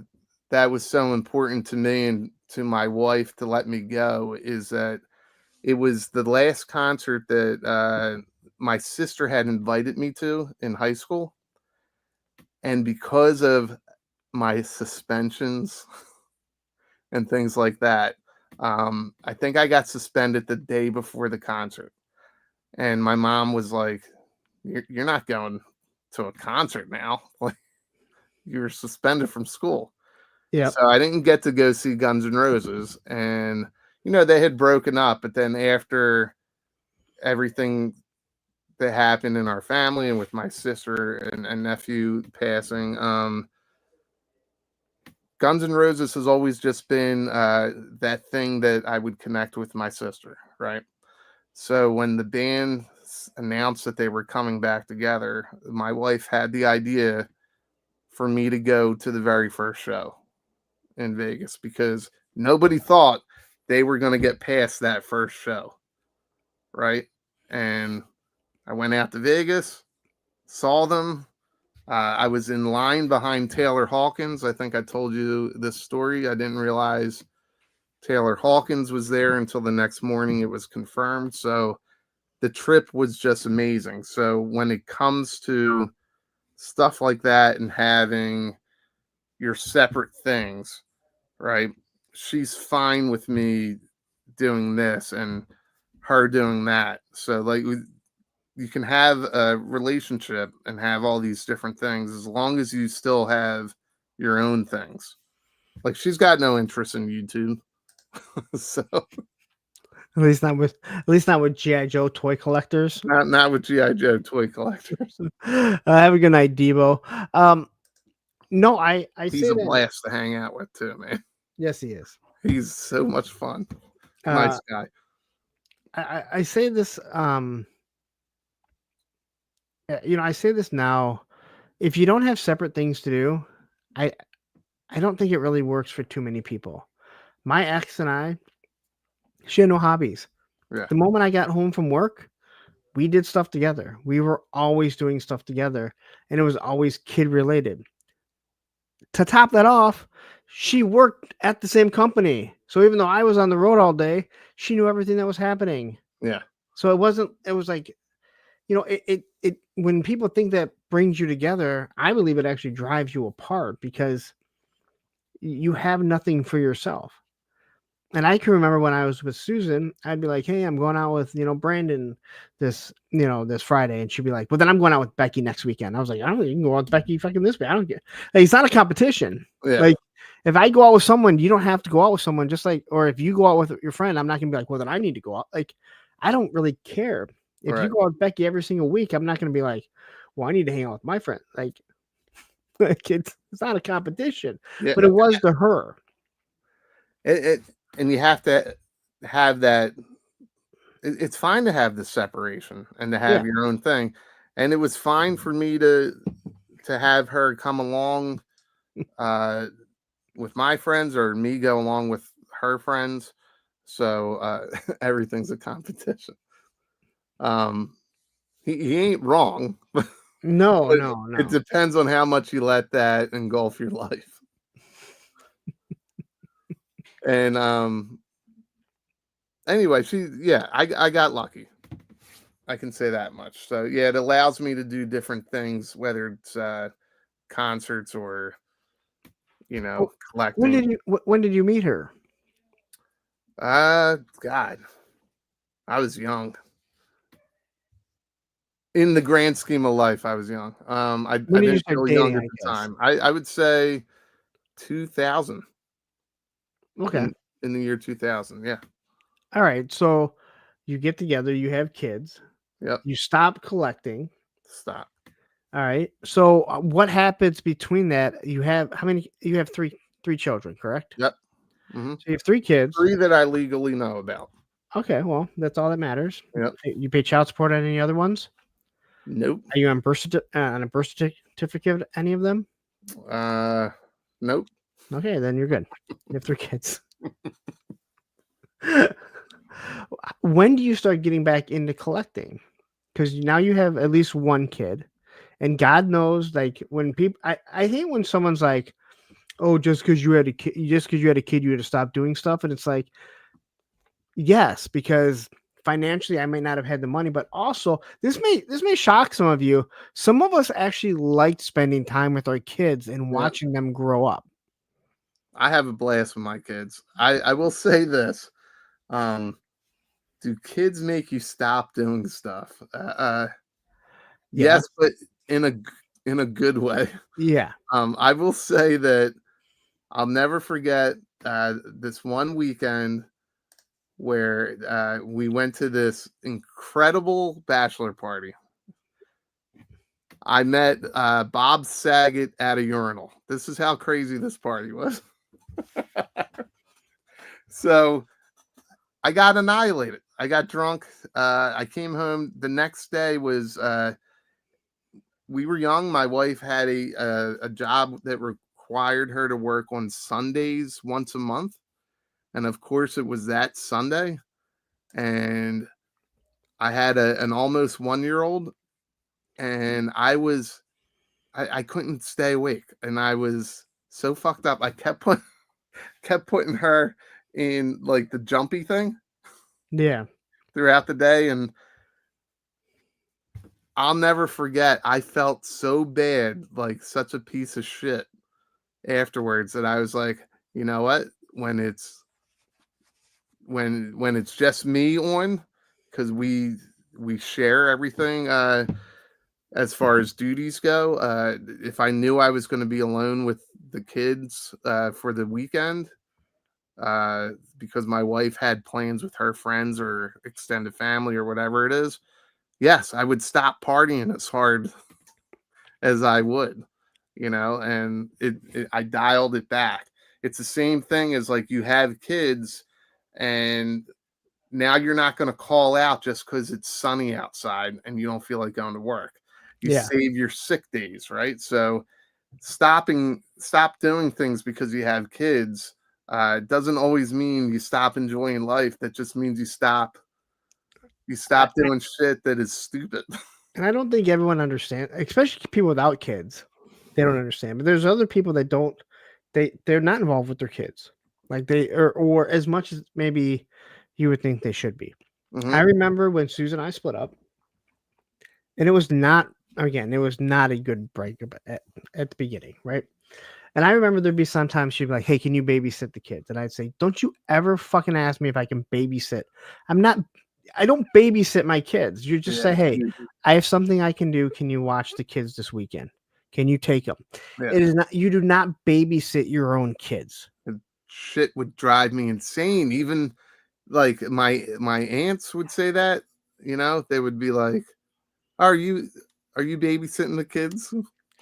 was so important to me and to my wife to let me go is that it was the last concert that my sister had invited me to in high school. And because of my suspensions and things like that, I think I got suspended the day before the concert. And my mom was like, you're not going to a concert now. Like, you're suspended from school. Yeah. So I didn't get to go see Guns N' Roses. And, they had broken up. But then after everything that happened in our family and with my sister and nephew passing, Guns N' Roses has always just been that thing that I would connect with my sister, right? So when the band announced that they were coming back together, my wife had the idea for me to go to the very first show in Vegas because nobody thought they were going to get past that first show, right? And I went out to Vegas, saw them. I was in line behind Taylor Hawkins. I think I told you this story. I didn't realize Taylor Hawkins was there until the next morning it was confirmed. So the trip was just amazing. So when it comes to stuff like that and having your separate things, right? She's fine with me doing this. And her doing that. So like you can have a relationship and have all these different things as long as you still have your own things. Like she's got no interest in YouTube. So At least not with GI Joe toy collectors. not with GI Joe toy collectors. Have a good night, Debo. No, I He's say a that. blast to hang out with too, man. Yes, he is. He's so much fun. Nice guy. I say this. I say this now. If you don't have separate things to do, I don't think it really works for too many people. My ex and I, she had no hobbies. Yeah. The moment I got home from work, we did stuff together. We were always doing stuff together, and it was always kid related. To top that off, she worked at the same company. So even though I was on the road all day, she knew everything that was happening. Yeah. So it was like, it when people think that brings you together, I believe it actually drives you apart because you have nothing for yourself. And I can remember when I was with Susan, I'd be like, hey, I'm going out with, Brandon this Friday. And she'd be like, well, then I'm going out with Becky next weekend. I was like, I don't know, you can go out with Becky fucking this way. I don't get like, it's not a competition. Yeah. Like if I go out with someone, you don't have to go out with someone just like, or if you go out with your friend, I'm not going to be like, well, then I need to go out. Like, I don't really care. If you go out with Becky every single week, I'm not going to be like, well, I need to hang out with my friend. Like it's not a competition, but it was to her. And you have to have that. It's fine to have the separation and to have your own thing. And it was fine for me to have her come along with my friends or me go along with her friends. So everything's a competition. He ain't wrong. No. It depends on how much you let that engulf your life. And anyway, I got lucky. I can say that much. So yeah, it allows me to do different things, whether it's concerts or collecting. When did you meet her? God, I was young. In the grand scheme of life, I was young. I didn't feel young at the time. I would say 2000. Okay. In the year 2000, yeah. All right. So you get together, you have kids. Yep. You stop collecting. Stop. All right. So what happens between that? You have how many? You have three children, correct? Yep. Mm-hmm. So you have 3 kids. 3 that I legally know about. Okay. Well, that's all that matters. Yep. You pay child support on any other ones? Nope. Are you on a birth certificate? Any of them? Nope. Okay, then you're good. You have 3 kids. When do you start getting back into collecting? Because now you have at least 1 kid, and God knows, like when people, I hate when someone's like, "Oh, just because you had a kid, you had to stop doing stuff," and it's like, yes, because financially I might not have had the money, but also this may shock some of you. Some of us actually liked spending time with our kids and watching them grow up. I have a blast with my kids. I will say this. Do kids make you stop doing stuff? Yes, but in a good way. Yeah. I will say that I'll never forget this one weekend where we went to this incredible bachelor party. I met Bob Saget at a urinal. This is how crazy this party was. So I got annihilated. I got drunk. I came home. The next day was we were young. My wife had a job that required her to work on Sundays once a month. And of course, it was that Sunday. And I had an almost 1-year-old. And I couldn't stay awake. And I was so fucked up. I kept putting her in like the jumpy thing. Yeah. Throughout the day. And I'll never forget. I felt so bad, like such a piece of shit afterwards, that I was like, you know what? When it's just me on, because we share everything as far as duties go. If I knew I was going to be alone with the kids for the weekend, because my wife had plans with her friends or extended family or whatever it is, yes, I would stop partying as hard as I would, and I dialed it back. It's the same thing as like you have kids and now you're not going to call out just because it's sunny outside and you don't feel like going to work. You save your sick days, right? So stop doing things because you have kids doesn't always mean you stop enjoying life. That just means you stop doing shit that is stupid. And I don't think everyone understands, especially people without kids. They don't understand. But there's other people that don't. They're not involved with their kids, like they or as much as maybe you would think they should be. I remember when Susan and I split up, and it was not a good breakup at the beginning, right? And I remember there'd be sometimes she'd be like, "Hey, can you babysit the kids?" And I'd say, "Don't you ever fucking ask me if I can babysit. I don't babysit my kids. You just say, hey, I have something I can do. Can you watch the kids this weekend? Can you take them?" It is not. You do not babysit your own kids. Shit would drive me insane. Even like my aunts would say that. They would be like, "Are you babysitting the kids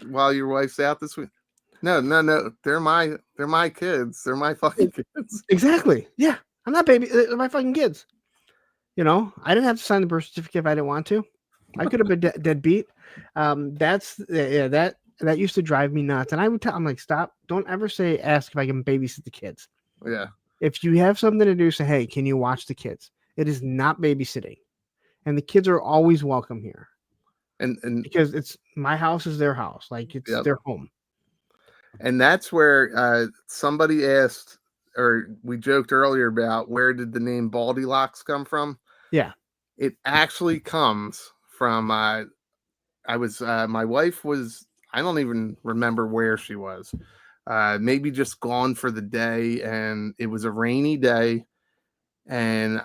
while your wife's out this week?" No. They're my kids. They're my fucking kids. Exactly. Yeah, I'm not they're my fucking kids. I didn't have to sign the birth certificate if I didn't want to. I could have been deadbeat. That used to drive me nuts. And I'm like, stop. Don't ever ask if I can babysit the kids. Yeah. If you have something to do, say, hey, can you watch the kids? It is not babysitting. And the kids are always welcome here. And because it's my house is their house. Like it's their home. And that's where somebody asked, or we joked earlier about where did the name BaldyLockz come from? Yeah. It actually comes from my wife was, I don't even remember where she was. Maybe just gone for the day, and it was a rainy day, and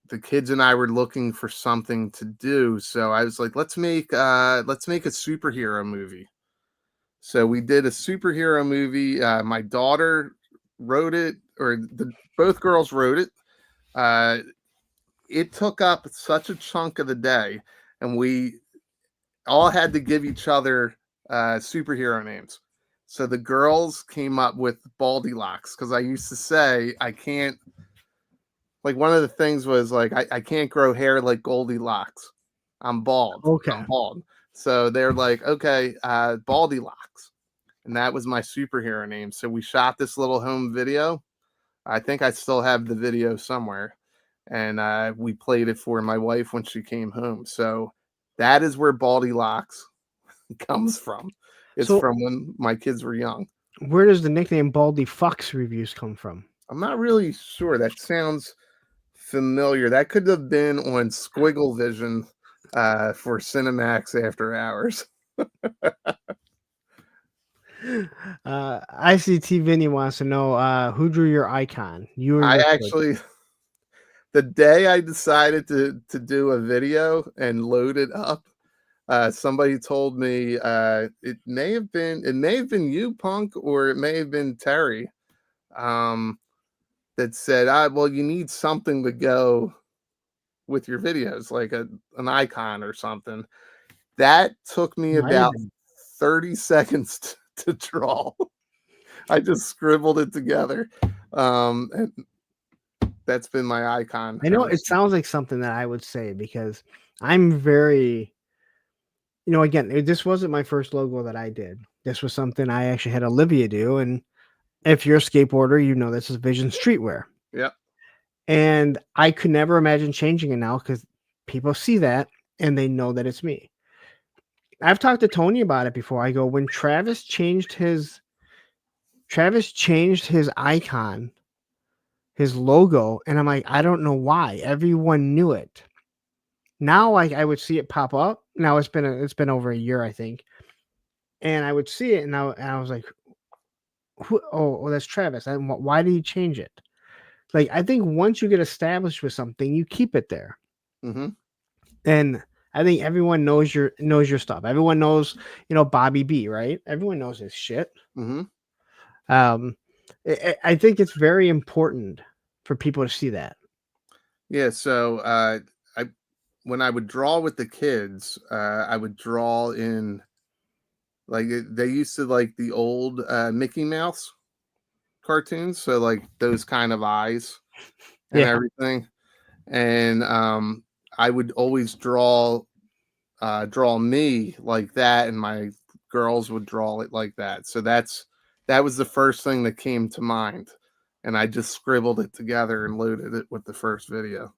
the kids and I were looking for something to do. So I was like, let's make a superhero movie. So we did a superhero movie. My daughter wrote it, or both girls wrote it. It took up such a chunk of the day, and we all had to give each other superhero names. So the girls came up with BaldyLockz because I used to say I can't. Like one of the things was like I can't grow hair like Goldilocks. I'm bald. Okay. I'm bald. So they're like, okay, BaldyLockz. And that was my superhero name. So we shot this little home video. I think I still have the video somewhere. And we played it for my wife when she came home. So that is where BaldyLockz comes from. It's from when my kids were young. Where does the nickname Baldy Fox Reviews come from? I'm not really sure. That sounds familiar. That could have been on Squiggle Vision for Cinemax After Hours. ICT Vinny wants to know who drew your icon. The day I decided to do a video and load it up, somebody told me it may have been you, Punk, or it may have been Terry, that said, well, you need something to go with your videos, like an icon or something. That took me about 30 seconds to draw. I just scribbled it together. And that's been my icon. I know it sounds like something that I would say because I'm very, again, this wasn't my first logo that I did. This was something I actually had Olivia do. And if you're a skateboarder, this is Vision Streetwear. Yeah. And I could never imagine changing it now because people see that and they know that it's me. I've talked to Tony about it before. I go, when Travis changed his icon, his logo, and I'm like, I don't know why. Everyone knew it. Now I would see it pop up. Now it's been over a year, I think. And I would see it and I was like, oh, that's Travis. Why did he change it? Like, I think once you get established with something, you keep it there. Mm-hmm. And I think everyone knows your stuff. Everyone knows, Bobby B, right? Everyone knows his shit. Mm-hmm. I think it's very important for people to see that. Yeah. So when I would draw with the kids, I would draw in like they used to like the old Mickey Mouse cartoons, so like those kind of eyes and everything. And I would always draw me like that, and my girls would draw it like that. So that was the first thing that came to mind, and I just scribbled it together and loaded it with the first video.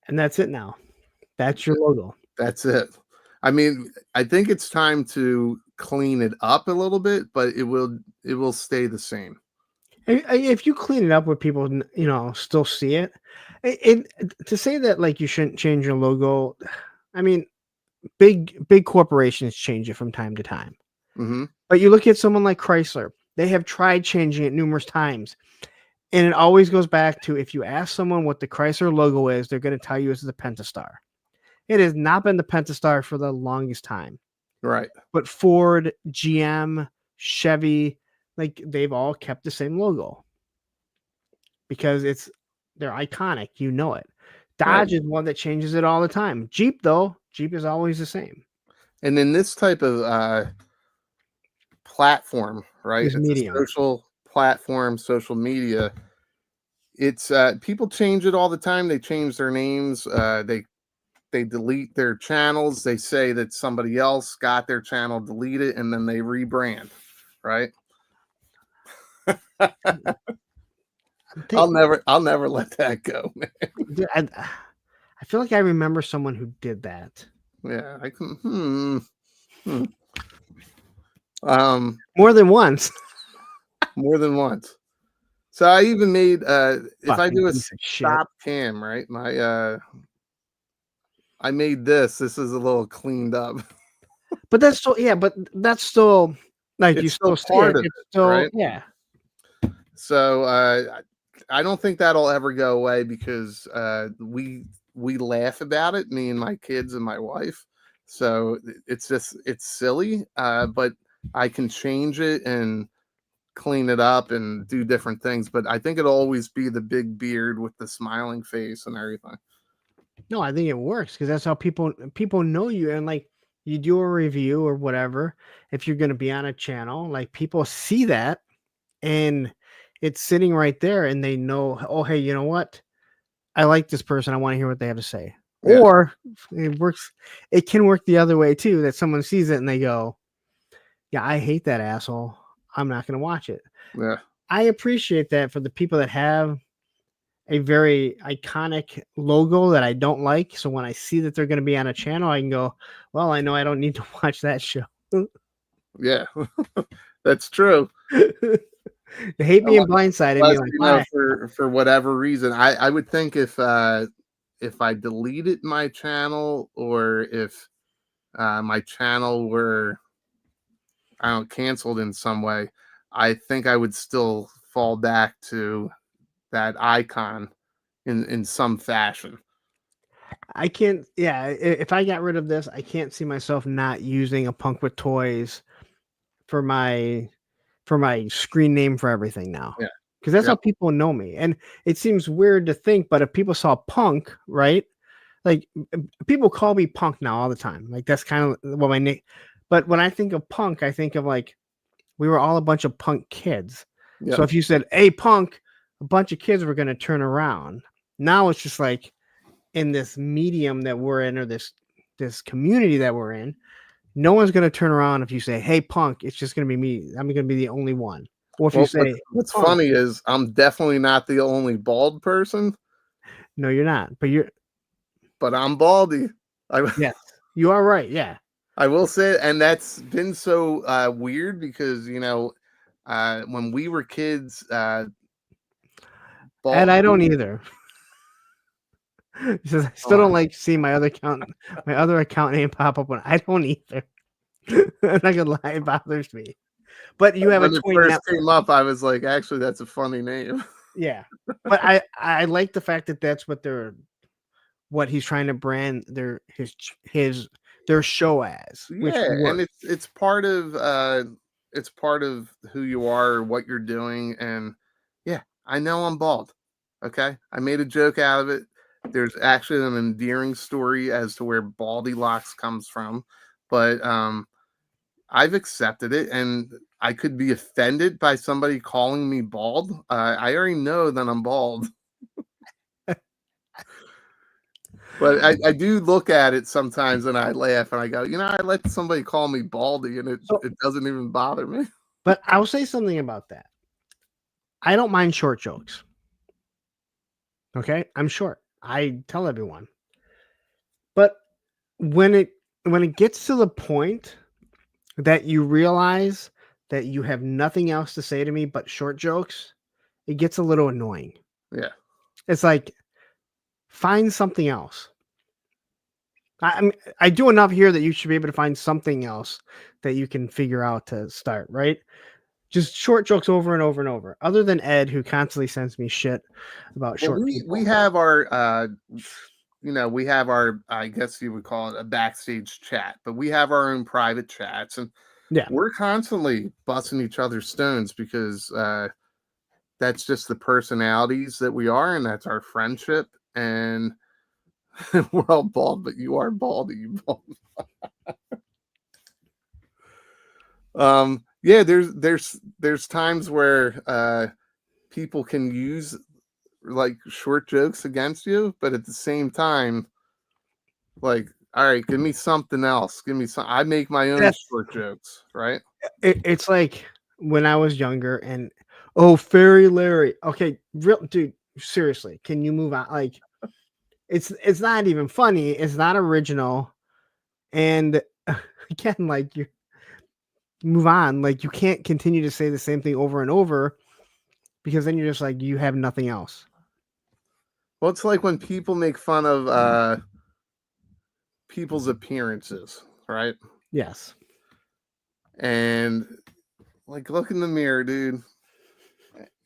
And that's it now. That's your logo. That's it. I mean, I think it's time to clean it up a little bit, but it will stay the same. If you clean it up where people, still see it, to say that like you shouldn't change your logo, I mean, big corporations change it from time to time. Mm-hmm. But you look at someone like Chrysler, they have tried changing it numerous times. And it always goes back to, if you ask someone what the Chrysler logo is, they're going to tell you it's the Pentastar. It has not been the Pentastar for the longest time. Right. But Ford, GM, Chevy, like they've all kept the same logo because they're iconic. You know it. Dodge is one that changes it all the time. Jeep, though, Jeep is always the same. And in this type of platform, right? It's medium. A social platform, social media. It's people change it all the time. They change their names. They delete their channels. They say that somebody else got their channel deleted, and then they rebrand, right? I'll never let that go, man. Dude, I feel like I remember someone who did that. Yeah, I can. More than once. More than once. So I even made if I do a stop cam, right? I made this. This is a little cleaned up. But that's still like it's you still part of it, right? Yeah. So I don't think that'll ever go away because we laugh about it, me and my kids and my wife. So it's silly, but I can change it and clean it up and do different things. But I think it'll always be the big beard with the smiling face and everything. No, I think it works because that's how people know you. And like you do a review or whatever, if you're going to be on a channel, like people see that and it's sitting right there and they know, oh, hey, you know what? I like this person. I want to hear what they have to say. Yeah. Or it can work the other way too, that someone sees it and they go, yeah, I hate that asshole. I'm not going to watch it. Yeah. I appreciate that for the people that have a very iconic logo that I don't like. So when I see that they're going to be on a channel, I can go, well, I know I don't need to watch that show. Yeah, that's true. They hate being blindsided. Like, for whatever reason, I would think if I deleted my channel or if my channel were canceled in some way, I think I would still fall back to that icon in some fashion. I can't. Yeah, if I got rid of this, I can't see myself not using a Punk with Toys for my screen name for everything now. Yeah, because that's how people know me. And it seems weird to think, but if people saw Punk, right? Like people call me Punk now all the time. Like that's kind of what my name. But when I think of Punk, I think of like we were all a bunch of punk kids. Yep. So if you said, "Hey, Punk," a bunch of kids were going to turn around. Now it's just like in this medium that we're in, or this community that we're in, no one's going to turn around if you say, "Hey, Punk." It's just going to be me. I'm going to be the only one. Or if you say, what's funny is I'm definitely not the only bald person. No, you're not. But I'm Baldi. Yes, you are right. Yeah. I will say, and that's been so weird because, when we were kids, and I don't either. He says, I still don't like seeing my other account name pop up when I don't either. I'm not gonna lie, it bothers me. But you have when it first came up, I was like, actually, that's a funny name. Yeah, but I like the fact that that's what he's trying to brand their show as, which Yeah, and works. it's part of who you are, what you're doing, and yeah, I know I'm bald. Okay, I made a joke out of it. There's actually an endearing story as to where BaldyLockz comes from, but I've accepted it, and I could be offended by somebody calling me bald. I already know that I'm bald. But I do look at it sometimes and I laugh and I go, I let somebody call me Baldi and it doesn't even bother me. But I'll say something about that. I don't mind short jokes. Okay, I'm short. I tell everyone. But when it gets to the point that you realize that you have nothing else to say to me but short jokes, it gets a little annoying. Yeah. It's like, find something else. I do enough here that you should be able to find something else that you can figure out to start, right? Just short jokes over and over and over. Other than Ed, who constantly sends me shit about Well, short we people. have our we have our, I guess you would call it a backstage chat, but we have our own private chats and Yeah. we're constantly busting each other's stones because that's just the personalities that we are and that's our friendship and we're all bald, but you are bald. You bald. Yeah, there's times where people can use like short jokes against you, but at the same time, like, all right, give me something else. Give me some. I make my own short jokes, right? It's like when I was younger and Fairy Larry. Okay, real dude, seriously, can you move on? Like, it's not even funny. It's not original, and again, like you move on. Like you can't continue to say the same thing over and over because then you're just like you have nothing else. Well, it's like when people make fun of people's appearances, right? Yes. And like, look in the mirror, dude.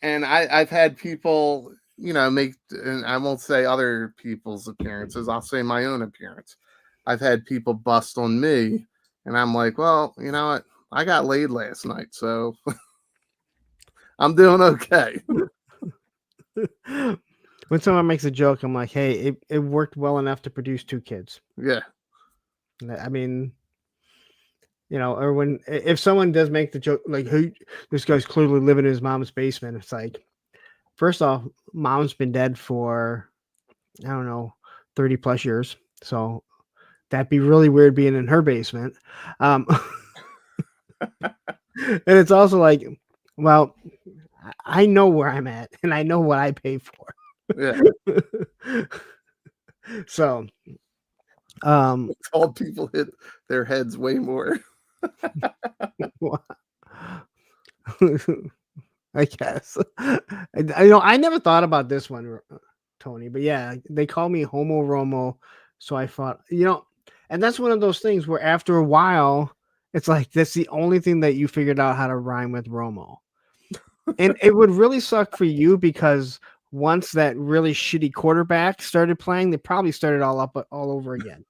And I've had people, make, and I won't say other people's appearances. I'll say my own appearance. I've had people bust on me, and I'm like, well, you know what? I got laid last night, so I'm doing okay. When someone makes a joke, I'm like, hey, it worked well enough to produce 2 kids. Yeah. I mean, or if someone does make the joke, like, hey, this guy's clearly living in his mom's basement. It's like, first off, mom's been dead for, I don't know, 30 plus years. So that'd be really weird being in her basement. And it's also like, well, I know where I'm at and I know what I pay for. Yeah. So, tall people hit their heads way more. I guess. I never thought about this one, Tony, but yeah, they call me Homo Romo. So I thought, and that's one of those things where after a while, it's like, that's the only thing that you figured out how to rhyme with Romo. And it would really suck for you because once that really shitty quarterback started playing, they probably started all over again.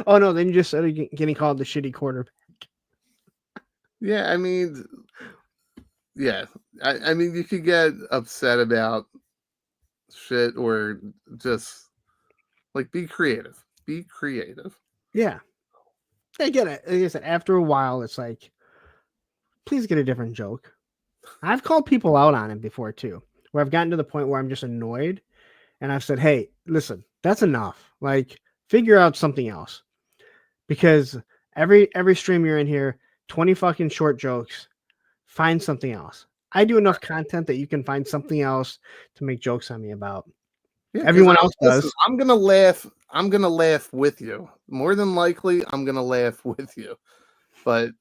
Oh no, then you just started getting called the shitty quarterback. Yeah, I mean, yeah. I mean, you could get upset about shit or just like be creative. Be creative. Yeah. I get it. Like I said, after a while, it's like, please get a different joke. I've called people out on it before too, where I've gotten to the point where I'm just annoyed and I've said, hey, listen, that's enough. Like, figure out something else. Because every stream you're in here, 20 fucking short jokes, find something else. I do enough content that you can find something else to make jokes on me about. Yeah, everyone else does. I'm gonna laugh. I'm gonna laugh with you. More than likely, I'm gonna laugh with you. But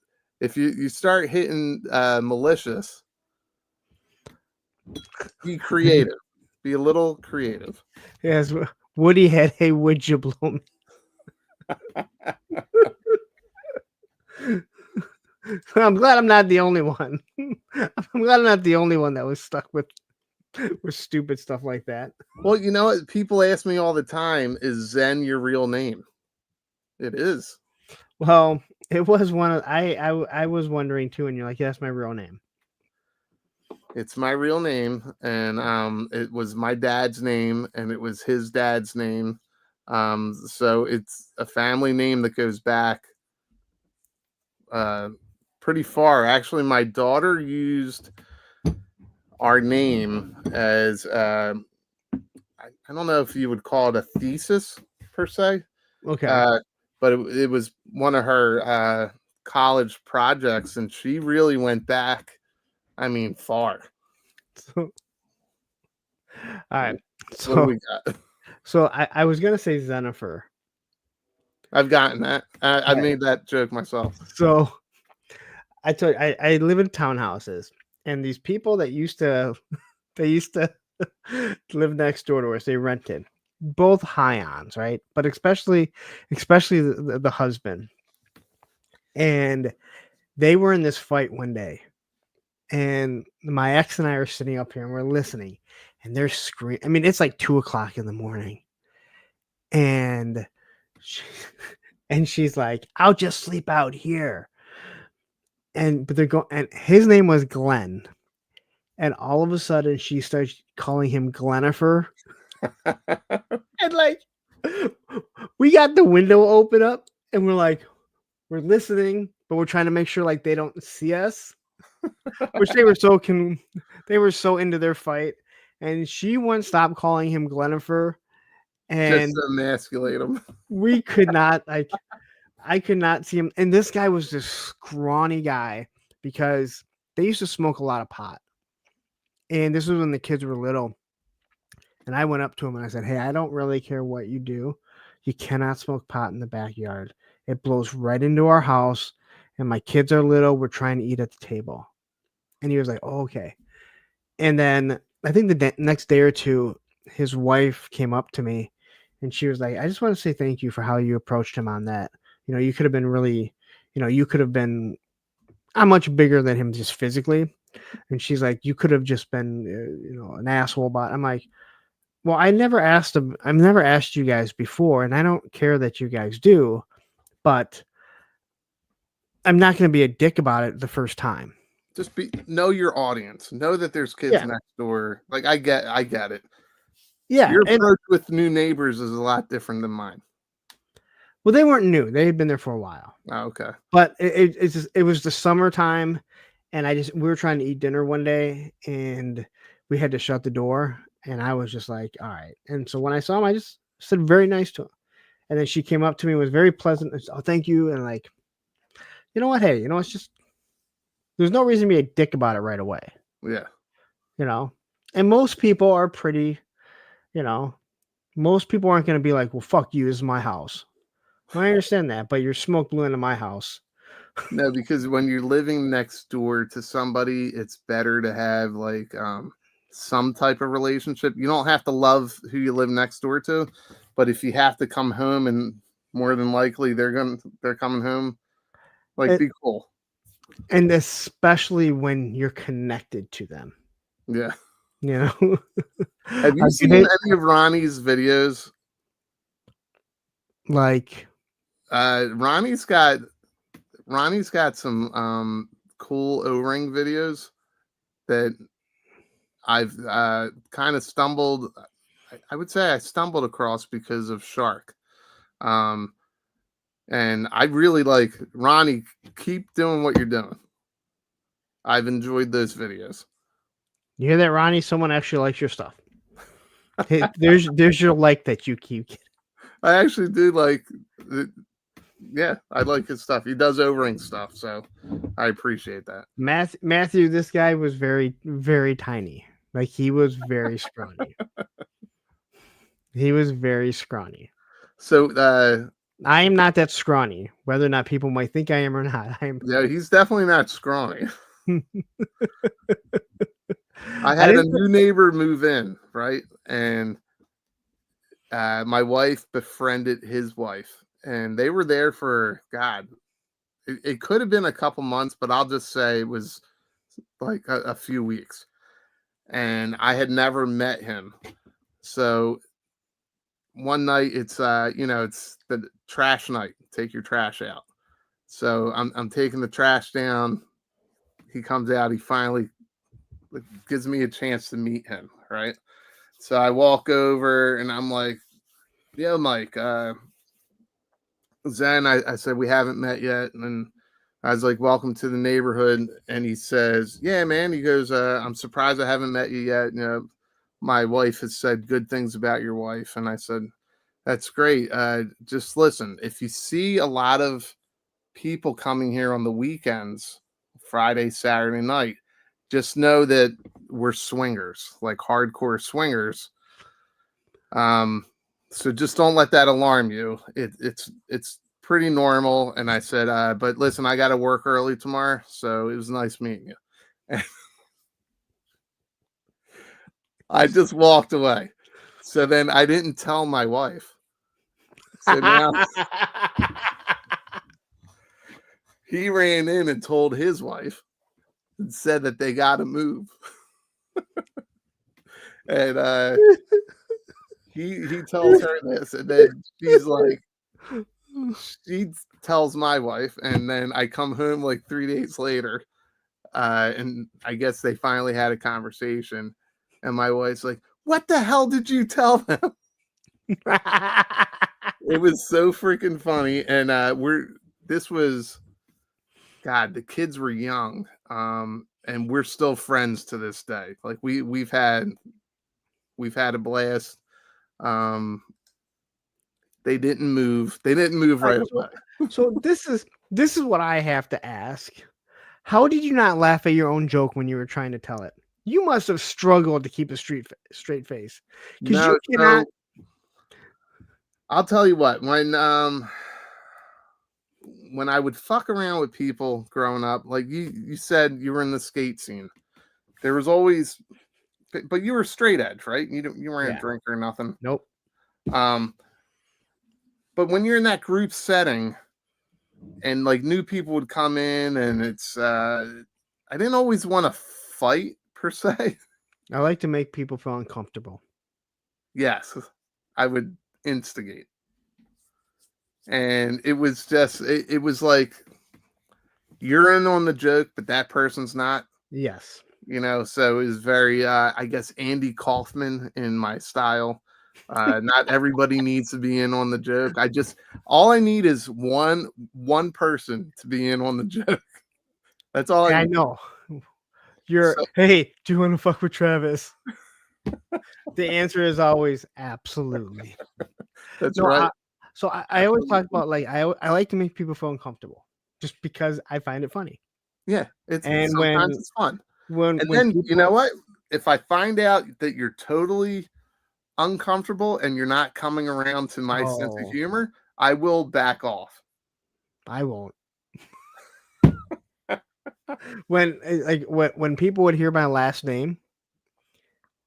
if you start hitting malicious, be creative. Be a little creative. Yes, Woody had, hey, would you blow me? I'm glad I'm not the only one. I'm glad I'm not the only one that was stuck with stupid stuff like that. Well, you know what? People ask me all the time, is Zen your real name? It is. Well, it was one of I was wondering too, and you're like, yeah, that's my real name. It's my real name, and it was my dad's name, and it was his dad's name. So it's a family name that goes back pretty far. Actually, my daughter used our name as I don't know if you would call it a thesis per se. Okay. But it was one of her college projects, and she really went back. I mean, far. So, all right. What do So, we got? so I was gonna say Jennifer. I've gotten that. I made that joke myself. So I told you, I live in townhouses, and these people that used to live next door to us, they rented, both high-ons, right? But especially the husband. And they were in this fight one day. And my ex and I are sitting up here and we're listening, and they're screaming. I mean, it's like 2:00 in the morning. And she's like, I'll just sleep out here. But they're going, and his name was Glenn. And all of a sudden she starts calling him Glenifer. And like, we got the window open up and we're listening, but we're trying to make sure like they don't see us. Which they were so into their fight, and she wouldn't stop calling him Glenifer, and just to emasculate him. We could not I could not see him. And this guy was this scrawny guy because they used to smoke a lot of pot, and this was when the kids were little. And I went up to him and I said, "Hey, I don't really care what you do. You cannot smoke pot in the backyard. It blows right into our house, and my kids are little. We're trying to eat at the table." And he was like, "Oh, okay." And then I think the next day or two, his wife came up to me and she was like, "I just want to say thank you for how you approached him on that. You could have been really, you could have been, I'm much bigger than him just physically." And she's like, "You could have just been, an asshole about it." I'm like, "Well, I've never asked you guys before, and I don't care that you guys do, but I'm not going to be a dick about it the first time." Just know your audience. Know that there's kids next door. Like I get it. Yeah, your approach with new neighbors is a lot different than mine. Well, they weren't new; they had been there for a while. Oh, okay. But it was the summertime, and we were trying to eat dinner one day, and we had to shut the door, and I was just like, "All right." And so when I saw him, I just said very nice to him, and then she came up to me, was very pleasant. And said, "Oh, thank you," and like, you know what? Hey, it's just. There's no reason to be a dick about it right away. Yeah. And most people are pretty, most people aren't going to be like, "Well, fuck you, this is my house." Well, I understand that, but your smoke blew into my house. No, because when you're living next door to somebody, it's better to have like some type of relationship. You don't have to love who you live next door to, but if you have to come home, and more than likely they're coming home, be cool. And especially when you're connected to them. Yeah. Have you seen any of Ronnie's videos? Like Ronnie's got some cool O-ring videos that I've kind of stumbled. I would say I stumbled across because of Shark. And I really like Ronnie. Keep doing what you're doing. I've enjoyed those videos. You hear that, Ronnie? Someone actually likes your stuff. Hey, there's your like that you keep getting. I actually do like. Yeah, I like his stuff. He does O-ring stuff, so I appreciate that. Matthew, this guy was very, very tiny. Like he was very scrawny. He was very scrawny. So I am not that scrawny, whether or not people might think I am or not. Yeah, he's definitely not scrawny. I had a new neighbor move in, right? And my wife befriended his wife, and they were there for, God, it could have been a couple months, but I'll just say it was like a few weeks. And I had never met him. So one night it's it's the trash night. Take your trash out. So I'm taking the trash down. He comes out, he finally gives me a chance to meet him, right? So I walk over and I'm like, yeah, Mike, Zen, I said, we haven't met yet. And then I was like, welcome to the neighborhood. And he says, yeah, man. He goes, I'm surprised I haven't met you yet. My wife has said good things about your wife. And I said, that's great. Just listen, if you see a lot of people coming here on the weekends, Friday, Saturday night, just know that we're swingers, like hardcore swingers. So just don't let that alarm you. It's pretty normal. And I said, but listen, I got to work early tomorrow. So it was nice meeting you. I just walked away. So then I didn't tell my wife. So now he ran in and told his wife and said that they got to move. And he tells her this, and then she's like, she tells my wife, and then I come home like 3 days later, and I guess they finally had a conversation, and my wife's like, what the hell did you tell them? It was so freaking funny. And this was, God, the kids were young, and we're still friends to this day. Like we've had a blast. They didn't move right away. So this is what I have to ask. How did you not laugh at your own joke when you were trying to tell it? You must have struggled to keep a straight face. Because No, you cannot. I'll tell you what, when I would fuck around with people growing up, like you said you were in the skate scene, there was always, but you were straight edge, right? You weren't a drinker or nothing. Nope. But when you're in that group setting and like new people would come in, and it's I didn't always want to fight per se. I like to make people feel uncomfortable. Yes, I would instigate. And it was just it was like you're in on the joke, but that person's not. Yes. So it was very I guess Andy Kaufman in my style. Not everybody needs to be in on the joke. All I need is one person to be in on the joke. That's all I need. know. Hey, do you want to fuck with Travis? The answer is always absolutely. That's right. I always talk about, like, I like to make people feel uncomfortable just because I find it funny. Yeah, sometimes it's fun. When you know what? If I find out that you're totally uncomfortable and you're not coming around to my sense of humor, I will back off. I won't. When people would hear my last name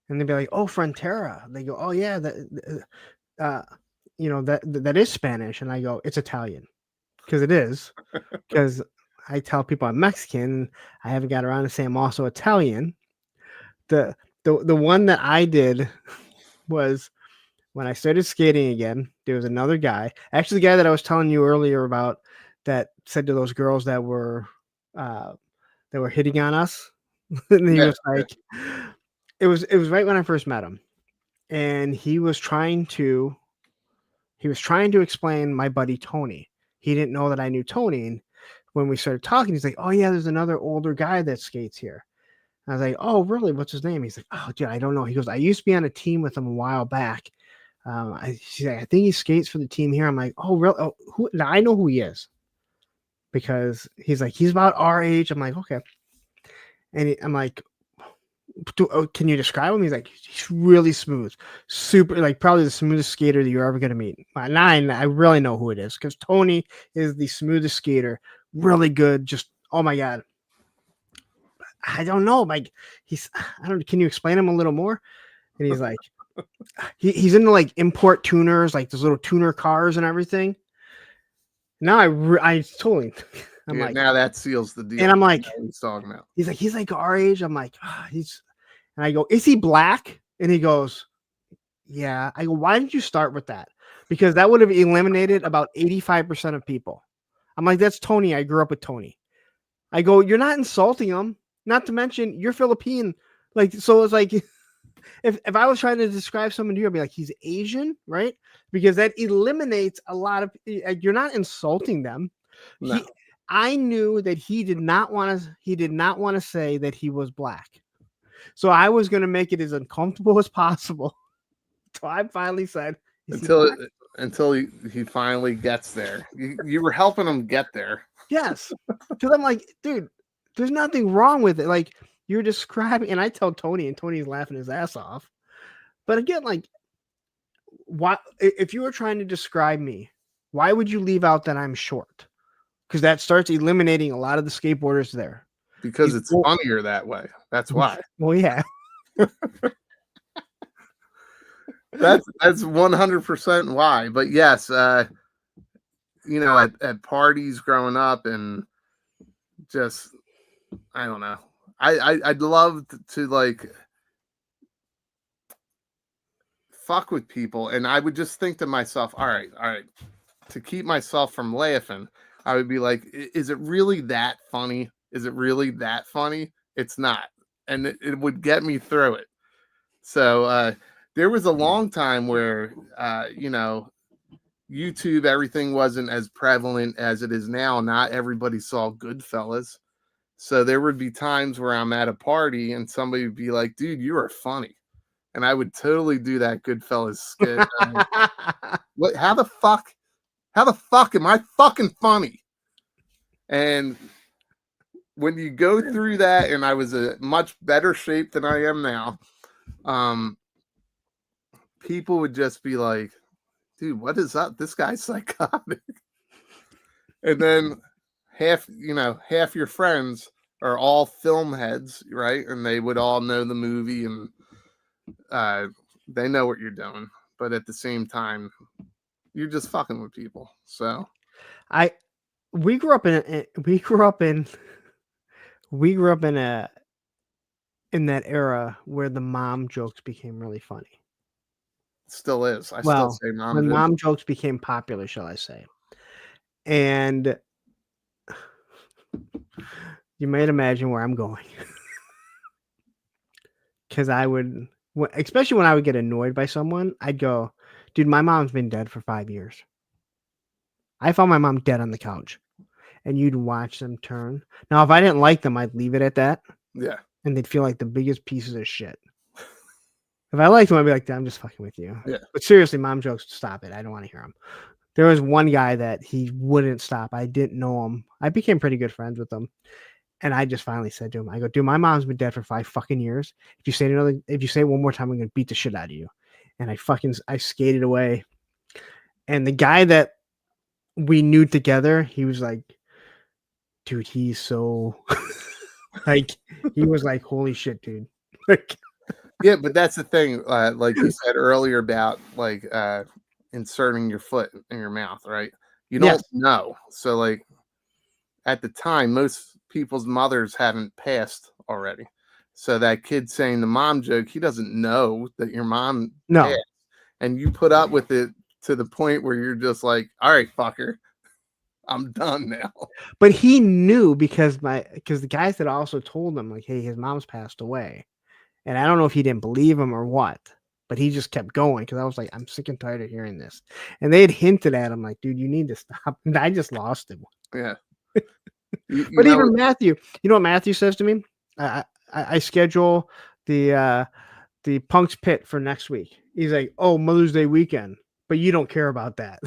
and they'd be like, "Oh, Frontera," they go, "Oh yeah, that is Spanish," and I go, "It's Italian," because it is. Because I tell people I'm Mexican, I haven't got around to saying I'm also Italian. The one that I did was when I started skating again. There was another guy, actually the guy that I was telling you earlier about, that said to those girls that were hitting on us, and he was like, it was right when I first met him, and he was trying to explain my buddy Tony. He didn't know that I knew Tony, and when we started talking, he's like, "Oh yeah, there's another older guy that skates here." I was like, "Oh really? What's his name?" He's like, "Oh dude, I don't know." He goes, "I used to be on a team with him a while back. She's like, I think he skates for the team here." I'm like, "Oh really? Oh, who?" Now I know who he is, because he's like, he's about our age. I'm like, okay. And I'm like, can you describe him? He's like, he's really smooth, super, like probably the smoothest skater that you're ever going to meet. I really know who it is, because Tony is the smoothest skater, really good. Just, oh my God. I don't know. Like can you explain him a little more? And he's like, he's into like import tuners, like those little tuner cars and everything. Now I totally, I'm Yeah, like, now that seals the deal. and I'm like, I know what he's talking about. he's like our age. I'm like, and I go, is he black? And he goes, yeah. I go, why didn't you start with that? Because that would have eliminated about 85% of people. I'm like, that's Tony. I grew up with Tony. I go, you're not insulting him. Not to mention, you're Philippine. Like, so it's like, if I was trying to describe someone to you, I'd be like, he's Asian, right? Because that eliminates a lot of. You're not insulting them. No. I knew that he did not want to. He did not want to say that he was black. So I was going to make it as uncomfortable as possible. So I finally said, until he finally gets there. You were helping him get there. Yes. Because I'm like, dude, there's nothing wrong with it. Like, you're describing, and I tell Tony, and Tony's laughing his ass off. But again, like, why, if you were trying to describe me, why would you leave out that I'm short? Because that starts eliminating a lot of the skateboarders there. Because it's funnier that way. That's why. Well, yeah. That's 100% why. But yes, you know, at parties growing up, and just, I don't know. I'd love to like fuck with people, and I would just think to myself, all right, to keep myself from laughing, I would be like, is it really that funny? Is it really that funny? It's not. And it would get me through it. So there was a long time where, you know, YouTube, everything wasn't as prevalent as it is now. Not everybody saw Goodfellas. So there would be times where I'm at a party and somebody would be like, dude, you are funny. And I would totally do that Goodfellas skit. What? How the fuck am I fucking funny? And when you go through that, and I was a much better shape than I am now, people would just be like, dude, what is up? This guy's psychotic. And then half your friends are all film heads, right? And they would all know the movie, and they know what you're doing. But at the same time, you're just fucking with people. So we grew up in that era where the mom jokes became really funny. Still is. I still say mom jokes became popular, shall I say. And you might imagine where I'm going. Because I would, especially when I would get annoyed by someone, I'd go, dude, my mom's been dead for 5 years. I found my mom dead on the couch. And you'd watch them turn. Now, if I didn't like them, I'd leave it at that. Yeah. And they'd feel like the biggest pieces of shit. If I liked them, I'd be like, I'm just fucking with you. Yeah. But seriously, mom jokes, stop it. I don't want to hear them. There was one guy that he wouldn't stop. I didn't know him. I became pretty good friends with him. And I just finally said to him, I go, dude, my mom's been dead for 5 fucking years. If you say it one more time, I'm going to beat the shit out of you. And I skated away. And the guy that we knew together, he was like, dude, he's so like, he was like, holy shit, dude. Like, yeah, but that's the thing. Like you said earlier about like inserting your foot in your mouth, right? You don't know. So like at the time, most people's mothers haven't passed already. So that kid saying the mom joke, he doesn't know that your mom passed. And you put up with it to the point where you're just like, all right, fucker, I'm done now. But he knew because the guys that also told him, like, hey, his mom's passed away. And I don't know if he didn't believe him or what, but he just kept going because I was like, I'm sick and tired of hearing this. And they had hinted at him, like, dude, you need to stop. And I just lost him. Yeah. But even Matthew, you know what Matthew says to me? I schedule the Punk's Pit for next week. He's like, oh, Mother's Day weekend, but you don't care about that.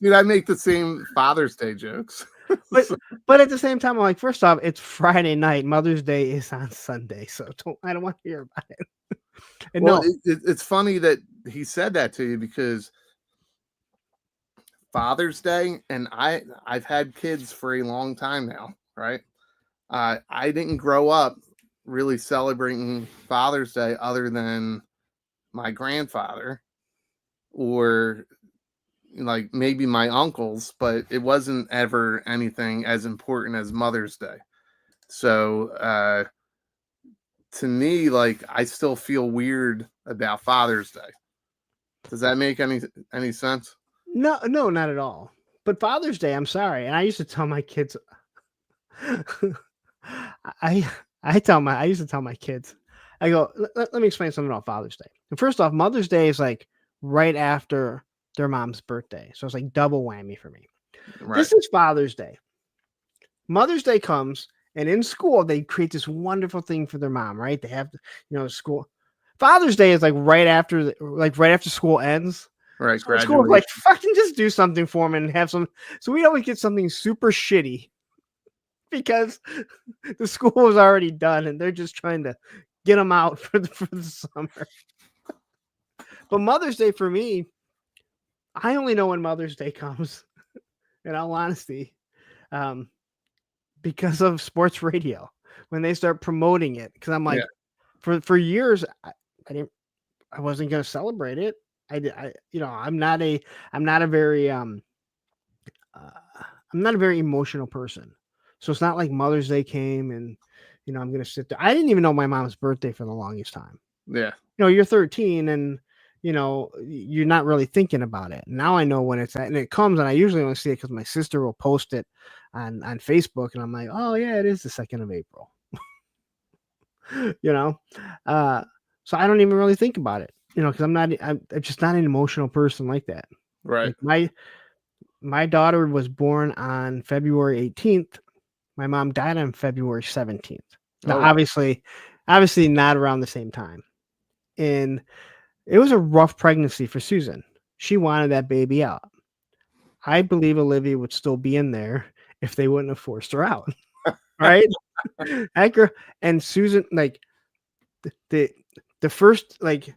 Dude, I make the same Father's Day jokes. But at the same time, I'm like, first off, it's Friday night. Mother's Day is on Sunday, so I don't want to hear about it. And well, it's funny that he said that to you because Father's Day, and I've had kids for a long time now, right? I didn't grow up really celebrating Father's Day other than my grandfather or like maybe my uncles, but it wasn't ever anything as important as Mother's Day. So to me, like, I still feel weird about Father's Day. Does that make any sense? No, not at all. But Father's Day, I'm sorry, and I used to tell my kids. I I used to tell my kids. I go, let me explain something about Father's Day. And first off, Mother's Day is like right after their mom's birthday, so it's like double whammy for me. Right. This is Father's Day. Mother's Day comes, and in school they create this wonderful thing for their mom, right? They have, school. Father's Day is like right after school ends. Right. So school is like, fucking just do something for them and have some. So we always get something super shitty because the school was already done and they're just trying to get them out for the summer. But Mother's Day for me, I only know when Mother's Day comes, in all honesty, because of sports radio when they start promoting it. Because I'm like, for years, I wasn't going to celebrate it. I'm not a very emotional person. So it's not like Mother's Day came and, I'm going to sit there. I didn't even know my mom's birthday for the longest time. Yeah. You're 13 and, you're not really thinking about it. Now I know when it's at, and it comes, and I usually only see it because my sister will post it on Facebook, and I'm like, oh yeah, it is the 2nd of April. So I don't even really think about it, because I'm just not an emotional person like that. Right. Like my daughter was born on February 18th. My mom died on February 17th. Now, obviously not around the same time. And it was a rough pregnancy for Susan. She wanted that baby out. I believe Olivia would still be in there if they wouldn't have forced her out. Right? And Susan, like the first, like,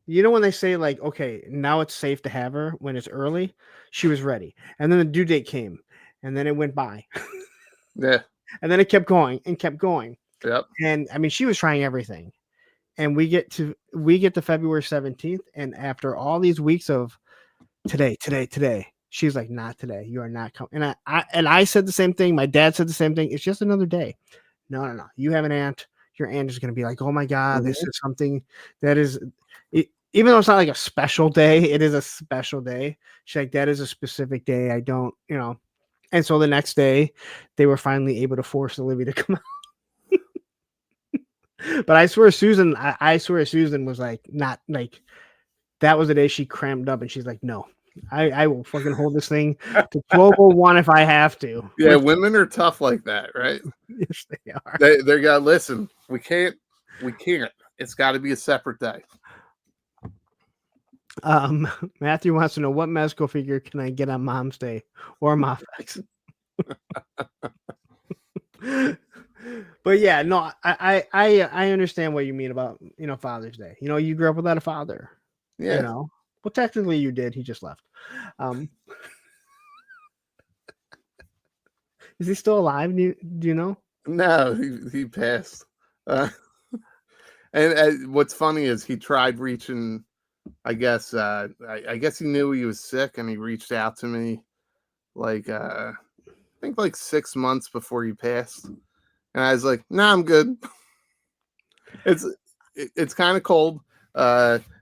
when they say like, okay, now it's safe to have her when it's early, she was ready. And then the due date came and then it went by. Yeah. And then it kept going and kept going. Yep. And I mean, she was trying everything. And we get to February 17th. And after all these weeks of today, she's like, not today. You are not coming. And I said the same thing. My dad said the same thing. It's just another day. No. You have an aunt. Your aunt is going to be like, oh my God, this is something that is, even though it's not like a special day, it is a special day. She's like, that is a specific day. I don't, And so the next day they were finally able to force Olivia to come out. But I swear Susan was like, not like, that was the day she cramped up and she's like, no, I will fucking hold this thing to 12:01 if I have to. Yeah, women are tough like that, right? Yes, they are. They got, listen, we can't. It's got to be a separate day. Matthew wants to know, what Mezco figure can I get on Mom's Day or Mafex? But yeah, no, I understand what you mean about, Father's Day. You grew up without a father. Yeah. Well, technically you did. He just left. Is he still alive? Do you know? No, he passed. And what's funny is he tried reaching. I guess I guess he knew he was sick, and he reached out to me, like I think like 6 months before he passed, and I was like, "Nah, I'm good." It's kind of cold.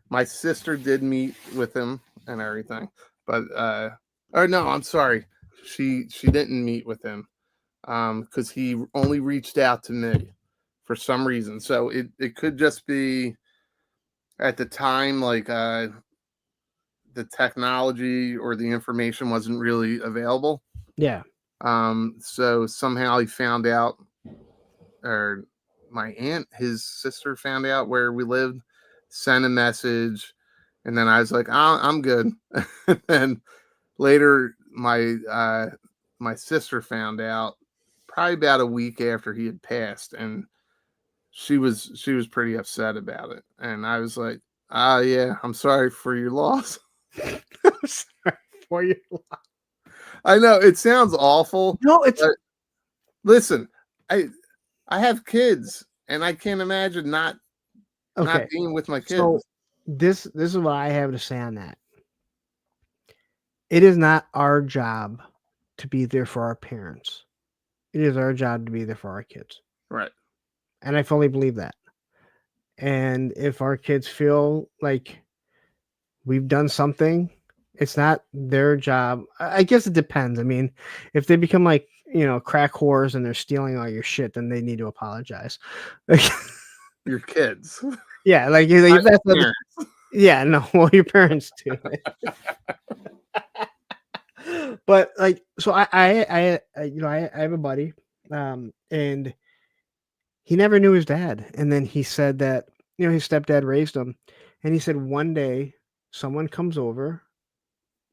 My sister did meet with him and everything, but or no, I'm sorry, she didn't meet with him, because he only reached out to me for some reason. So it could just be at the time, like the technology or the information wasn't really available. Yeah. So somehow he found out, or my aunt, his sister, found out where we lived, sent a message, and then I was like, oh, I'm good. And then later, my sister found out probably about a week after he had passed, and she was pretty upset about it. And I was like, yeah, I'm sorry for your loss. I'm sorry for your loss. I know it sounds awful. No, it's listen, I have kids, and I can't imagine not being with my kids. So this is what I have to say on that. it is not our job to be there for our parents. It is our job to be there for our kids. Right. And I fully believe that. And if our kids feel like we've done something, it's not their job. I guess it depends. I mean, if they become like, crack whores and they're stealing all your shit, then they need to apologize. Your kids. Yeah, like Not if that's your not yeah, no, well, your parents do. But like, so I have a buddy, and he never knew his dad, and then he said that his stepdad raised him, and he said one day someone comes over,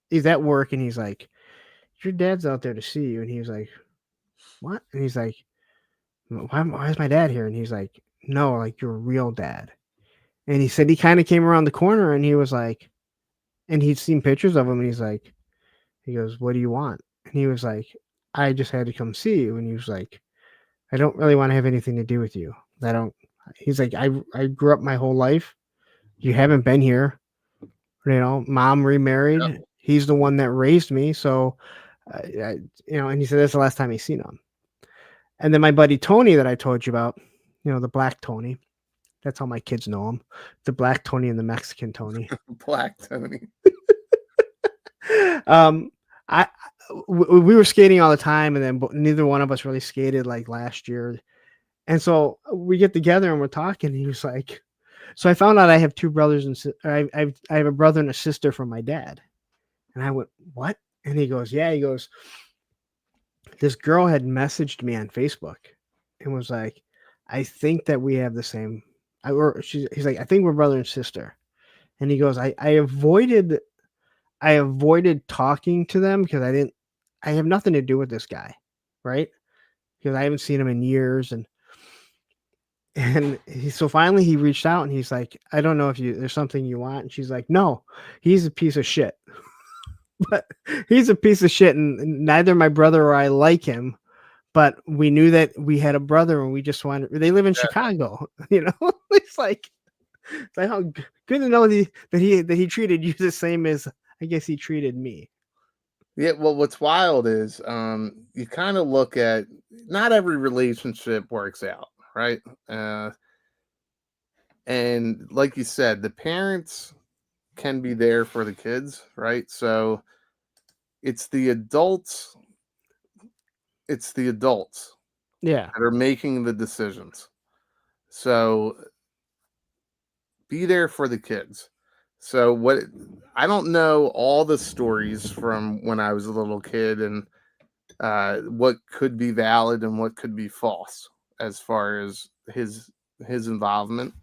he's at work, and he's like, "Your dad's out there to see you," and he was like, "What?" And he's like, why is my dad here?" And he's like, "No, like your real dad." And he said he kind of came around the corner, and he was like, and he'd seen pictures of him, and he's like, he goes, "What do you want?" And he was like, "I just had to come see you." And he was like, "I don't really want to have anything to do with you. I don't." He's like, I grew up my whole life. You haven't been here. Mom remarried. Yep. He's the one that raised me. So, and he said that's the last time he's seen him. And then my buddy Tony that I told you about, the black Tony. That's how my kids know him. The black Tony and the Mexican Tony. Black Tony. We were skating all the time, and then neither one of us really skated like last year. And so we get together and we're talking. And he was like, "So I found out I have two brothers and I have a brother and a sister from my dad." And I went, "What?" And he goes, "Yeah." He goes, "This girl had messaged me on Facebook and was like, I think that we have the same." He's like, "I think we're brother and sister." And he goes, I avoided talking to them because I have nothing to do with this guy, right? Because I haven't seen him in years, so finally he reached out and he's like, "I don't know if there's something you want." And she's like, "No, he's a piece of shit." But he's a piece of shit, and neither my brother or I like him. But we knew that we had a brother, and we just wanted. They live in Chicago, It's like how good to know that he treated you the same as I guess he treated me. Yeah, well, what's wild is you kind of look at not every relationship works out, right? And like you said, the parents can be there for the kids, right? So it's the adults Yeah. that are making the decisions. So be there for the kids. So I don't know all the stories from when I was a little kid and what could be valid and what could be false as far as his involvement.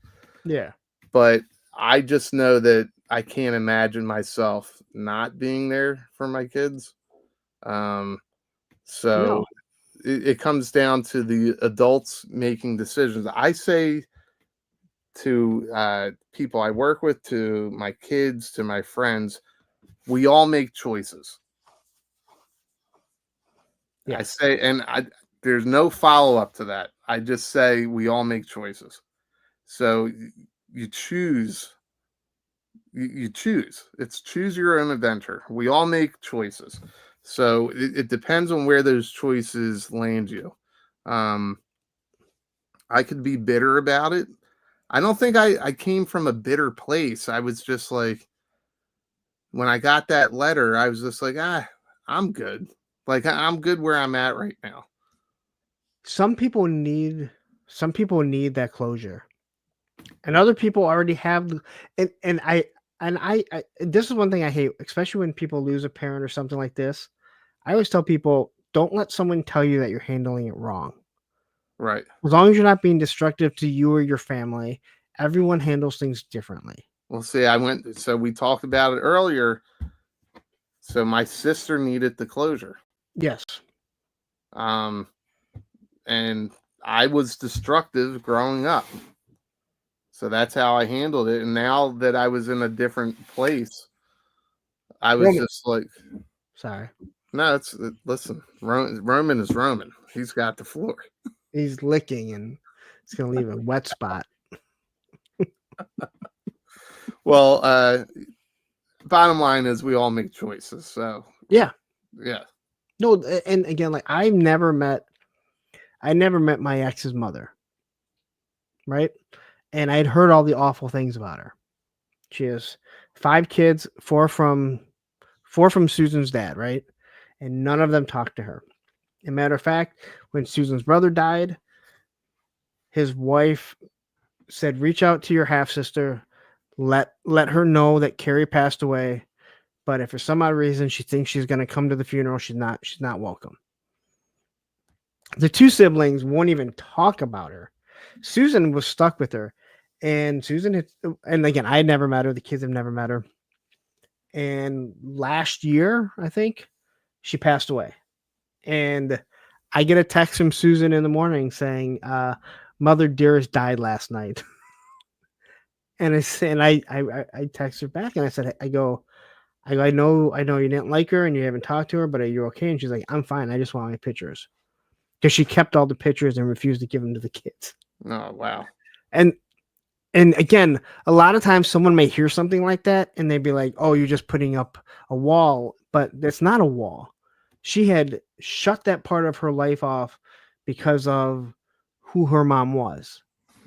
Yeah. But I just know that I can't imagine myself not being there for my kids. So No. it comes down to the adults making decisions. I say to people I work with, to my kids, to my friends, we all make choices. Yeah. I say, and there's no follow up to that. I just say we all make choices. So you choose. You choose. It's choose your own adventure. We all make choices. So it depends on where those choices land you. I could be bitter about it. I don't think I came from a bitter place. I was just like, when I got that letter, I was just like, I'm good. Like I'm good where I'm at right now. Some people need that closure, and other people already have. And I this is one thing I hate, especially when people lose a parent or something like this. I always tell people, don't let someone tell you that you're handling it wrong. Right. As long as you're not being destructive to you or your family, everyone handles things differently. Well, see, so we talked about it earlier. So my sister needed the closure. Yes. And I was destructive growing up. So that's how I handled it. And now that I was in a different place, I was just like, sorry. No, listen, Roman is Roman. He's got the floor. He's licking and it's going to leave a wet spot. Well, bottom line is we all make choices. So Yeah. yeah. No, and again, like I never met my ex's mother, right? And I'd heard all the awful things about her. She has 5 kids, 4 from Susan's dad, right? And none of them talked to her. As a matter of fact, when Susan's brother died, his wife said, "Reach out to your half sister, let her know that Carrie passed away. But if for some odd reason she thinks she's going to come to the funeral, she's not welcome." The 2 siblings won't even talk about her. Susan was stuck with her, and and again, I had never met her. The kids have never met her. And last year, I think, she passed away. And I get a text from Susan in the morning saying, "Mother dearest died last night." And I text her back and I said, I know you didn't like her and you haven't talked to her, but are you okay? And she's like, "I'm fine. I just want my pictures." Because she kept all the pictures and refused to give them to the kids. Oh, wow. And again, a lot of times someone may hear something like that and they'd be like, "Oh, you're just putting up a wall." But that's not a wall. She had shut that part of her life off because of who her mom was,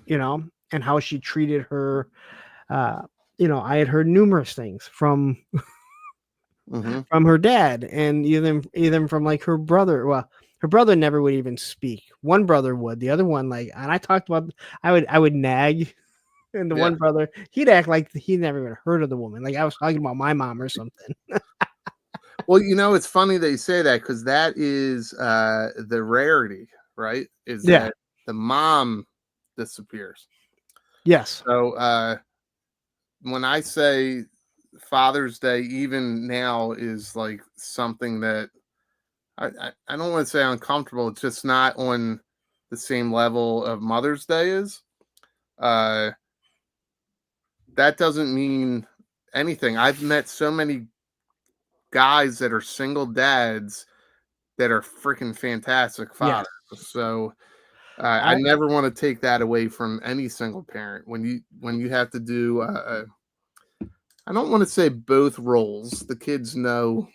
and how she treated her. I had heard numerous things from her dad, and even from like her brother. Well, her brother never would even speak. One brother would. The other one, like, and I talked about, I would nag. And the one brother, he'd act like he'd never even heard of the woman. Like I was talking about my mom or something. Well, it's funny that you say that because that is the rarity, right? Is that the mom disappears. Yes. So when I say Father's Day, even now is like something that I don't want to say uncomfortable. It's just not on the same level of Mother's Day is. That doesn't mean anything. I've met so many guys that are single dads that are freaking fantastic fathers. Yes. So I never want to take that away from any single parent. When you have to do, I don't want to say both roles. The kids know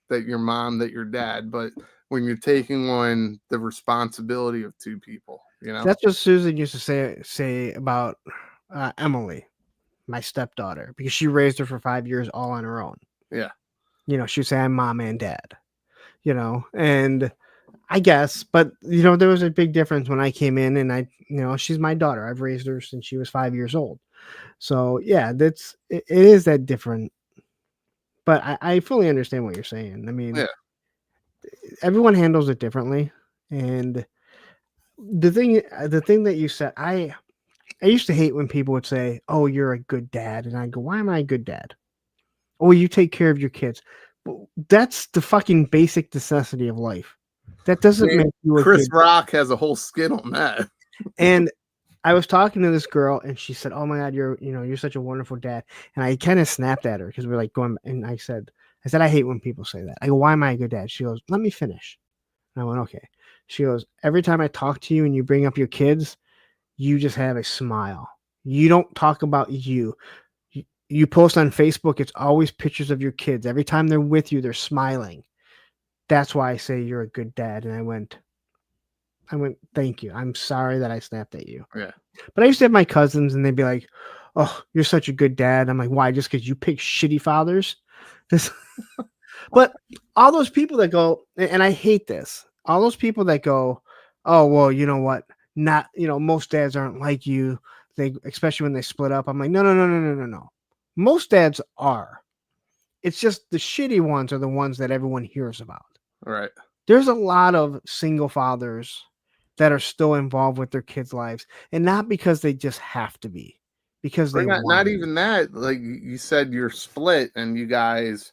that you're mom, that you're dad, but when you're taking on the responsibility of 2 people, That's what Susan used to say about Emily, my stepdaughter, because she raised her for 5 years all on her own. Yeah. She'd say, "I'm mom and dad," and I guess, but there was a big difference when I came in and she's my daughter. I've raised her since she was 5 years old. So yeah, it is that different, but I fully understand what you're saying. I mean, everyone handles it differently. And the thing that you said, I used to hate when people would say, "Oh, you're a good dad." And I go, "Why am I a good dad?" "Oh, you take care of your kids." That's the fucking basic necessity of life. That doesn't make you a Chris good Rock has a whole skit on that. And I was talking to this girl and she said, "Oh my God, you're such a wonderful dad." And I kind of snapped at her because we're like going, and I said, "I hate when people say that." I go, "Why am I a good dad?" She goes, "Let me finish." And I went, "Okay." She goes, "Every time I talk to you and you bring up your kids, you just have a smile. You don't talk about you. You post on Facebook, it's always pictures of your kids. Every time they're with you, they're smiling. That's why I say you're a good dad." And I went, "Thank you. I'm sorry that I snapped at you." Yeah. But I used to have my cousins and they'd be like, "Oh, you're such a good dad." I'm like, "Why? Just because you pick shitty fathers?" But all those people that go, and I hate this, all those people that go, "Oh, well, you know what? Not, most dads aren't like you." Especially when they split up. I'm like, no. Most dads are. It's just the shitty ones are the ones that everyone hears about. Right. There's a lot of single fathers that are still involved with their kids' lives, and not because they just have to be, because they not even that. Like you said, you're split and you guys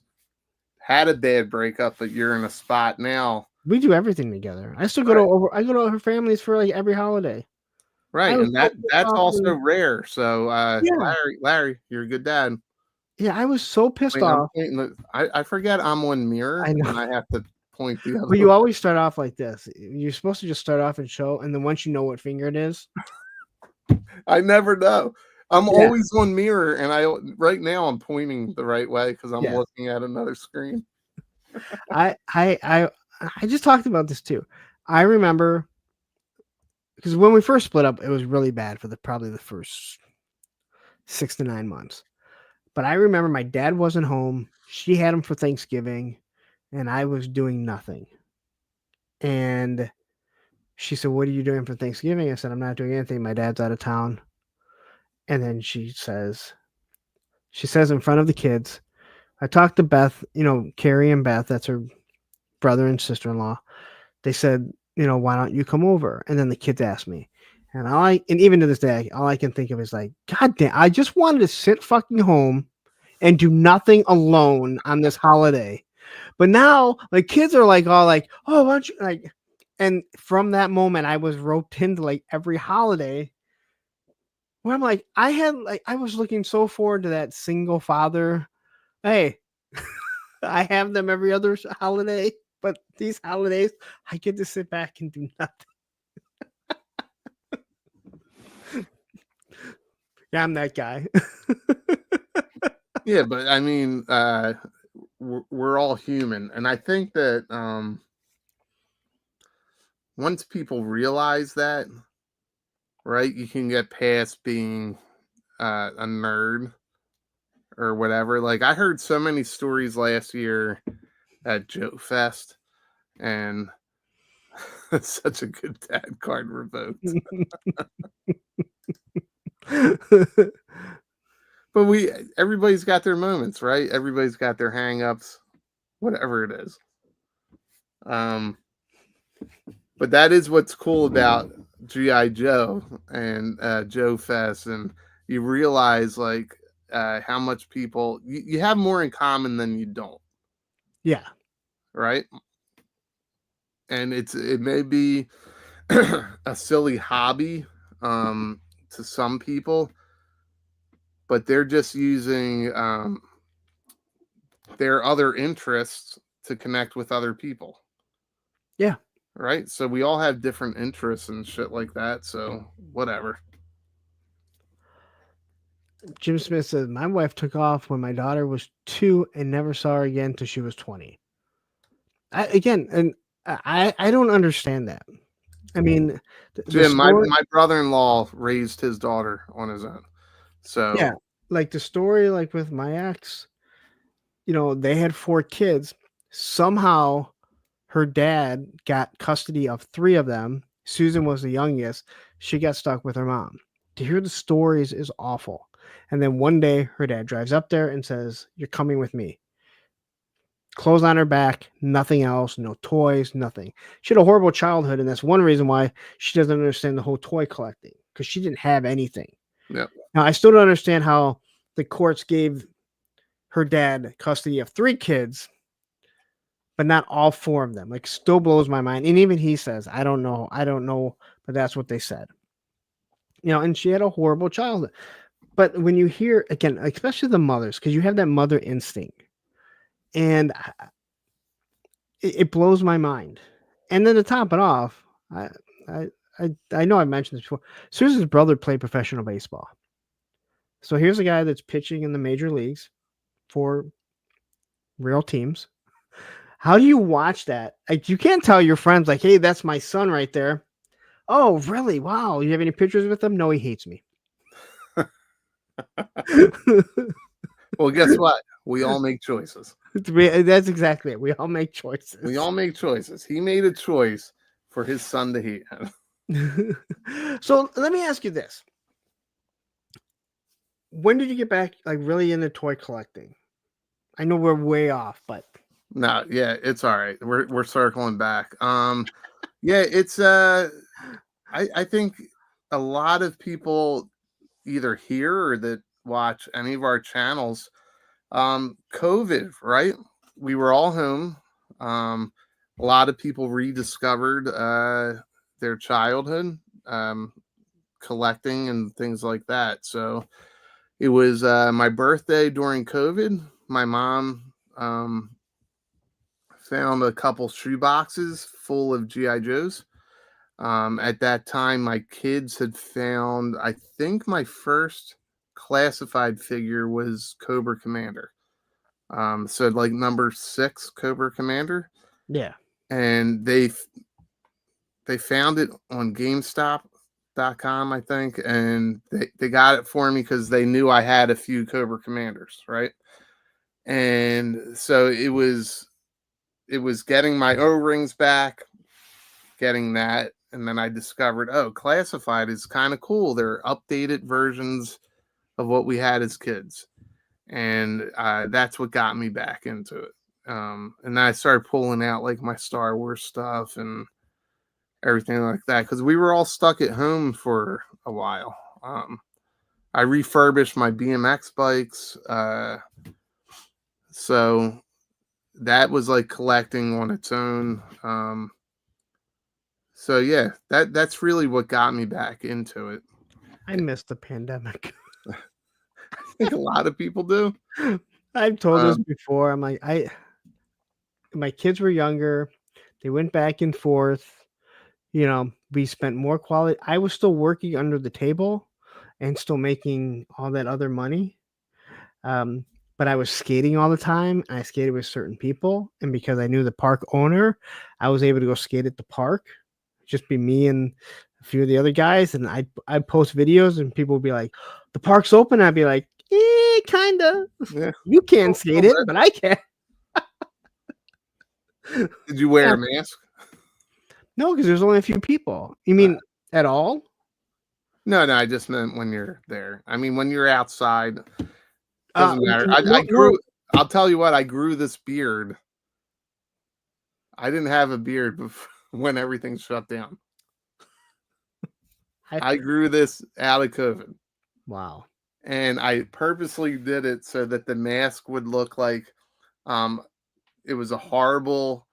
had a bad breakup, but you're in a spot now. We do everything together. I still go to her families for like every holiday. Right, and that's also rare. So yeah. Larry, you're a good dad. Yeah, I was so pissed off. I forget I'm on mirror I know. and I have to point the other. But you always start off like this. You're supposed to just start off and show, and then once you know what finger it is. I never know. I'm always on mirror, and right now I'm pointing the right way because I'm Yeah. looking at another screen. I just talked about this too. I remember because when we first split up, it was really bad for probably the first 6 to 9 months. But I remember my dad wasn't home. She had him for Thanksgiving, and I was doing nothing. And she said, "What are you doing for Thanksgiving?" I said, "I'm not doing anything. My dad's out of town." And then she says in front of the kids, I talked to Beth, Carrie and Beth, that's her brother and sister-in-law. They said, "Why don't you come over?" And then the kids asked me. And even to this day, all I can think of is like, God damn, I just wanted to sit fucking home and do nothing alone on this holiday. But now, like, kids are like, all like, "Oh, why don't you like?" And from that moment, I was roped into like every holiday where I'm like, I was looking so forward to that single father. Hey, I have them every other holiday, but these holidays, I get to sit back and do nothing. Yeah, I'm that guy. Yeah, but I mean, we're all human, and I think that once people realize that, right, you can get past being a nerd or whatever. Like I heard so many stories last year at Joe Fest, and such a good dad card revoked. But everybody's got their moments, right? Everybody's got their hang-ups, whatever it is. But that is what's cool about G.I. Joe and Joe Fest, and you realize like how much people you have more in common than you don't. Yeah. Right. And it may be a silly hobby to some people, but they're just using their other interests to connect with other people. Yeah. Right. So we all have different interests and shit like that. So whatever. Jim Smith says, "My wife took off when my daughter was 2 and never saw her again till she was 20. I don't understand that. I mean, Jim, my brother-in-law raised his daughter on his own. So yeah, like the story, like with my ex, they had 4 kids. Somehow her dad got custody of 3 of them. Susan was the youngest. She got stuck with her mom. To hear the stories is awful. And then one day her dad drives up there and says, "You're coming with me." Clothes on her back, nothing else, no toys, nothing. She had a horrible childhood, and that's one reason why she doesn't understand the whole toy collecting, because she didn't have anything. yeah. Now, I still don't understand how the courts gave her dad custody of 3 kids, but not all 4 of them. Like, still blows my mind. And even he says, I don't know, but that's what they said. And she had a horrible childhood. But when you hear, again, especially the mothers, because you have that mother instinct, and it blows my mind. And then to top it off, I know I mentioned this before. Susan's brother played professional baseball. So here's a guy that's pitching in the major leagues for real teams. How do you watch that? Like, you can't tell your friends, like, "Hey, that's my son right there." "Oh, really? Wow. You have any pictures with him?" "No, he hates me." Well, guess what? We all make choices. That's exactly it. We all make choices. We all make choices. He made a choice for his son to hate him. So let me ask you this. When did you get back, like, really into toy collecting? I know we're way off, but No, yeah, it's all right. We're circling back. Yeah, it's I think a lot of people either hear or that watch any of our channels, COVID, right? We were all home. A lot of people rediscovered their childhood, collecting and things like that. So it was my birthday during COVID. My mom found a couple shoe boxes full of G.I. Joes. At that time, my kids had found, I think, my first classified figure was Cobra Commander. So like number 6 Cobra Commander. Yeah. And they found it on GameStop.com, I think, and they got it for me because they knew I had a few Cobra Commanders, right? And so it was getting my O-rings back, getting that, and then I discovered, oh, classified is kind of cool. They're updated versions of what we had as kids, and that's what got me back into it. And then I started pulling out like my Star Wars stuff and everything like that because we were all stuck at home for a while. I refurbished my BMX bikes, so that was like collecting on its own. So yeah, that's really what got me back into it. I missed the pandemic. I think a lot of people do. I've told this before. I'm like, my kids were younger. They went back and forth. You know, we spent more quality. I was still working under the table and still making all that other money. But I was skating all the time. And I skated with certain people. And because I knew the park owner, I was able to go skate at the park. Just be me and a few of the other guys. And I'd post videos and people would be like, the park's open. I'd be like, kind of. Yeah. You can't skate it, but I can. Did you wear a mask? No, because there's only a few people. You mean at all? No, I just meant when you're there. I mean, when you're outside, doesn't matter. I grew. I'll tell you what. I grew this beard. I didn't have a beard before, when everything shut down. I grew this out of COVID. Wow. And I purposely did it so that the mask would look like it was a horrible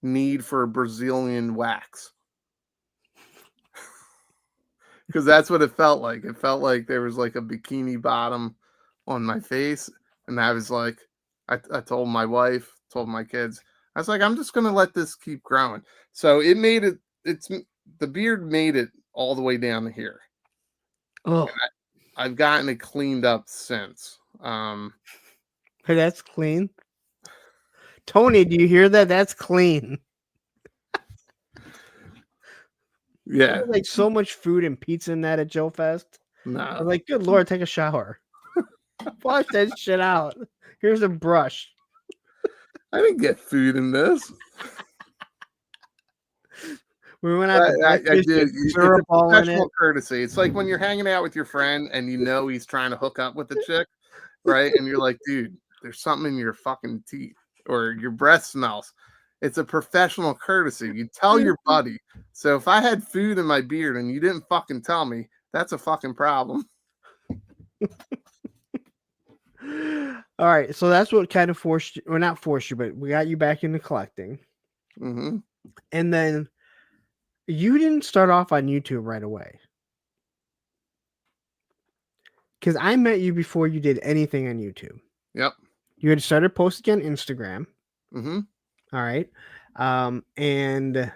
need for Brazilian wax. Because that's what it felt like. It felt like there was like a bikini bottom on my face. And I was like, I told my wife, told my kids, I was like, I'm just going to let this keep growing. So it made it, the beard made it all the way down to here. Oh, I've gotten it cleaned up since. hey, that's clean. Tony, do you hear that? That's clean. Yeah. Like so much food and pizza in that at Joe Fest. No. I was like, good Lord, take a shower. Wash that shit out. Here's a brush. I didn't get food in this. We went out to I did. It's a professional it. courtesy. It's like when you're hanging out with your friend and you know he's trying to hook up with the chick, right? And you're like, dude, there's something in your fucking teeth or your breath smells. It's a professional courtesy. You tell your buddy. So if I had food in my beard and you didn't fucking tell me, that's a fucking problem. All right. So that's what kind of forced you, or not forced you, but we got you back into collecting. Mm-hmm. And then you didn't start off on YouTube right away. Because I met you before you did anything on YouTube. Yep. You had started posting on Instagram. Mm-hmm. All right. And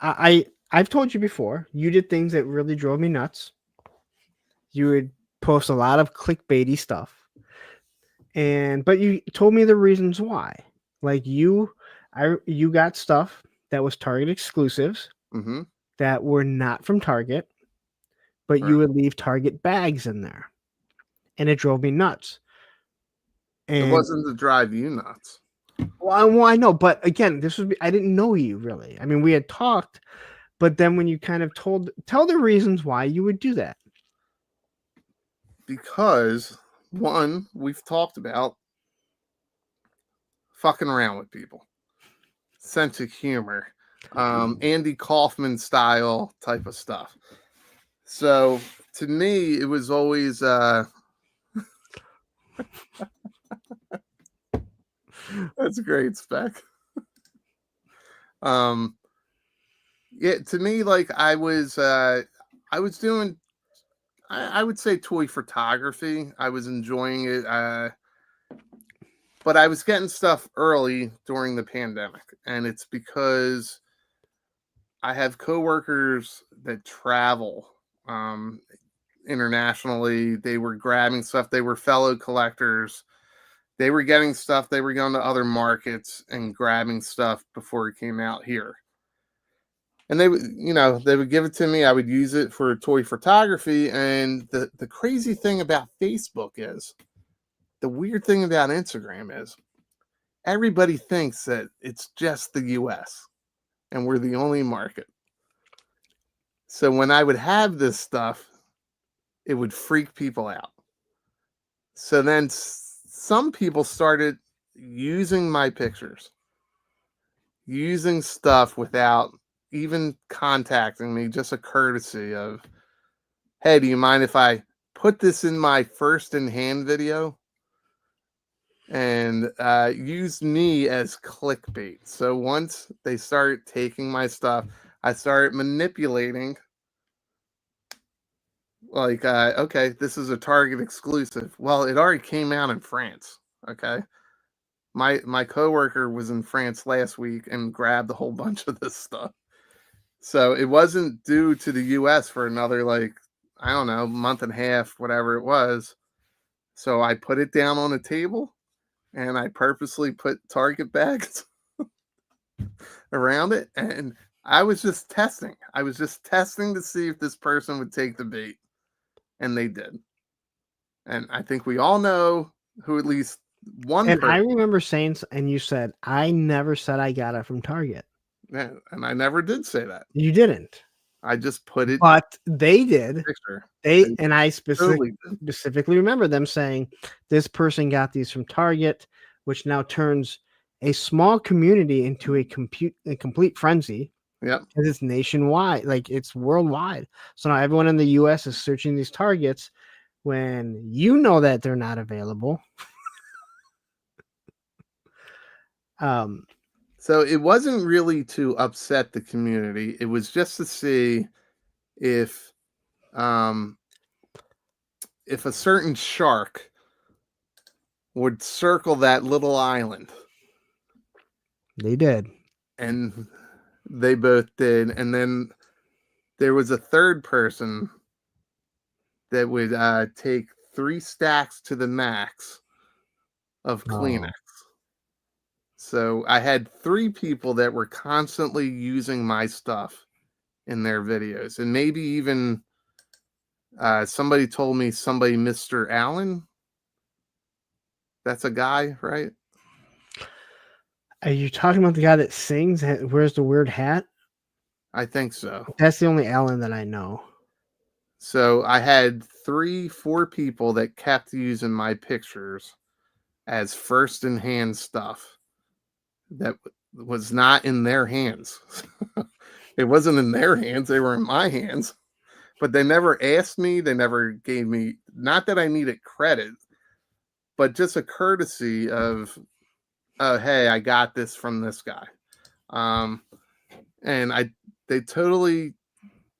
I've told you before, you did things that really drove me nuts. You would post a lot of clickbaity stuff. But you told me the reasons why. Like you got stuff that was Target exclusives that were not from Target, but you would leave Target bags in there. And it drove me nuts. And it wasn't to drive you nuts. Well, I know, but again, I didn't know you really. I mean, we had talked, but then when you kind of tell the reasons why you would do that. Because one, we've talked about fucking around with people, sense of humor, Andy Kaufman style type of stuff. So to me, it was always that's great, Spec. Yeah, to me, like I was doing, I would say toy photography. I was enjoying it, but I was getting stuff early during the pandemic, and it's because I have coworkers that travel. internationally. They were grabbing stuff. They were fellow collectors. They were getting stuff. They were going to other markets and grabbing stuff before it came out here. And they would, they would give it to me. I would use it for toy photography. And the crazy thing about Facebook is, the weird thing about Instagram is, everybody thinks that it's just the US and we're the only market. So when I would have this stuff, it would freak people out. So then some people started using my pictures, using stuff without even contacting me, just a courtesy of, hey, do you mind if I put this in my first in hand video? And use me as clickbait. So once they start taking my stuff, I started manipulating. Like, okay, this is a Target exclusive. Well, it already came out in France. Okay, my coworker was in France last week and grabbed a whole bunch of this stuff. So it wasn't due to the US for another, like, I don't know, month and a half, whatever it was. So I put it down on the table and I purposely put Target bags around it. And I was just testing. I was just testing to see if this person would take the bait. And they did. And I think we all know who at least one And person. I remember saying, and you said, I never said I got it from Target. Yeah, and I never did say that. You didn't. I just put it. But they did. Picture. And I specifically remember them saying, this person got these from Target, which now turns a small community into a complete frenzy. Yeah, because it's nationwide, like it's worldwide. So now everyone in the US is searching these Targets when you know that they're not available. So it wasn't really to upset the community. It was just to see if a certain shark would circle that little island. They did. And they both did. And then there was a third person that would take 3 stacks to the max of Kleenex. So I had 3 people that were constantly using my stuff in their videos. And maybe even somebody told me Mr. Allen. That's a guy, right? Are you talking about the guy that sings, wears the weird hat? I think so. That's the only Alan that I know. So I had 3-4 people that kept using my pictures as first in hand stuff that was not in their hands. It wasn't in their hands. They were in my hands, but they never asked me. They never gave me, not that I needed credit, but just a courtesy of, oh, hey, I got this from this guy. And they totally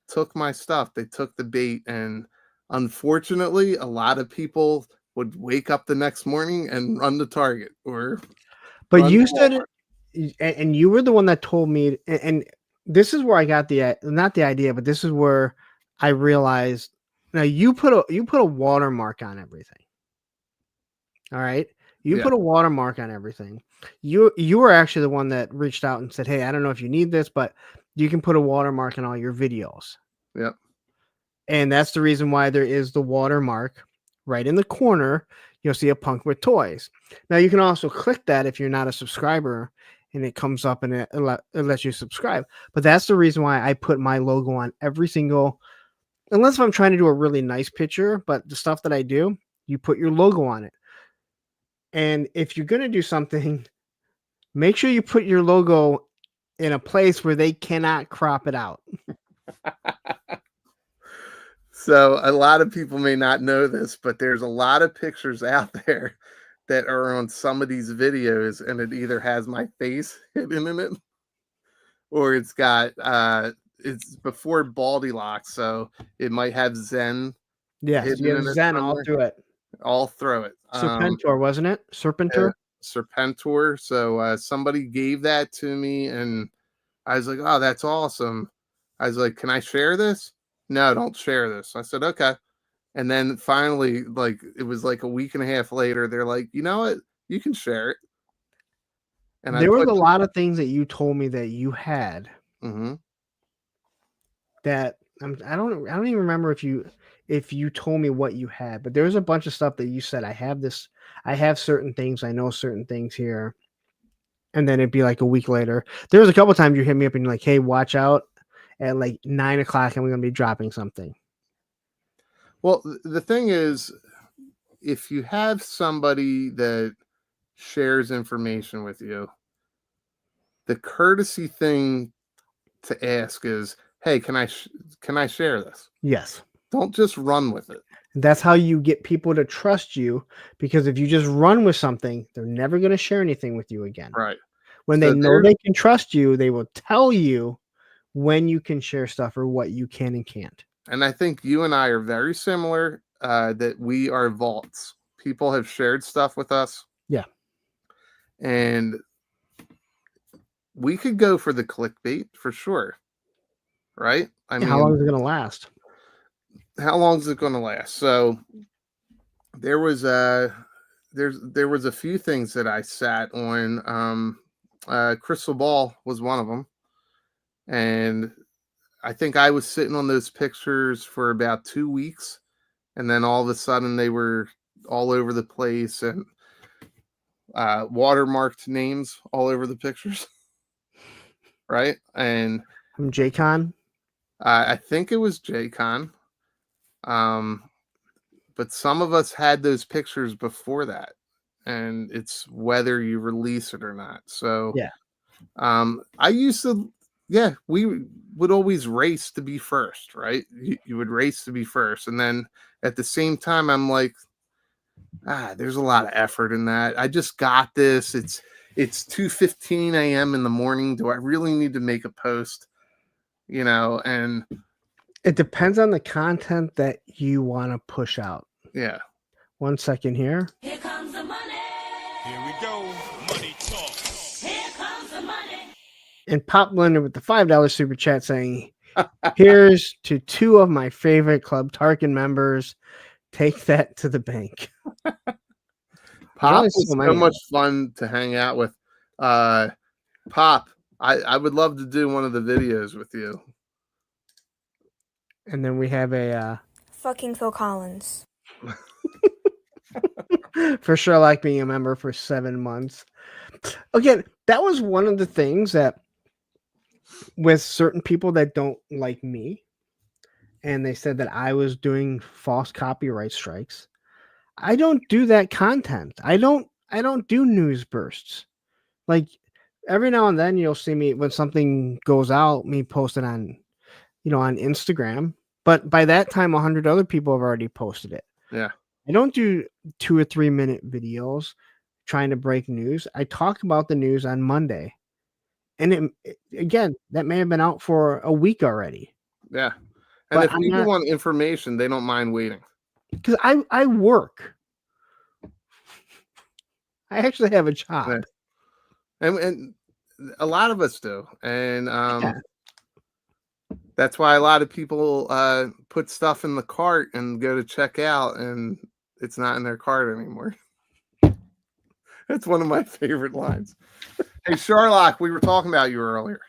took my stuff. They took the bait. And unfortunately, a lot of people would wake up the next morning and run to Target but you said it, and you were the one that told me, and this is where I got not the idea, but this is where I realized, now you put a watermark on everything. All right. You put a watermark on everything. You were actually the one that reached out and said, hey, I don't know if you need this, but you can put a watermark on all your videos. Yep. And that's the reason why there is the watermark right in the corner. You'll see a punk with toys. Now you can also click that if you're not a subscriber, and it comes up and it lets you subscribe. But that's the reason why I put my logo on every single, unless I'm trying to do a really nice picture, but the stuff that I do, you put your logo on it. And if you're going to do something, make sure you put your logo in a place where they cannot crop it out. So a lot of people may not know this, but there's a lot of pictures out there that are on some of these videos, and it either has my face hidden in it, or it's got it's before BaldyLockz, so it might have Zen. Yes, you have Zen all through it. All through it. Serpentor, wasn't it? Serpentor? Serpentor. So somebody gave that to me, and I was like, oh, that's awesome. I was like, can I share this? No, don't share this. I said, okay. And then finally, like it was like a week and a half later, they're like, you know what? You can share it. And there was a lot of things that you told me that you had that I don't even remember if you told me what you had, but there was a bunch of stuff that you said, I have certain things, I know certain things here. And then it'd be like a week later. There was a couple times you hit me up and you're like, hey, watch out at like 9 o'clock and we're going to be dropping something. Well, the thing is, if you have somebody that shares information with you, the courtesy thing to ask is, hey, can I share this? Yes. Don't just run with it. That's how you get people to trust you, because if you just run with something, they're never going to share anything with you again. Right. When they know they can trust you, they will tell you when you can share stuff or what you can and can't. And I think you and I are very similar, that we are vaults. People have shared stuff with us. Yeah. And we could go for the clickbait for sure. Right? I mean, how long is it going to last? How long is it going to last? So there was a few things that I sat on. Crystal Ball was one of them. And I think I was sitting on those pictures for about 2 weeks. And then all of a sudden they were all over the place and watermarked names all over the pictures. Right? And from J-Con? I think it was J-Con. But some of us had those pictures before that. And it's whether you release it or not. So yeah. I used to, we would always race to be first, right? You would race to be first. And then at the same time, I'm like, there's a lot of effort in that. I just got this. It's 2:15 a.m. in the morning. Do I really need to make a post? You know, and it depends on the content that you want to push out. Yeah. 1 second here. Here comes the money. Here we go. Money talk. Here comes the money. And Pop Blender with the $5 super chat saying, here's to 2 of my favorite Club Tarkin members. Take that to the bank. Pop is so much fun to hang out with. Pop, I would love to do one of the videos with you. And then we have a fucking Phil Collins. For sure, like being a member for 7 months. Again, that was one of the things that with certain people that don't like me, and they said that I was doing false copyright strikes. I don't do that content. I don't do news bursts. Like every now and then you'll see me when something goes out, me post it on, on Instagram. But by that time, 100 other people have already posted it. Yeah. I don't do 2 or 3 minute videos trying to break news. I talk about the news on Monday. And again, that may have been out for a week already. Yeah. And but if people want information, they don't mind waiting. Because I work. I actually have a job. Yeah. And a lot of us do. And that's why a lot of people put stuff in the cart and go to check out, and it's not in their cart anymore. That's one of my favorite lines. Hey, Sherlock, we were talking about you earlier.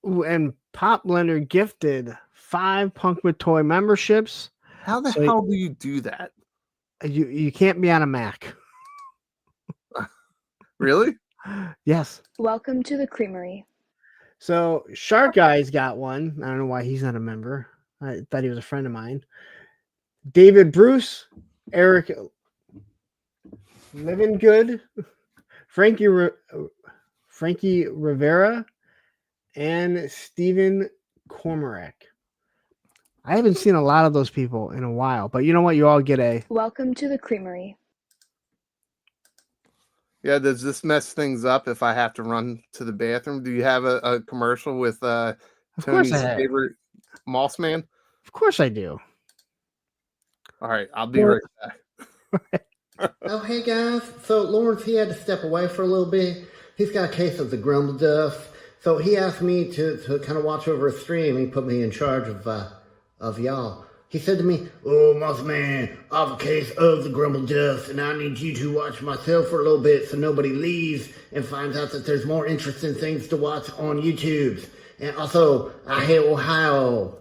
And Pop Blender gifted 5 Punk with Toy memberships. How the hell do you do that? You can't be on a Mac. Really? Yes. Welcome to the creamery. So Shark Guy's got one. I don't know why he's not a member. I thought he was a friend of mine. David Bruce, Eric Living Good, Frankie Rivera, and Stephen Cormorant. I haven't seen a lot of those people in a while, but you know what? You all get a welcome to the creamery. Yeah, does this mess things up if I have to run to the bathroom? Do you have a commercial with Tony's favorite Moss Man? Of course I do. All right, I'll be right back. Oh, hey guys. So Lawrence, he had to step away for a little bit. He's got a case of the grumble duff. So he asked me to kind of watch over a stream. He put me in charge of of y'all. He said to me, "Oh, Moss Man, I have a case of the grumble dust, and I need you to watch myself for a little bit so nobody leaves and finds out that there's more interesting things to watch on YouTube. And also, I hate Ohio."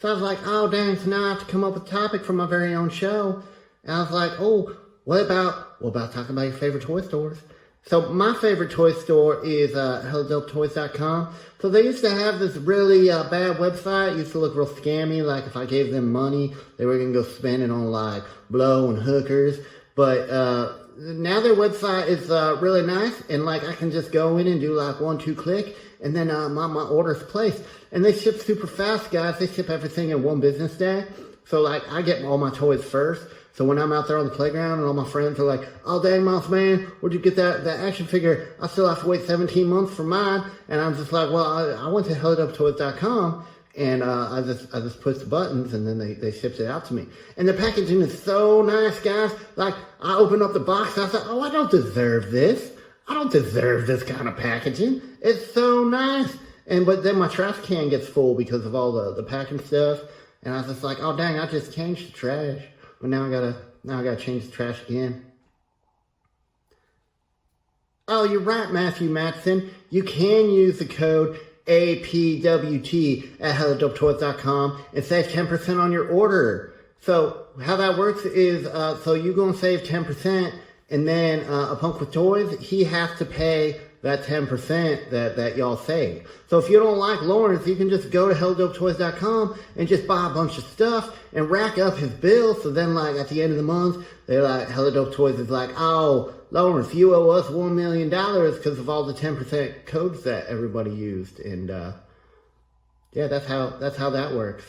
So I was like, oh, dang, so now I have to come up with a topic for my very own show. And I was like, oh, what about talking about your favorite toy stores? So my favorite toy store is HelloDopeToys.com. So they used to have this really bad website. It used to look real scammy. Like if I gave them money, they were going to go spend it on like blow and hookers. But now their website is really nice. And like I can just go in and do like 1-2 click. And then my order's placed. And they ship super fast, guys. They ship everything in 1 business day. So like I get all my toys first. So when I'm out there on the playground and all my friends are like, oh, dang, Moss Man, where'd you get that action figure? I still have to wait 17 months for mine. And I'm just like, well, I went to HelloDopeToys.com and I just pushed the buttons and then they shipped it out to me. And the packaging is so nice, guys. Like, I opened up the box and I thought, oh, I don't deserve this. I don't deserve this kind of packaging. It's so nice. But then my trash can gets full because of all the packing stuff. And I was just like, oh, dang, I just changed the trash. But now I gotta change the trash again. Oh, you're right, Matthew Matson. You can use the code APWT at HelloDopeToys.com and save 10% on your order. So how that works is, so you're gonna save 10%, and then a Punk with Toys, he has to pay that 10% that y'all saved. So if you don't like Lawrence, you can just go to HelloDopeToys.com and just buy a bunch of stuff and rack up his bill. So then like at the end of the month, they're like, Hello Dope Toys is like, oh, Lawrence, you owe us $1 million because of all the 10% codes that everybody used. And yeah, that's how that works.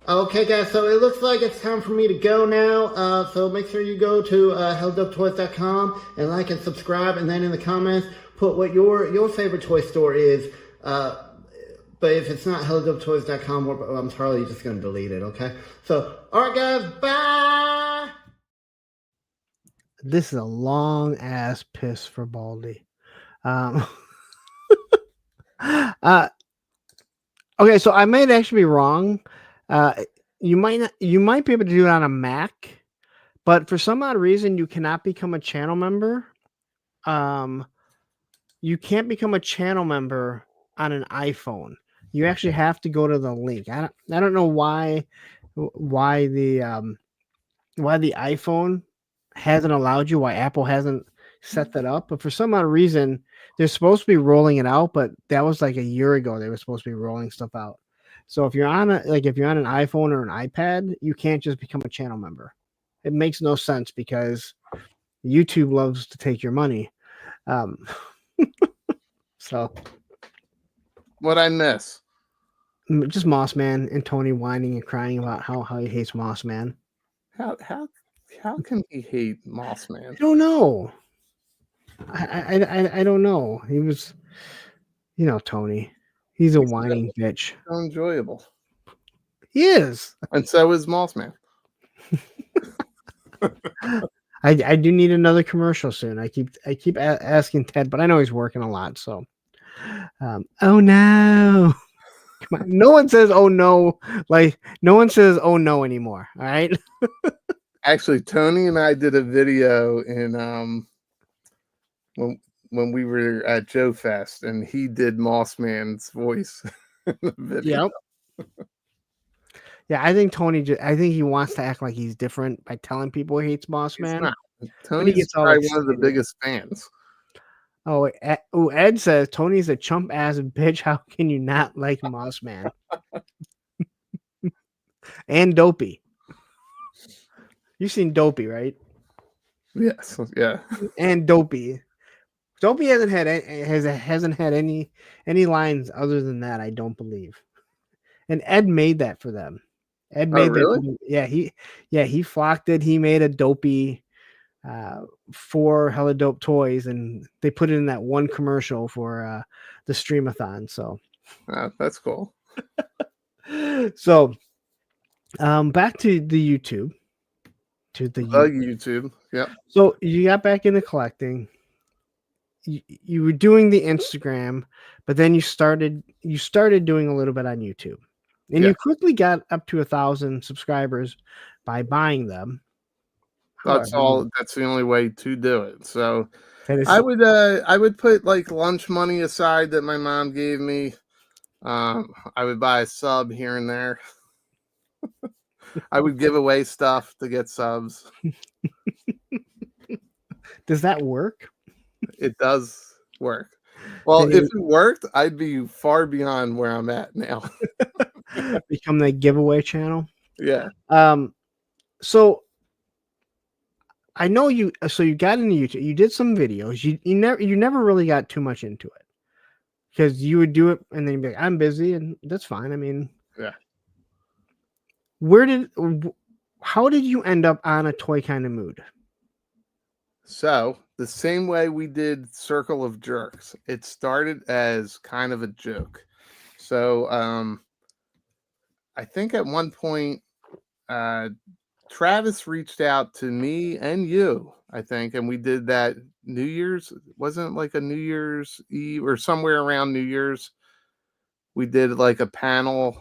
Okay, guys, so it looks like it's time for me to go now. So make sure you go to HelloDopeToys.com and like and subscribe. And then in the comments, put what your favorite toy store is. But if it's not HelloDopeToys.com, I'm probably just going to delete it, okay? So, all right, guys, bye! This is a long-ass piss for Baldi. Okay, so I might actually be wrong. You might be able to do it on a Mac, but for some odd reason you cannot become a channel member. You can't become a channel member on an iPhone. You actually have to go to the link. I don't know why the iPhone hasn't allowed you, why Apple hasn't set that up, but for some odd reason they're supposed to be rolling it out, but that was like a year ago they were supposed to be rolling stuff out. So if you're on an iPhone or an iPad, you can't just become a channel member. It makes no sense because YouTube loves to take your money. So what I miss? Just Moss Man and Tony whining and crying about how he hates Moss Man. How can he hate Moss Man? I don't know. I don't know. He was, Tony. He's a whining bitch. So enjoyable. He is. And so is Moss Man. I do need another commercial soon. I keep asking Ted, but I know he's working a lot. So, oh no. Come on. No one says oh no. Like no one says oh no anymore. All right. Actually, Tony and I did a video in when we were at Joe Fest, and he did Moss Man's voice in the video. Yep. Yeah, I think Tony. I think he wants to act like he's different by telling people he hates Moss Man. Tony's probably one of the biggest fans. Oh, Ed says Tony's a chump ass bitch. How can you not like Moss Man? And Dopey. You've seen Dopey, right? Yes. Yeah. And Dopey. Dopey hasn't had any lines other than that, I don't believe. And Ed made that for them. Ed made really? He flocked it. He made a Dopey for Hella Dope Toys, and they put it in that one commercial for the Streamathon. So that's cool. So back to the YouTube. YouTube. YouTube. Yeah. So you got back into collecting. you were doing the Instagram, but then you started doing a little bit on YouTube, and you quickly got up to 1,000 subscribers by buying them. That's all. That's the only way to do it. So Is, I would put like lunch money aside that my mom gave me. I would buy a sub here and there. I would give away stuff to get subs. Does that work? It does work. Well, if it worked, I'd be far beyond where I'm at now. Become the giveaway channel. Yeah. So I know you. So you got into YouTube. You did some videos. You never really got too much into it because you would do it and then you'd be like, I'm busy, and that's fine. I mean, yeah. How did you end up on a toy kind of mood? So the same way we did Circle of Jerks, it started as kind of a joke. So I think at one point Travis reached out to me and you, I think, and we did that New Year's. Wasn't it like a New Year's Eve or somewhere around New Year's? We did like a panel.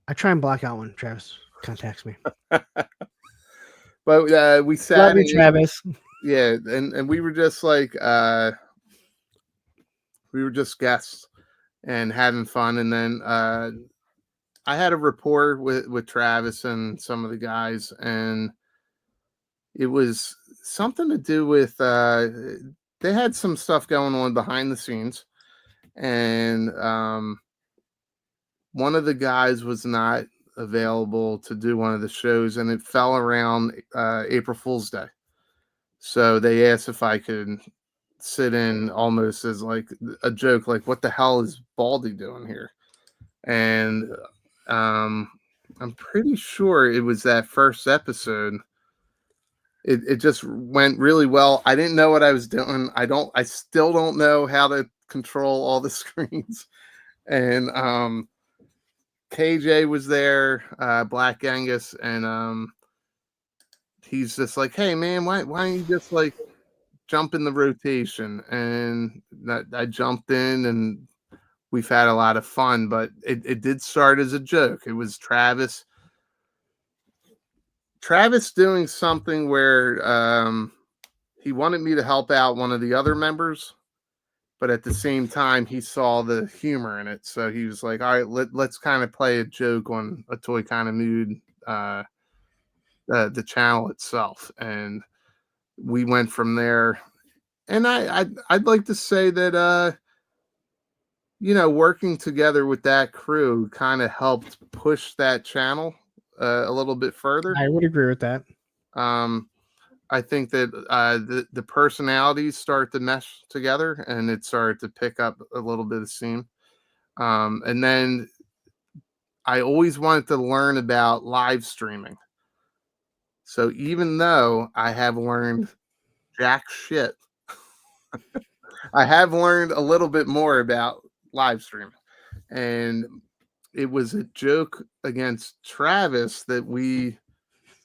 I try and block out when Travis contacts me. But we sat. Love you, Travis. Yeah, and we were just like we were just guests and having fun, and then I had a rapport with Travis and some of the guys, and it was something to do with they had some stuff going on behind the scenes, and one of the guys was not available to do one of the shows, and it fell around April Fool's Day. So they asked if I could sit in almost as like a joke, like, what the hell is Baldi doing here? And I'm pretty sure it was that first episode. It just went really well. I didn't know what I was doing. I still don't know how to control all the screens. And KJ was there, Black Angus, and he's just like, hey man, why don't you just like jump in the rotation? And I jumped in, and we've had a lot of fun, but it did start as a joke. It was Travis doing something where he wanted me to help out one of the other members, but at the same time he saw the humor in it. So he was like, all right, let's kind of play a joke on a toy kind of mood, the channel itself. And we went from there. And I'd like to say that working together with that crew kind of helped push that channel a little bit further. I would agree with that. I think that the personalities start to mesh together, and it started to pick up a little bit of steam. And then I always wanted to learn about live streaming. So even though I have learned jack shit, I have learned a little bit more about live streaming. And it was a joke against Travis that we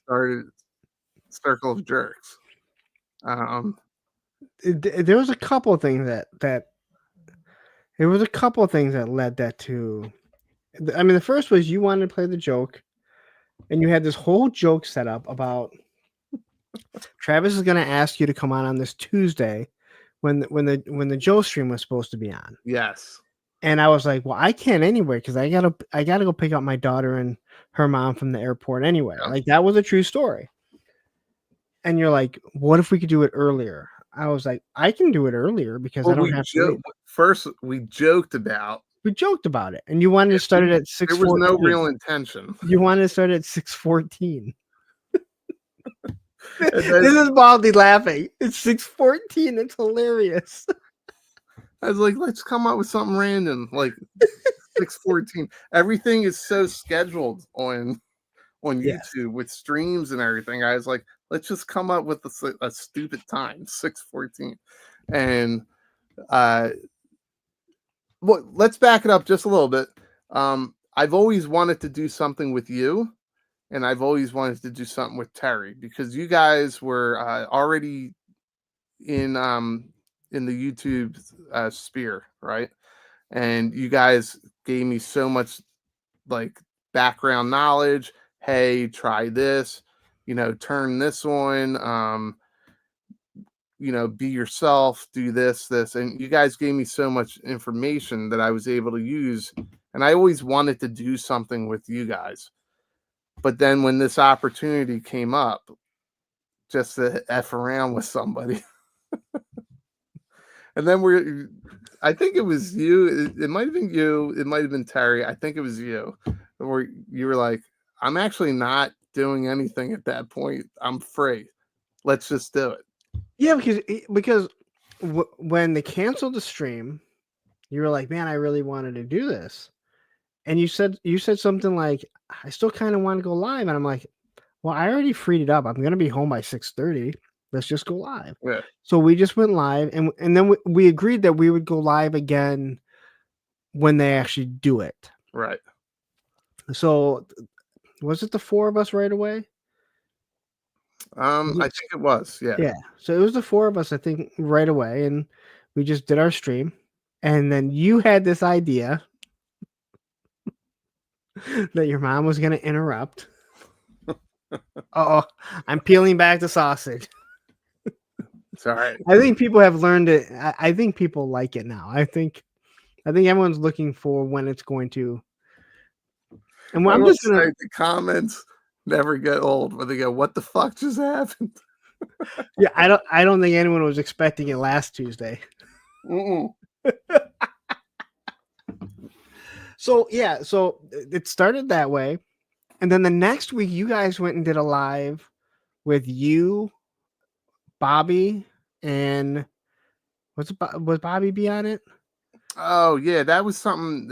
started Circle of Jerks. There was a couple of things that led that to. I mean, the first was you wanted to play the joke, and you had this whole joke set up about Travis is going to ask you to come on this Tuesday when the Joe stream was supposed to be on. Yes. And I was like, well, I can't anyway because I gotta go pick up my daughter and her mom from the airport anyway. Yeah. Like, that was a true story. And you're like, what if we could do it earlier? I was like, I can do it earlier because I don't have to. First, we joked about it, and you wanted to start it at 6:14. There was no real intention. You wanted to start at 6:14. This is Baldi laughing. It's 6:14. It's hilarious. I was like, let's come up with something random, like 6:14. Everything is so scheduled on YouTube with streams and everything. I was like, let's just come up with a stupid time, 6:14. And let's back it up just a little bit. I've always wanted to do something with you, and I've always wanted to do something with Terry, because you guys were already in the YouTube sphere, right? And you guys gave me so much like background knowledge. Hey, try this, turn this on, be yourself, do this. And you guys gave me so much information that I was able to use. And I always wanted to do something with you guys. But then when this opportunity came up, just to F around with somebody. And then I think it was you. It might have been you. It might have been Terry. I think it was you. Where you were like, I'm actually not doing anything at that point. I'm free. Let's just do it. Yeah, because when they canceled the stream, you were like, man, I really wanted to do this. And you said something like, I still kind of want to go live. And I'm like, well, I already freed it up. I'm going to be home by 6:30. Let's just go live. Yeah. So we just went live, and then we agreed that we would go live again when they actually do it. Right. So was it the four of us right away? I think it was. Yeah. Yeah. So it was the four of us, I think, right away, and we just did our stream. And then you had this idea that your mom was going to interrupt. Oh, I'm peeling back the sausage. It's all right. I think people have learned it. I think people like it now. I think everyone's looking for when it's going to. And I'm just gonna say the comments never get old when they go, "What the fuck just happened?" Yeah, I don't think anyone was expecting it last Tuesday. So it started that way, and then the next week you guys went and did a live with you, Bobby, and was Bobby be on it? Oh yeah, that was something.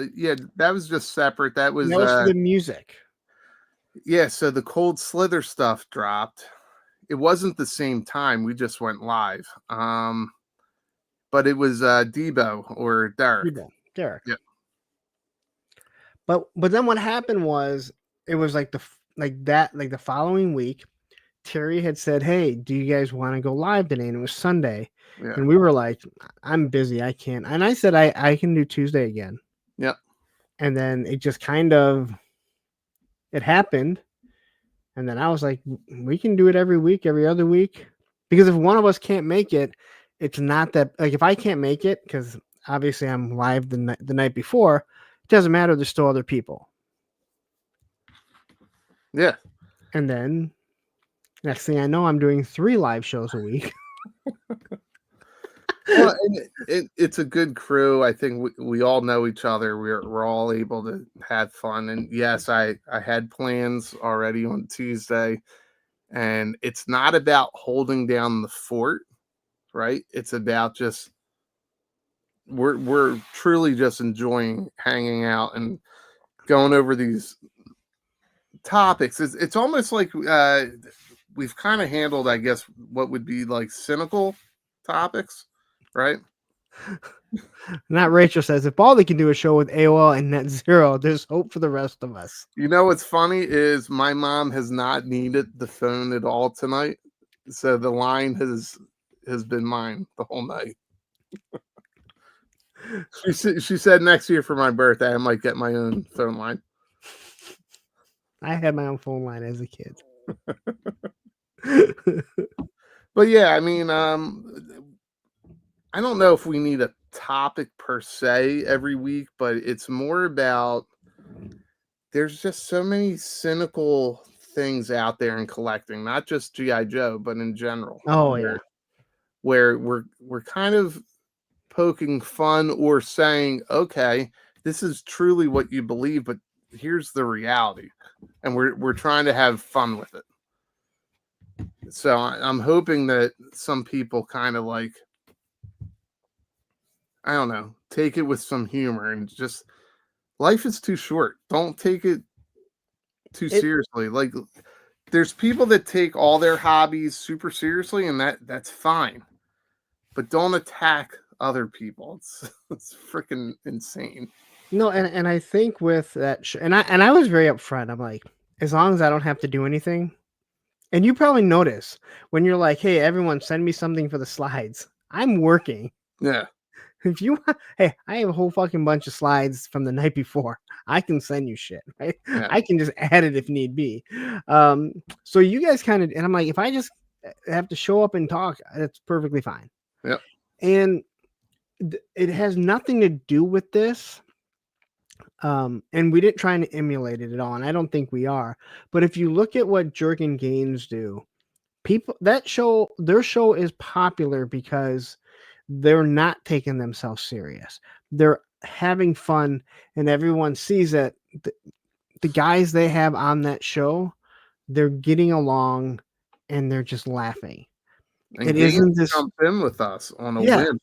That was just separate. That was for the music. Yeah, so the Cold Slither stuff dropped. It wasn't the same time. We just went live. But it was Debo or Derek. Derek. Yeah. But then what happened was it was like the following week, Terry had said, "Hey, do you guys want to go live today?" And it was Sunday. Yeah. And we were like, I'm busy. I can't. And I said, I can do Tuesday again. Yeah. And then it just it happened. And then I was like, we can do it every week, every other week. Because if one of us can't make it, it's not that, like, if I can't make it, because obviously I'm live the night before, it doesn't matter. There's still other people. Yeah. And then next thing I know, I'm doing 3 live shows a week. Well, it's a good crew. I think we all know each other. We're all able to have fun. And yes, I had plans already on Tuesday, and it's not about holding down the fort, right? It's about just we're truly just enjoying hanging out and going over these topics. It's almost like we've kind of handled, I guess, what would be like cynical topics. Right. Not Rachel says if Baldi can do a show with AOL and Net Zero, there's hope for the rest of us. You know what's funny is my mom has not needed the phone at all tonight, so the line has been mine the whole night. She said next year for my birthday I might get my own phone line. I had my own phone line as a kid. But yeah, I mean, I don't know if we need a topic per se every week, but it's more about there's just so many cynical things out there in collecting, not just G.I. Joe, but in general. Oh, yeah. Where we're kind of poking fun or saying, okay, this is truly what you believe, but here's the reality. And we're trying to have fun with it. So I'm hoping that some people kind of like, I don't know, take it with some humor and just life is too short. Don't take it too seriously. Like there's people that take all their hobbies super seriously, and that's fine. But don't attack other people. It's freaking insane. No, and I think with that and I was very upfront. I'm like, as long as I don't have to do anything. And you probably notice when you're like, hey, everyone send me something for the slides. I'm working. Yeah. If you want, hey, I have a whole fucking bunch of slides from the night before. I can send you shit, right? Yeah. I can just add it if need be. So you guys kind of, and I'm like, if I just have to show up and talk, that's perfectly fine. Yep. And it has nothing to do with this. And we didn't try to emulate it at all, and I don't think we are. But if you look at what Jerk and Gaines do, their show is popular because they're not taking themselves serious. They're having fun, and everyone sees that the guys they have on that show, they're getting along, and they're just laughing. And it Gaines isn't this jumped in with us on a win.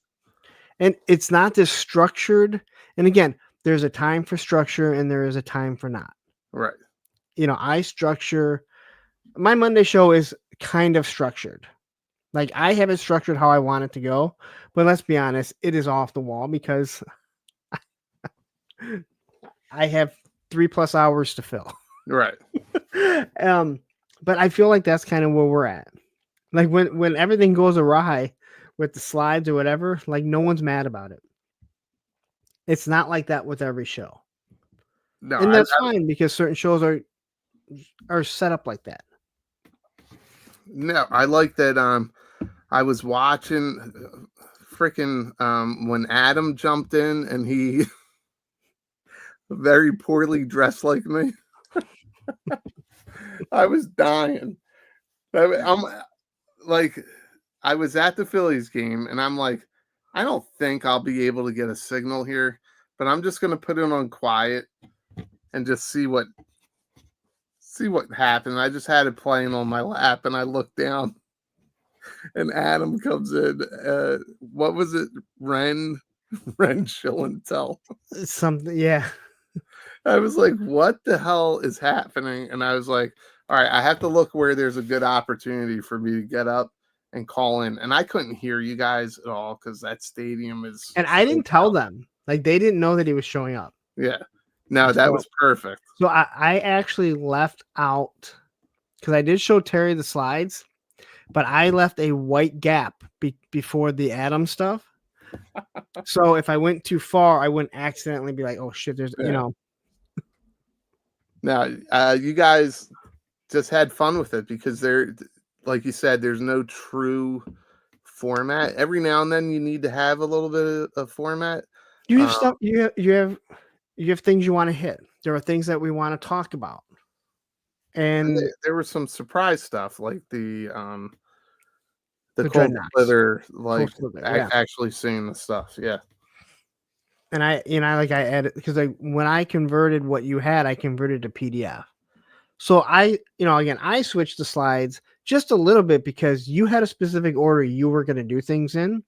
And it's not this structured. And again, there's a time for structure and there is a time for not. Right. You know, my Monday show is kind of structured. Like I have it structured how I want it to go, but let's be honest, it is off the wall because I have 3+ hours to fill. Right. But I feel like that's kind of where we're at. Like when everything goes awry with the slides or whatever, like no one's mad about it. It's not like that with every show. No, and that's fine because certain shows are set up like that. No, I like that. I was watching freaking when Adam jumped in and he very poorly dressed like me. I was dying. I'm like, I was at the Phillies game and I'm like, I don't think I'll be able to get a signal here, but I'm just gonna put it on quiet and just see what happened. I just had it playing on my lap and I looked down and Adam comes in. What was it? Ren Show and Tell. Something, yeah. I was like, what the hell is happening? And I was like, all right, I have to look where there's a good opportunity for me to get up and call in. And I couldn't hear you guys at all because that stadium is. And I didn't tell them. Like they didn't know that he was showing up. Yeah. No, that was perfect. So I actually left out because I did show Terry the slides, but I left a white gap before the Adam stuff. So if I went too far, I wouldn't accidentally be like, oh shit, there's, you know. Now, you guys just had fun with it because like you said, there's no true format. Every now and then you need to have a little bit of format. You have stuff, you have things you want to hit. There are things that we want to talk about. And there was some surprise stuff like the Dreadnoughts. Slither, like yeah. actually seeing the stuff. Yeah. And I added because when I converted what you had, I converted to PDF. So I switched the slides just a little bit because you had a specific order you were going to do things in.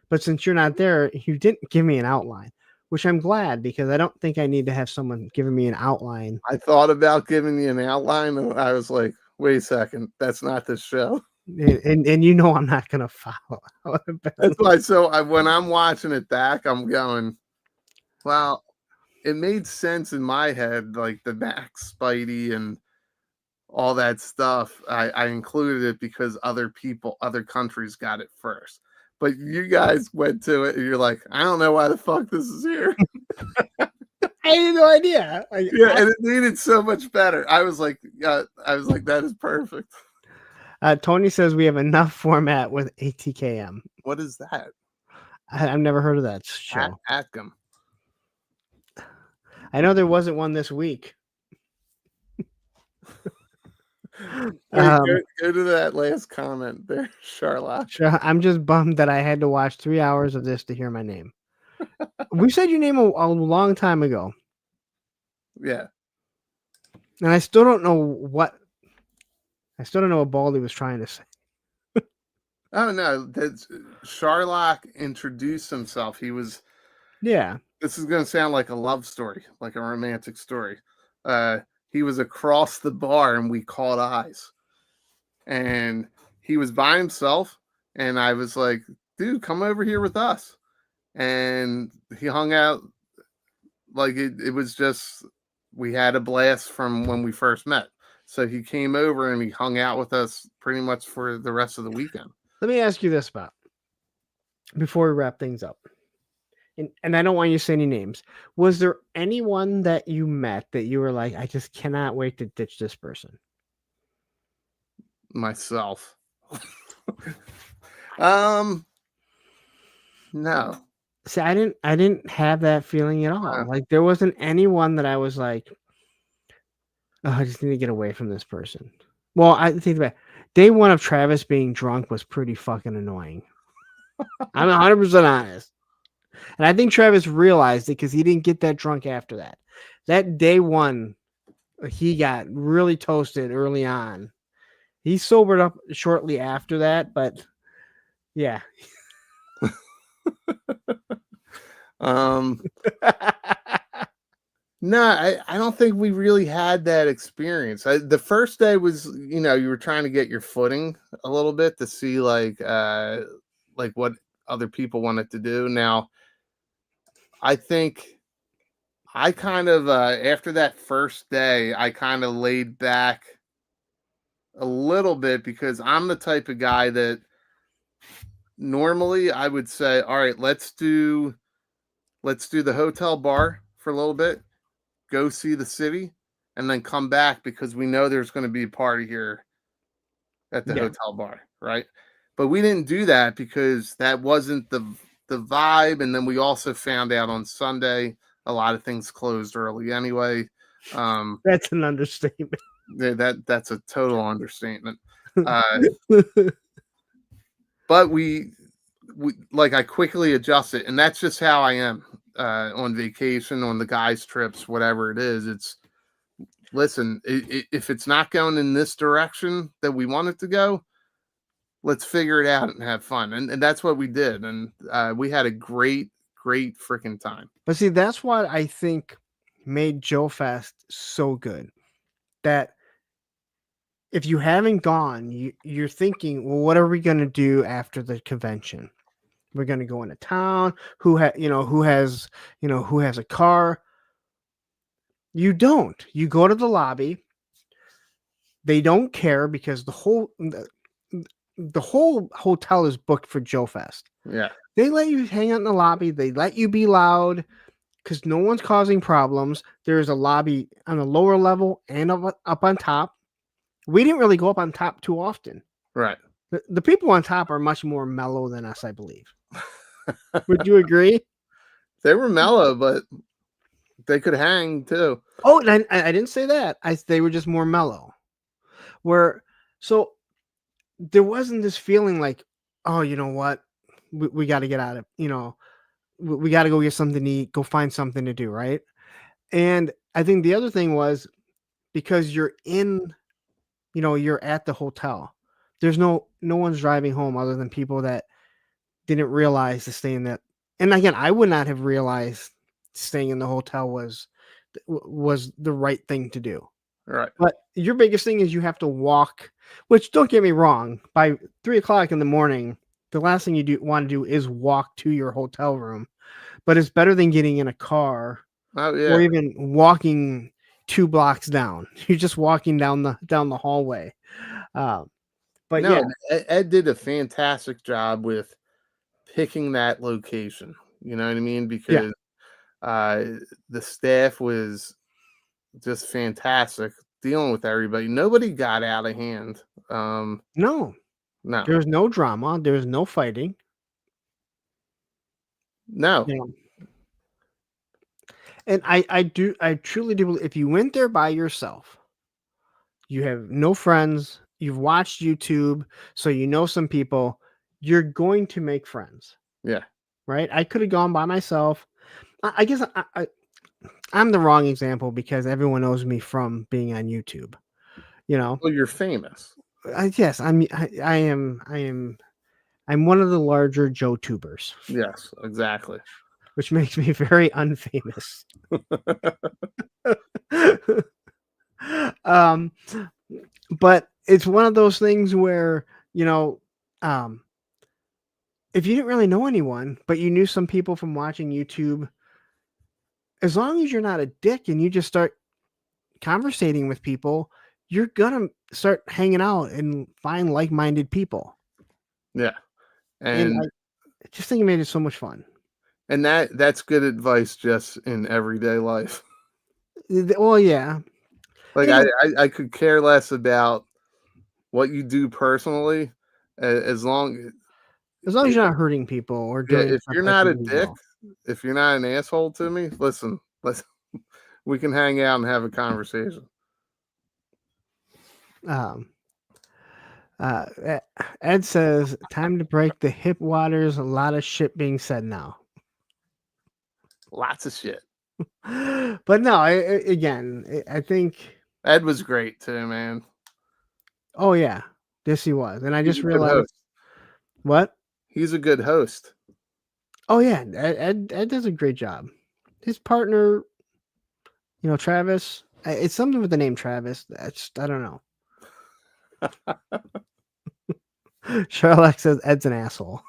But since you're not there, you didn't give me an outline, which I'm glad because I don't think I need to have someone giving me an outline. I thought about giving you an outline and I was like, wait a second, that's not this show. And you know I'm not going to follow. That's why. So when I'm watching it back, I'm going, well, it made sense in my head, like the Max Spidey and all that stuff. I included it because other countries got it first. But you guys went to it and you're like, I don't know why the fuck this is here. I had no idea. And it made it so much better. I was like, that is perfect. Tony says we have enough format with ATKM. What is that? I've never heard of that show. Atcom. I know there wasn't one this week. Go to that last comment there, Charlotte. I'm just bummed that I had to watch 3 hours of this to hear my name. We said your name a long time ago. Yeah. And I still don't know what Baldi was trying to say. Oh no, that's Charlotte introduced himself. He was This is gonna sound like a love story, like a romantic story. He was across the bar and we caught eyes. And he was by himself. And I was like, dude, come over here with us. And he hung out like it was just, we had a blast from when we first met. So he came over and he hung out with us pretty much for the rest of the weekend. Let me ask you this about. before we wrap things up, and I don't want you to say any names. Was there anyone that you met that you were like, I just cannot wait to ditch this person? Myself. No. See, I didn't have that feeling at all. Like there wasn't anyone that I was like, oh, I just need to get away from this person. Well, I think about day one of Travis being drunk was pretty fucking annoying. I'm 100% honest. And I think Travis realized it because he didn't get that drunk after that. That day one, he got really toasted early on. He sobered up shortly after that, but yeah. No, I don't think we really had that experience. The first day was, you were trying to get your footing a little bit to see like what other people wanted to do. Now, I think I kind of after that first day, I kind of laid back a little bit because I'm the type of guy that normally I would say, all right, let's do the hotel bar for a little bit, go see the city, and then come back because we know there's going to be a party here at the hotel bar, right? But we didn't do that because that wasn't the vibe. And then we also found out on Sunday a lot of things closed early anyway. That's an understatement. That's a total understatement. But we I quickly adjusted, and that's just how I am on vacation, on the guys' trips, whatever it is. Listen, if it's not going in this direction that we want it to go, let's figure it out and have fun. And that's what we did. And we had a great freaking time. But see, that's what I think made Joe Fest so good. That if you haven't gone, you're thinking, well, what are we going to do after the convention? We're going to go into town. Who has a car? You don't. You go to the lobby. They don't care because the whole hotel is booked for Joe Fest. Yeah. They let you hang out in the lobby. They let you be loud because no one's causing problems. There's a lobby on the lower level and up on top. We didn't really go up on top too often. Right. The people on top are much more mellow than us, I believe. Would you agree? They were mellow, but they could hang too. Oh, and I didn't say that. They were just more mellow. So there wasn't this feeling like, oh, you know what? We got to get out of, we got to go get something to eat, go find something to do, right? And I think the other thing was because you're at the hotel. There's no one's driving home other than people that didn't realize to stay in that. And again, I would not have realized staying in the hotel was the right thing to do. Right. But your biggest thing is you have to walk, which don't get me wrong, by 3:00 in the morning, the last thing you want to do is walk to your hotel room, but it's better than getting in a car or even walking 2 blocks down. You're just walking down the hallway. But no, Ed did a fantastic job with picking that location. You know what I mean? Because the staff was just fantastic dealing with everybody. Nobody got out of hand. No. There was no drama. There was no fighting. No. And I truly do believe if you went there by yourself, you have no friends, you've watched YouTube, so you know some people, you're going to make friends. Yeah. Right? I could have gone by myself. I guess I'm the wrong example because everyone knows me from being on YouTube. Well, you're famous. Yes, I'm one of the larger Joe tubers. Yes, exactly. Which makes me very unfamous. But it's one of those things where, if you didn't really know anyone, but you knew some people from watching YouTube, as long as you're not a dick and you just start conversating with people, you're going to start hanging out and find like-minded people. Yeah. And just think it made it so much fun. And that's good advice just in everyday life. Well, yeah. Like Yeah. I could care less about what you do personally, as long As long as you're not hurting people or yeah, doing if stuff you're that not a can be dick, wrong. if you're not an asshole to me, listen, we can hang out and have a conversation. Ed says, time to break the hip waters. A lot of shit being said now. Lots of shit. But no, I think. Ed was great too, man. Oh yeah, yes he was, and I He's just a good realized host. what. He's a good host. Oh yeah, Ed does a great job. His partner, Travis. It's something with the name Travis. I don't know. Sherlock says Ed's an asshole.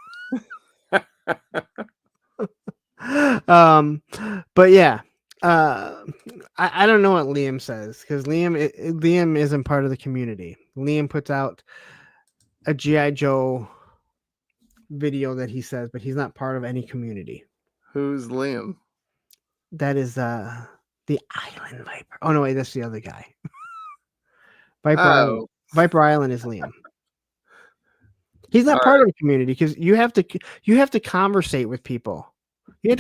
But yeah, I don't know what Liam says because Liam isn't part of the community. Liam puts out a G.I. Joe video that he says, but he's not part of any community. Who's Liam? That is the Island Viper. Oh no, wait, that's the other guy. Viper Island is Liam. He's not part of the community because you have to conversate with people. You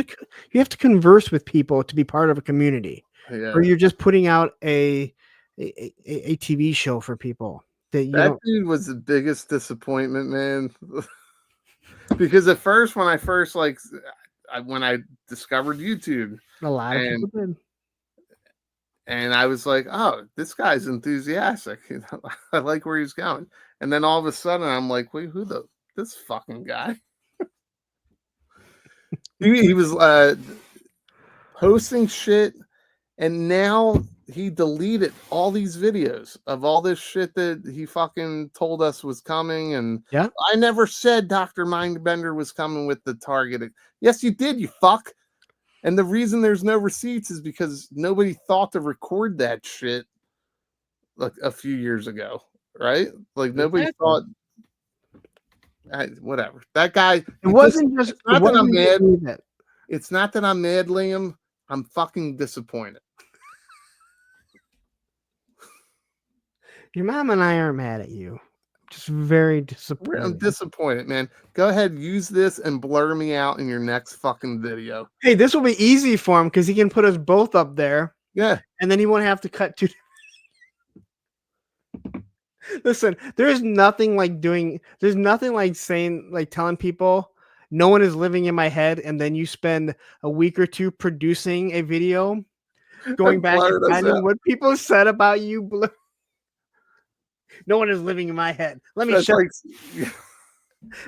have to converse with people to be part of a community. Yeah. Or you're just putting out a TV show for people that dude was the biggest disappointment, man. Because at first, when I discovered YouTube, a lot of people did. And I was like, oh, this guy's enthusiastic. I like where he's going. And then all of a sudden, I'm like, wait, this fucking guy? he was posting shit, and now he deleted all these videos of all this shit that he fucking told us was coming. And yeah, I never said Dr. Mindbender was coming with the target. Yes, you did, you fuck. And the reason there's no receipts is because nobody thought to record that shit like a few years ago, right? Like nobody thought. Whatever. That guy. It wasn't just. It's not that I'm mad. It's not that I'm mad, Liam. I'm fucking disappointed. Your mom and I aren't mad at you. Just very disappointed. I'm disappointed, man. Go ahead, use this and blur me out in your next fucking video. Hey, this will be easy for him because he can put us both up there. Yeah. And then he won't have to cut two. Listen, there's nothing like saying, like telling people no one is living in my head. And then you spend a week or two producing a video going back and finding what people said about you. No one is living in my head. Let me show you.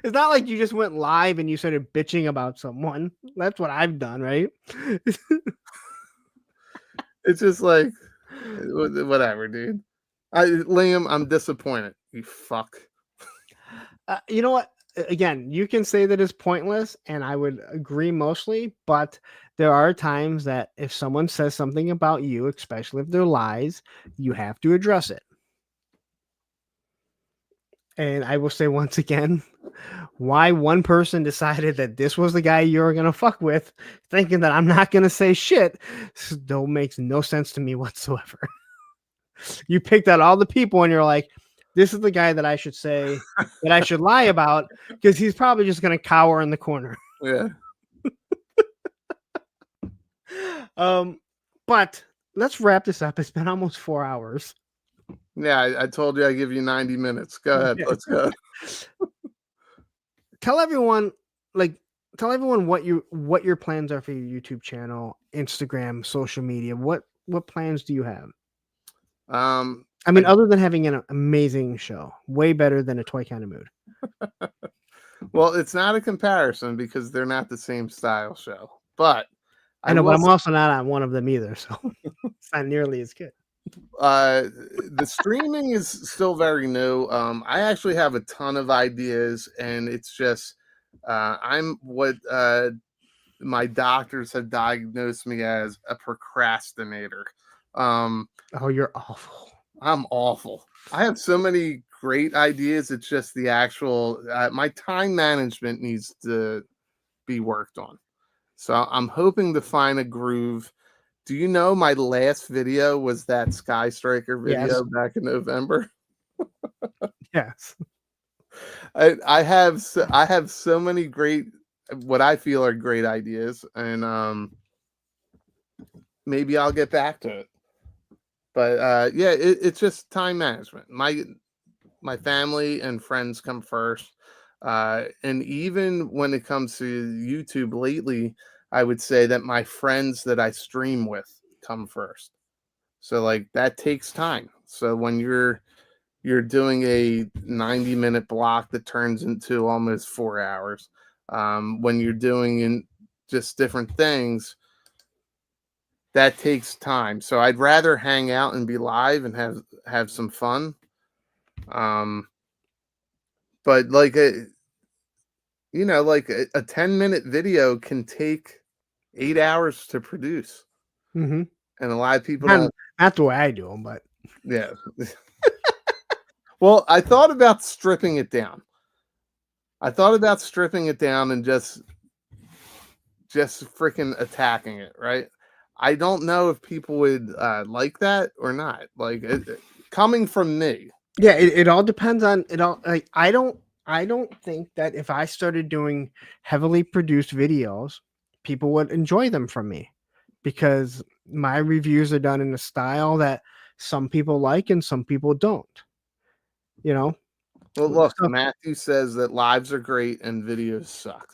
It's not like you just went live and you started bitching about someone. That's what I've done, right? It's just like, whatever, dude. Liam, I'm disappointed. You fuck. You know what? Again, you can say that it's pointless, and I would agree mostly, but there are times that if someone says something about you, especially if they're lies, you have to address it. And I will say once again, why one person decided that this was the guy you're going to fuck with, thinking that I'm not going to say shit, still makes no sense to me whatsoever. You picked out all the people and you're like, this is the guy that I should say that I should lie about because he's probably just going to cower in the corner. Yeah. But let's wrap this up. It's been almost 4 hours. Yeah, I told you I give you 90 minutes. Go ahead. Let's go. Tell everyone what your plans are for your YouTube channel, Instagram, social media. What plans do you have? I mean, other than having an amazing show, way better than a Toy Kind of Mood. Well, it's not a comparison because they're not the same style show. But I know, but I'm also not on one of them either, so it's not nearly as good. The streaming is still very new. I actually have a ton of ideas, and it's just I'm what my doctors have diagnosed me as, a procrastinator. Oh, you're awful. I'm awful. I have so many great ideas. It's just the actual my time management needs to be worked on. So I'm hoping to find a groove. Do you know my last video was that Skyscraper video back in November? Yes. I have so many great, what I feel are great ideas, and maybe I'll get back to it. But yeah, it's just time management. My family and friends come first. And even when it comes to YouTube lately, I would say that my friends that I stream with come first. So like that takes time. So when you're doing a 90-minute block that turns into almost 4 hours, when you're doing just different things, that takes time. So I'd rather hang out and be live and have some fun. But like a 10-minute video can take 8 hours to produce. Mm-hmm. And a lot of people don't. Not the way I do them, but Yeah. Well, I thought about stripping it down. And just freaking attacking it, right? I don't know if people would like that or not. Like coming from me. Yeah, it all depends on it all. Like I don't think that if I started doing heavily produced videos, people would enjoy them from me, because my reviews are done in a style that some people like and some people don't. You know. Well, look, Matthew says that lives are great and videos suck.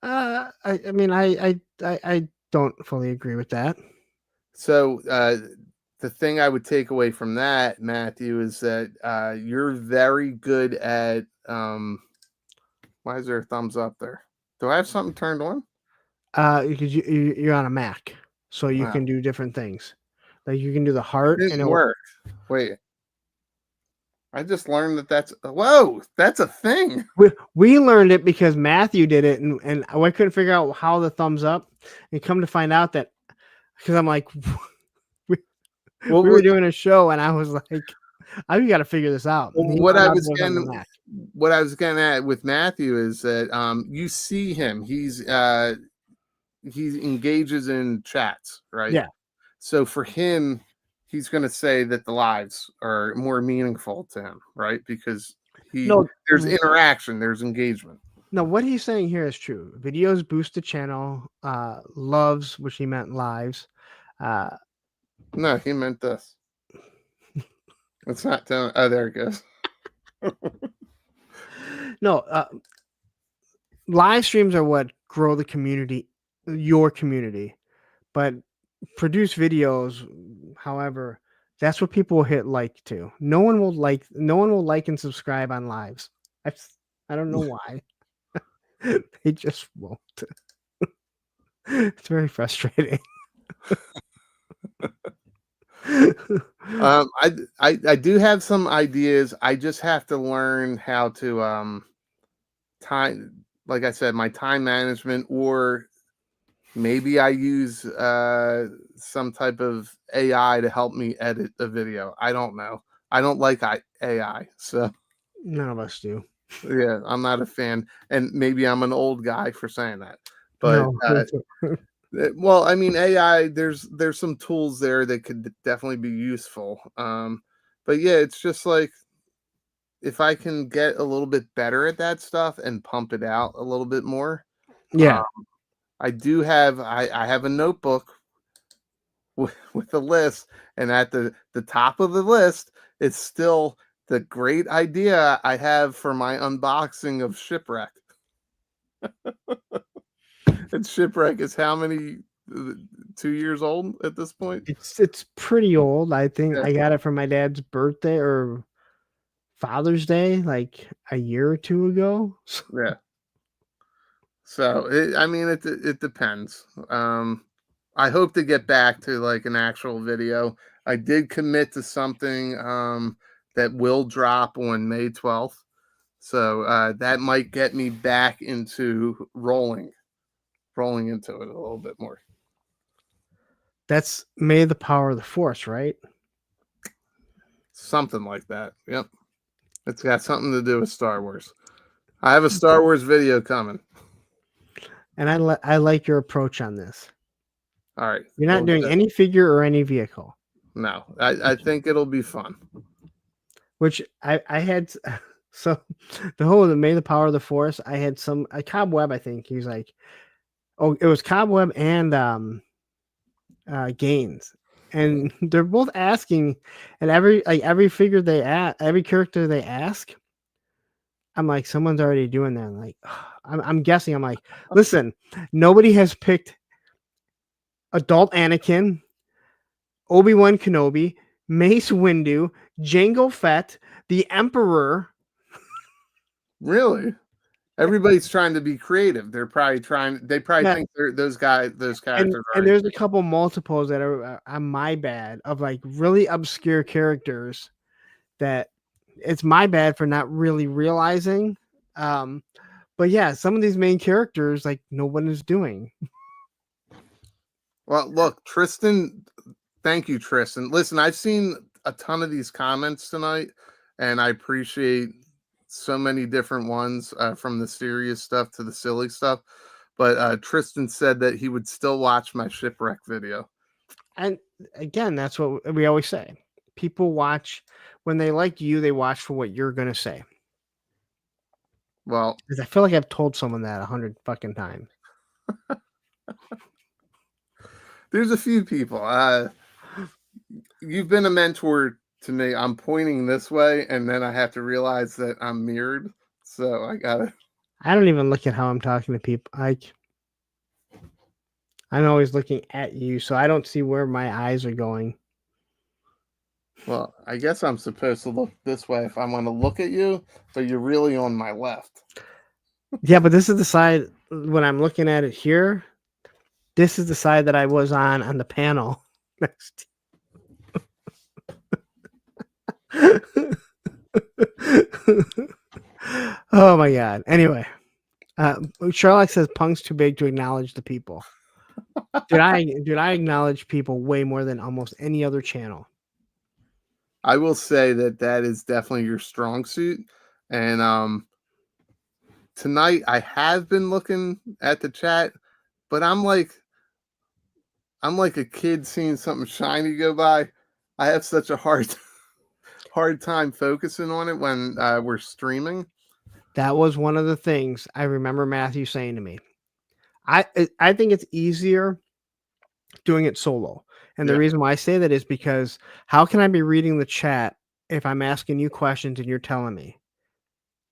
I mean, I don't fully agree with that. So the thing I would take away from that, Matthew, is that you're very good at. Why is there a thumbs up there? Do I have something turned on? Because you're on a Mac, so you can do different things. Like you can do the heart, It didn't work. Wait, I just learned that's a thing. We learned it because Matthew did it, and I couldn't figure out how the thumbs up, and come to find out that, because I'm like, we were doing a show, and I was like, I got to figure this out. What I was getting at with Matthew is that you see him, he engages in chats, right? Yeah. So for him, he's going to say that the lives are more meaningful to him, right? Because there's interaction, there's engagement. No, what he's saying here is true. Videos boost the channel. Loves, which he meant lives. No, he meant this. It's not telling. Oh, there it goes. No, live streams are what grow the community, your community. But produce videos, however, that's what people will hit like to. No one will like and subscribe on lives. I don't know why. They just won't. It's very frustrating. I do have some ideas. I just have to learn how to time, like I said, my time management, or maybe I use some type of AI to help me edit the video. I don't know. I don't like AI, so none of us do. Yeah, I'm not a fan, and maybe I'm an old guy for saying that. But well, I mean, AI. There's some tools there that could definitely be useful. But yeah, it's just like if I can get a little bit better at that stuff and pump it out a little bit more. Yeah. I do have I have a notebook with a list, and at the top of the list, it's still the great idea I have for my unboxing of Shipwreck. And Shipwreck is how many? 2 years old at this point? It's pretty old. I think I got it for my dad's birthday or Father's Day, like a year or two ago. Yeah. So it depends. I hope to get back to like an actual video. I did commit to something that will drop on May 12th. So that might get me back into rolling into it a little bit more. That's May the Power of the Force, right? Something like that. Yep. It's got something to do with Star Wars. I have a Star Wars video coming. and I like your approach on this. All right. You're not Well, doing any figure or any vehicle. No, I think it'll be fun. Which I had so the whole May the Power of the Force. I had a Cobweb. I think he's like, oh, it was Cobweb and Gaines, and they're both asking, and every figure they ask, every character they ask, I'm like, someone's already doing that. Like, I'm guessing. I'm like, listen, nobody has picked adult Anakin, Obi-Wan Kenobi, Mace Windu, Jango Fett, the Emperor. Really? Everybody's trying to be creative. They probably think those characters. And there's a couple multiples that are on my bad of like really obscure characters that it's my bad for not really realizing. But yeah, some of these main characters like no one is doing. Well, look, Tristan, thank you, Tristan. Listen, I've seen a ton of these comments tonight, and I appreciate so many different ones, from the serious stuff to the silly stuff. But Tristan said that he would still watch my shipwreck video. And again, that's what we always say. People watch when they like you, they watch for what you're going to say. Well, because I feel like I've told someone that 100 fucking times. There's a few people. You've been a mentor to me. I'm pointing this way, and then I have to realize that I'm mirrored. So I don't even look at how I'm talking to people. I'm always looking at you, so I don't see where my eyes are going. Well, I guess I'm supposed to look this way if I want to look at you, but you're really on my left. Yeah, but this is the side when I'm looking at it here. This is the side that I was on the panel next. Oh my god. Anyway, Sherlock says Punk's too big to acknowledge the people. Did I acknowledge people way more than almost any other channel? I will say that is definitely your strong suit. And tonight I have been looking at the chat, but I'm like a kid seeing something shiny go by. I have such a hard time focusing on it when we're streaming. That was one of the things I remember Matthew saying to me. I think it's easier doing it solo. And the reason why I say that is because how can I be reading the chat if I'm asking you questions and you're telling me?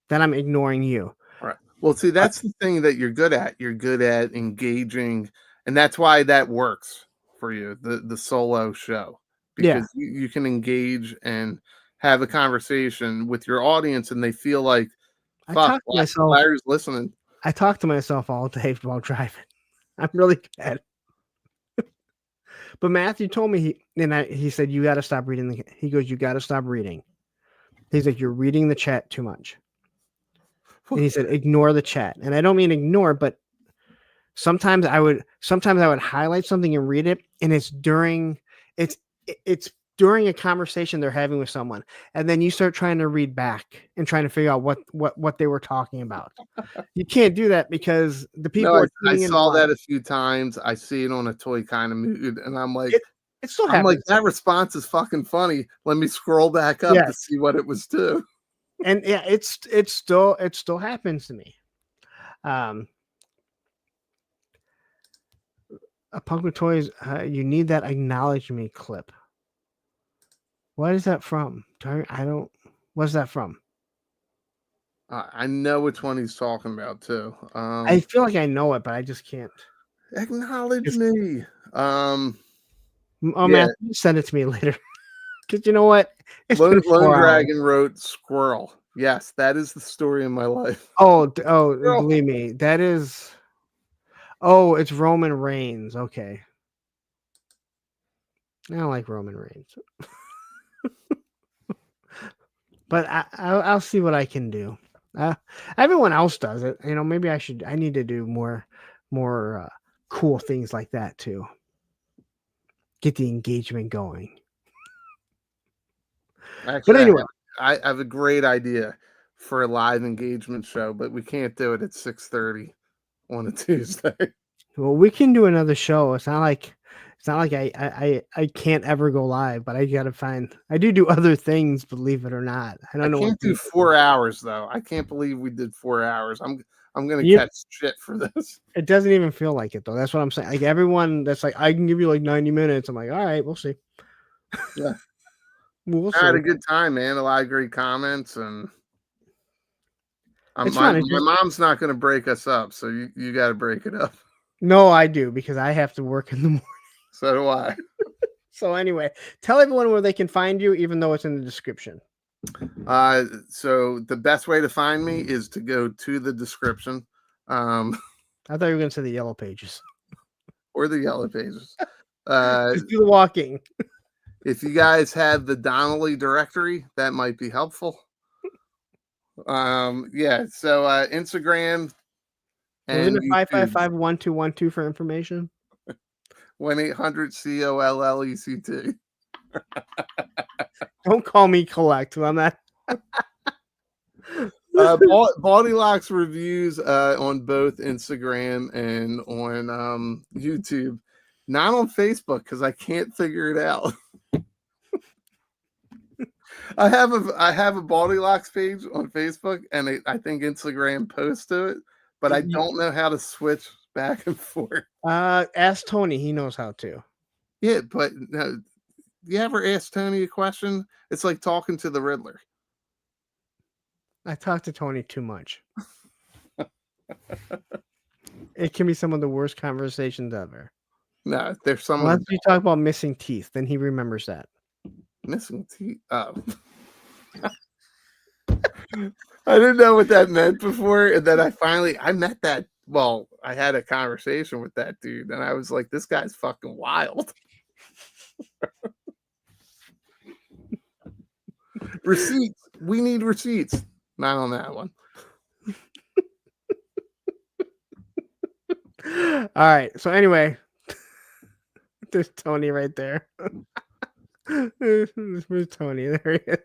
Then I'm ignoring you. All right. Well, see, that's the thing that you're good at. You're good at engaging, and that's why that works for you, the solo show. Because you can engage and have a conversation with your audience, and they feel like, fuck, Larry's listening. I talk to myself all day while driving. I'm really bad. But Matthew told me, he said, you got to stop reading. He goes, you got to stop reading. He's like, you're reading the chat too much. And he said, ignore the chat. And I don't mean ignore, but sometimes I would highlight something and read it. And it's during a conversation they're having with someone. And then you start trying to read back and trying to figure out what they were talking about. You can't do that because the people I saw that a few times. I see it on a Toy Kind of Mood, and I'm like, it still I'm happens. like, that response is fucking funny. Let me scroll back up to see what it was too. And yeah, it still happens to me. A Punk with Toys, you need that acknowledge me clip. What is that from? What's that from? I know which one he's talking about too. I feel like I know it, but I just can't. Acknowledge me. Man, send it to me later. Because you know what? Lone Dragon wrote Squirrel. Yes, that is the story of my life. Oh, believe me, that is. Oh, it's Roman Reigns. Okay. I don't like Roman Reigns. But I'll see what I can do. Everyone else does it. Maybe I need to do more cool things like that too. Get the engagement going. Actually, but anyway, I have a great idea for a live engagement show, but we can't do it at 6:30 on a Tuesday. Well, we can do another show. It's not like I can't ever go live, but I gotta find. I do other things, believe it or not. I don't know. Can't do 4 hours though. I can't believe we did 4 hours. I'm gonna catch shit for this. It doesn't even feel like it though. That's what I'm saying. Like everyone that's like, I can give you like 90 minutes. I'm like, all right, we'll see. Yeah. We'll I had see. a good time, man. A lot of great comments, and It's my fun. It's just- mom's not going to break us up, so you got to break it up. No, I do because I have to work in the morning. So do I. So anyway, tell everyone where they can find you, even though it's in the description. So the best way to find me is to go to the description, I thought you were going to say the yellow pages. or the yellow pages. Just do the walking. If you guys have the Donnelly directory, that might be helpful. Yeah. So Instagram. Isn't And it 555-1212 for information? 1-800-COLLECT. Don't call me collect. I'm not. BaldyLockz reviews on both Instagram and on YouTube, not on Facebook because I can't figure it out. I have a BaldyLockz page on Facebook, and I think Instagram posts to it, but I don't know how to switch back and forth. Ask Tony. He knows how to. Yeah, but you ever ask Tony a question? It's like talking to the Riddler. I talk to Tony too much. It can be some of the worst conversations ever. No, there's some Unless you talk about missing teeth, then he remembers that. missing teeth. Oh. I didn't know what that meant before, and then I met that. Well, I had a conversation with that dude, and I was like, "This guy's fucking wild." Receipts. We need receipts. Not on that one. All right. So anyway, there's Tony right there. Where's Tony? There he is.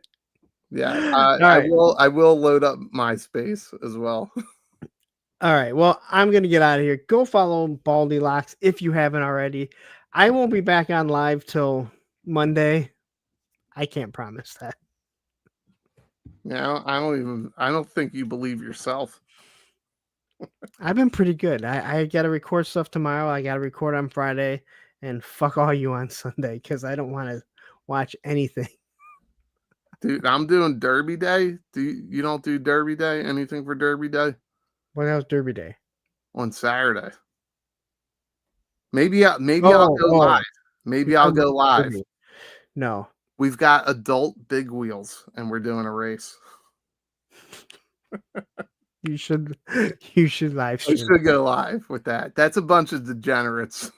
Yeah. right. I will load up MySpace as well. All right. Well, I'm gonna get out of here. Go follow BaldyLockz if you haven't already. I won't be back on live till Monday. I can't promise that. Yeah, I don't think you believe yourself. I've been pretty good. I got to record stuff tomorrow. I got to record on Friday, and fuck all you on Sunday because I don't want to watch anything. Dude, I'm doing Derby Day. You don't do Derby Day? Anything for Derby Day? When was Derby Day? On Saturday. Maybe I'll go live. Maybe I'll go live. No. We've got adult big wheels, and we're doing a race. You should live We stream. should go live with that. That's a bunch of degenerates.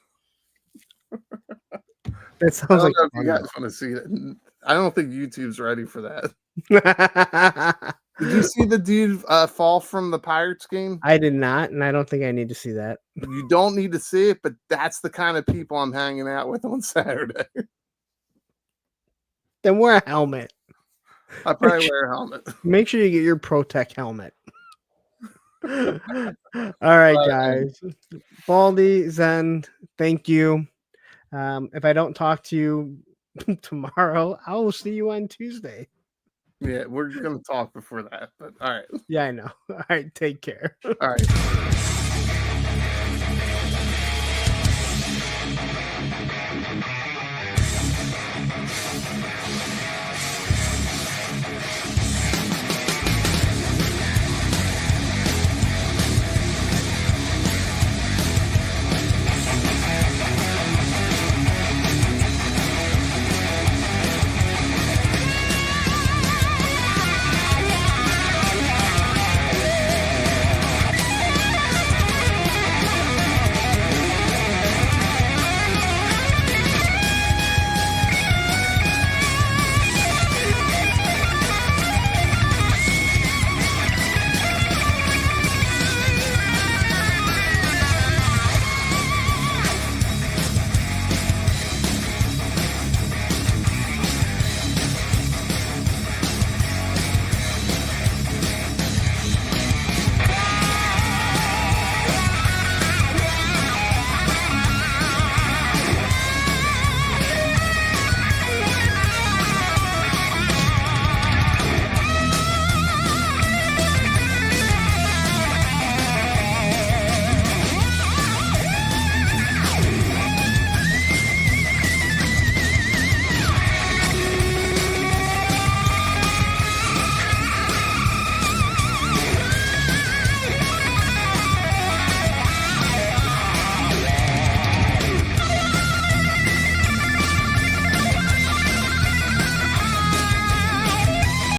That sounds like if you guys want to see that. I don't think YouTube's ready for that. Did you see the dude fall from the Pirates game? I did not, and I don't think I need to see that. You don't need to see it, but that's the kind of people I'm hanging out with on Saturday. Then wear a helmet. I probably wear a helmet. Make sure you get your ProTech helmet. All right, guys. Baldi, Zen, thank you. If I don't talk to you tomorrow, I will see you on Tuesday. Yeah, we're going to talk before that, but all right. Yeah, I know. All right, take care. All right.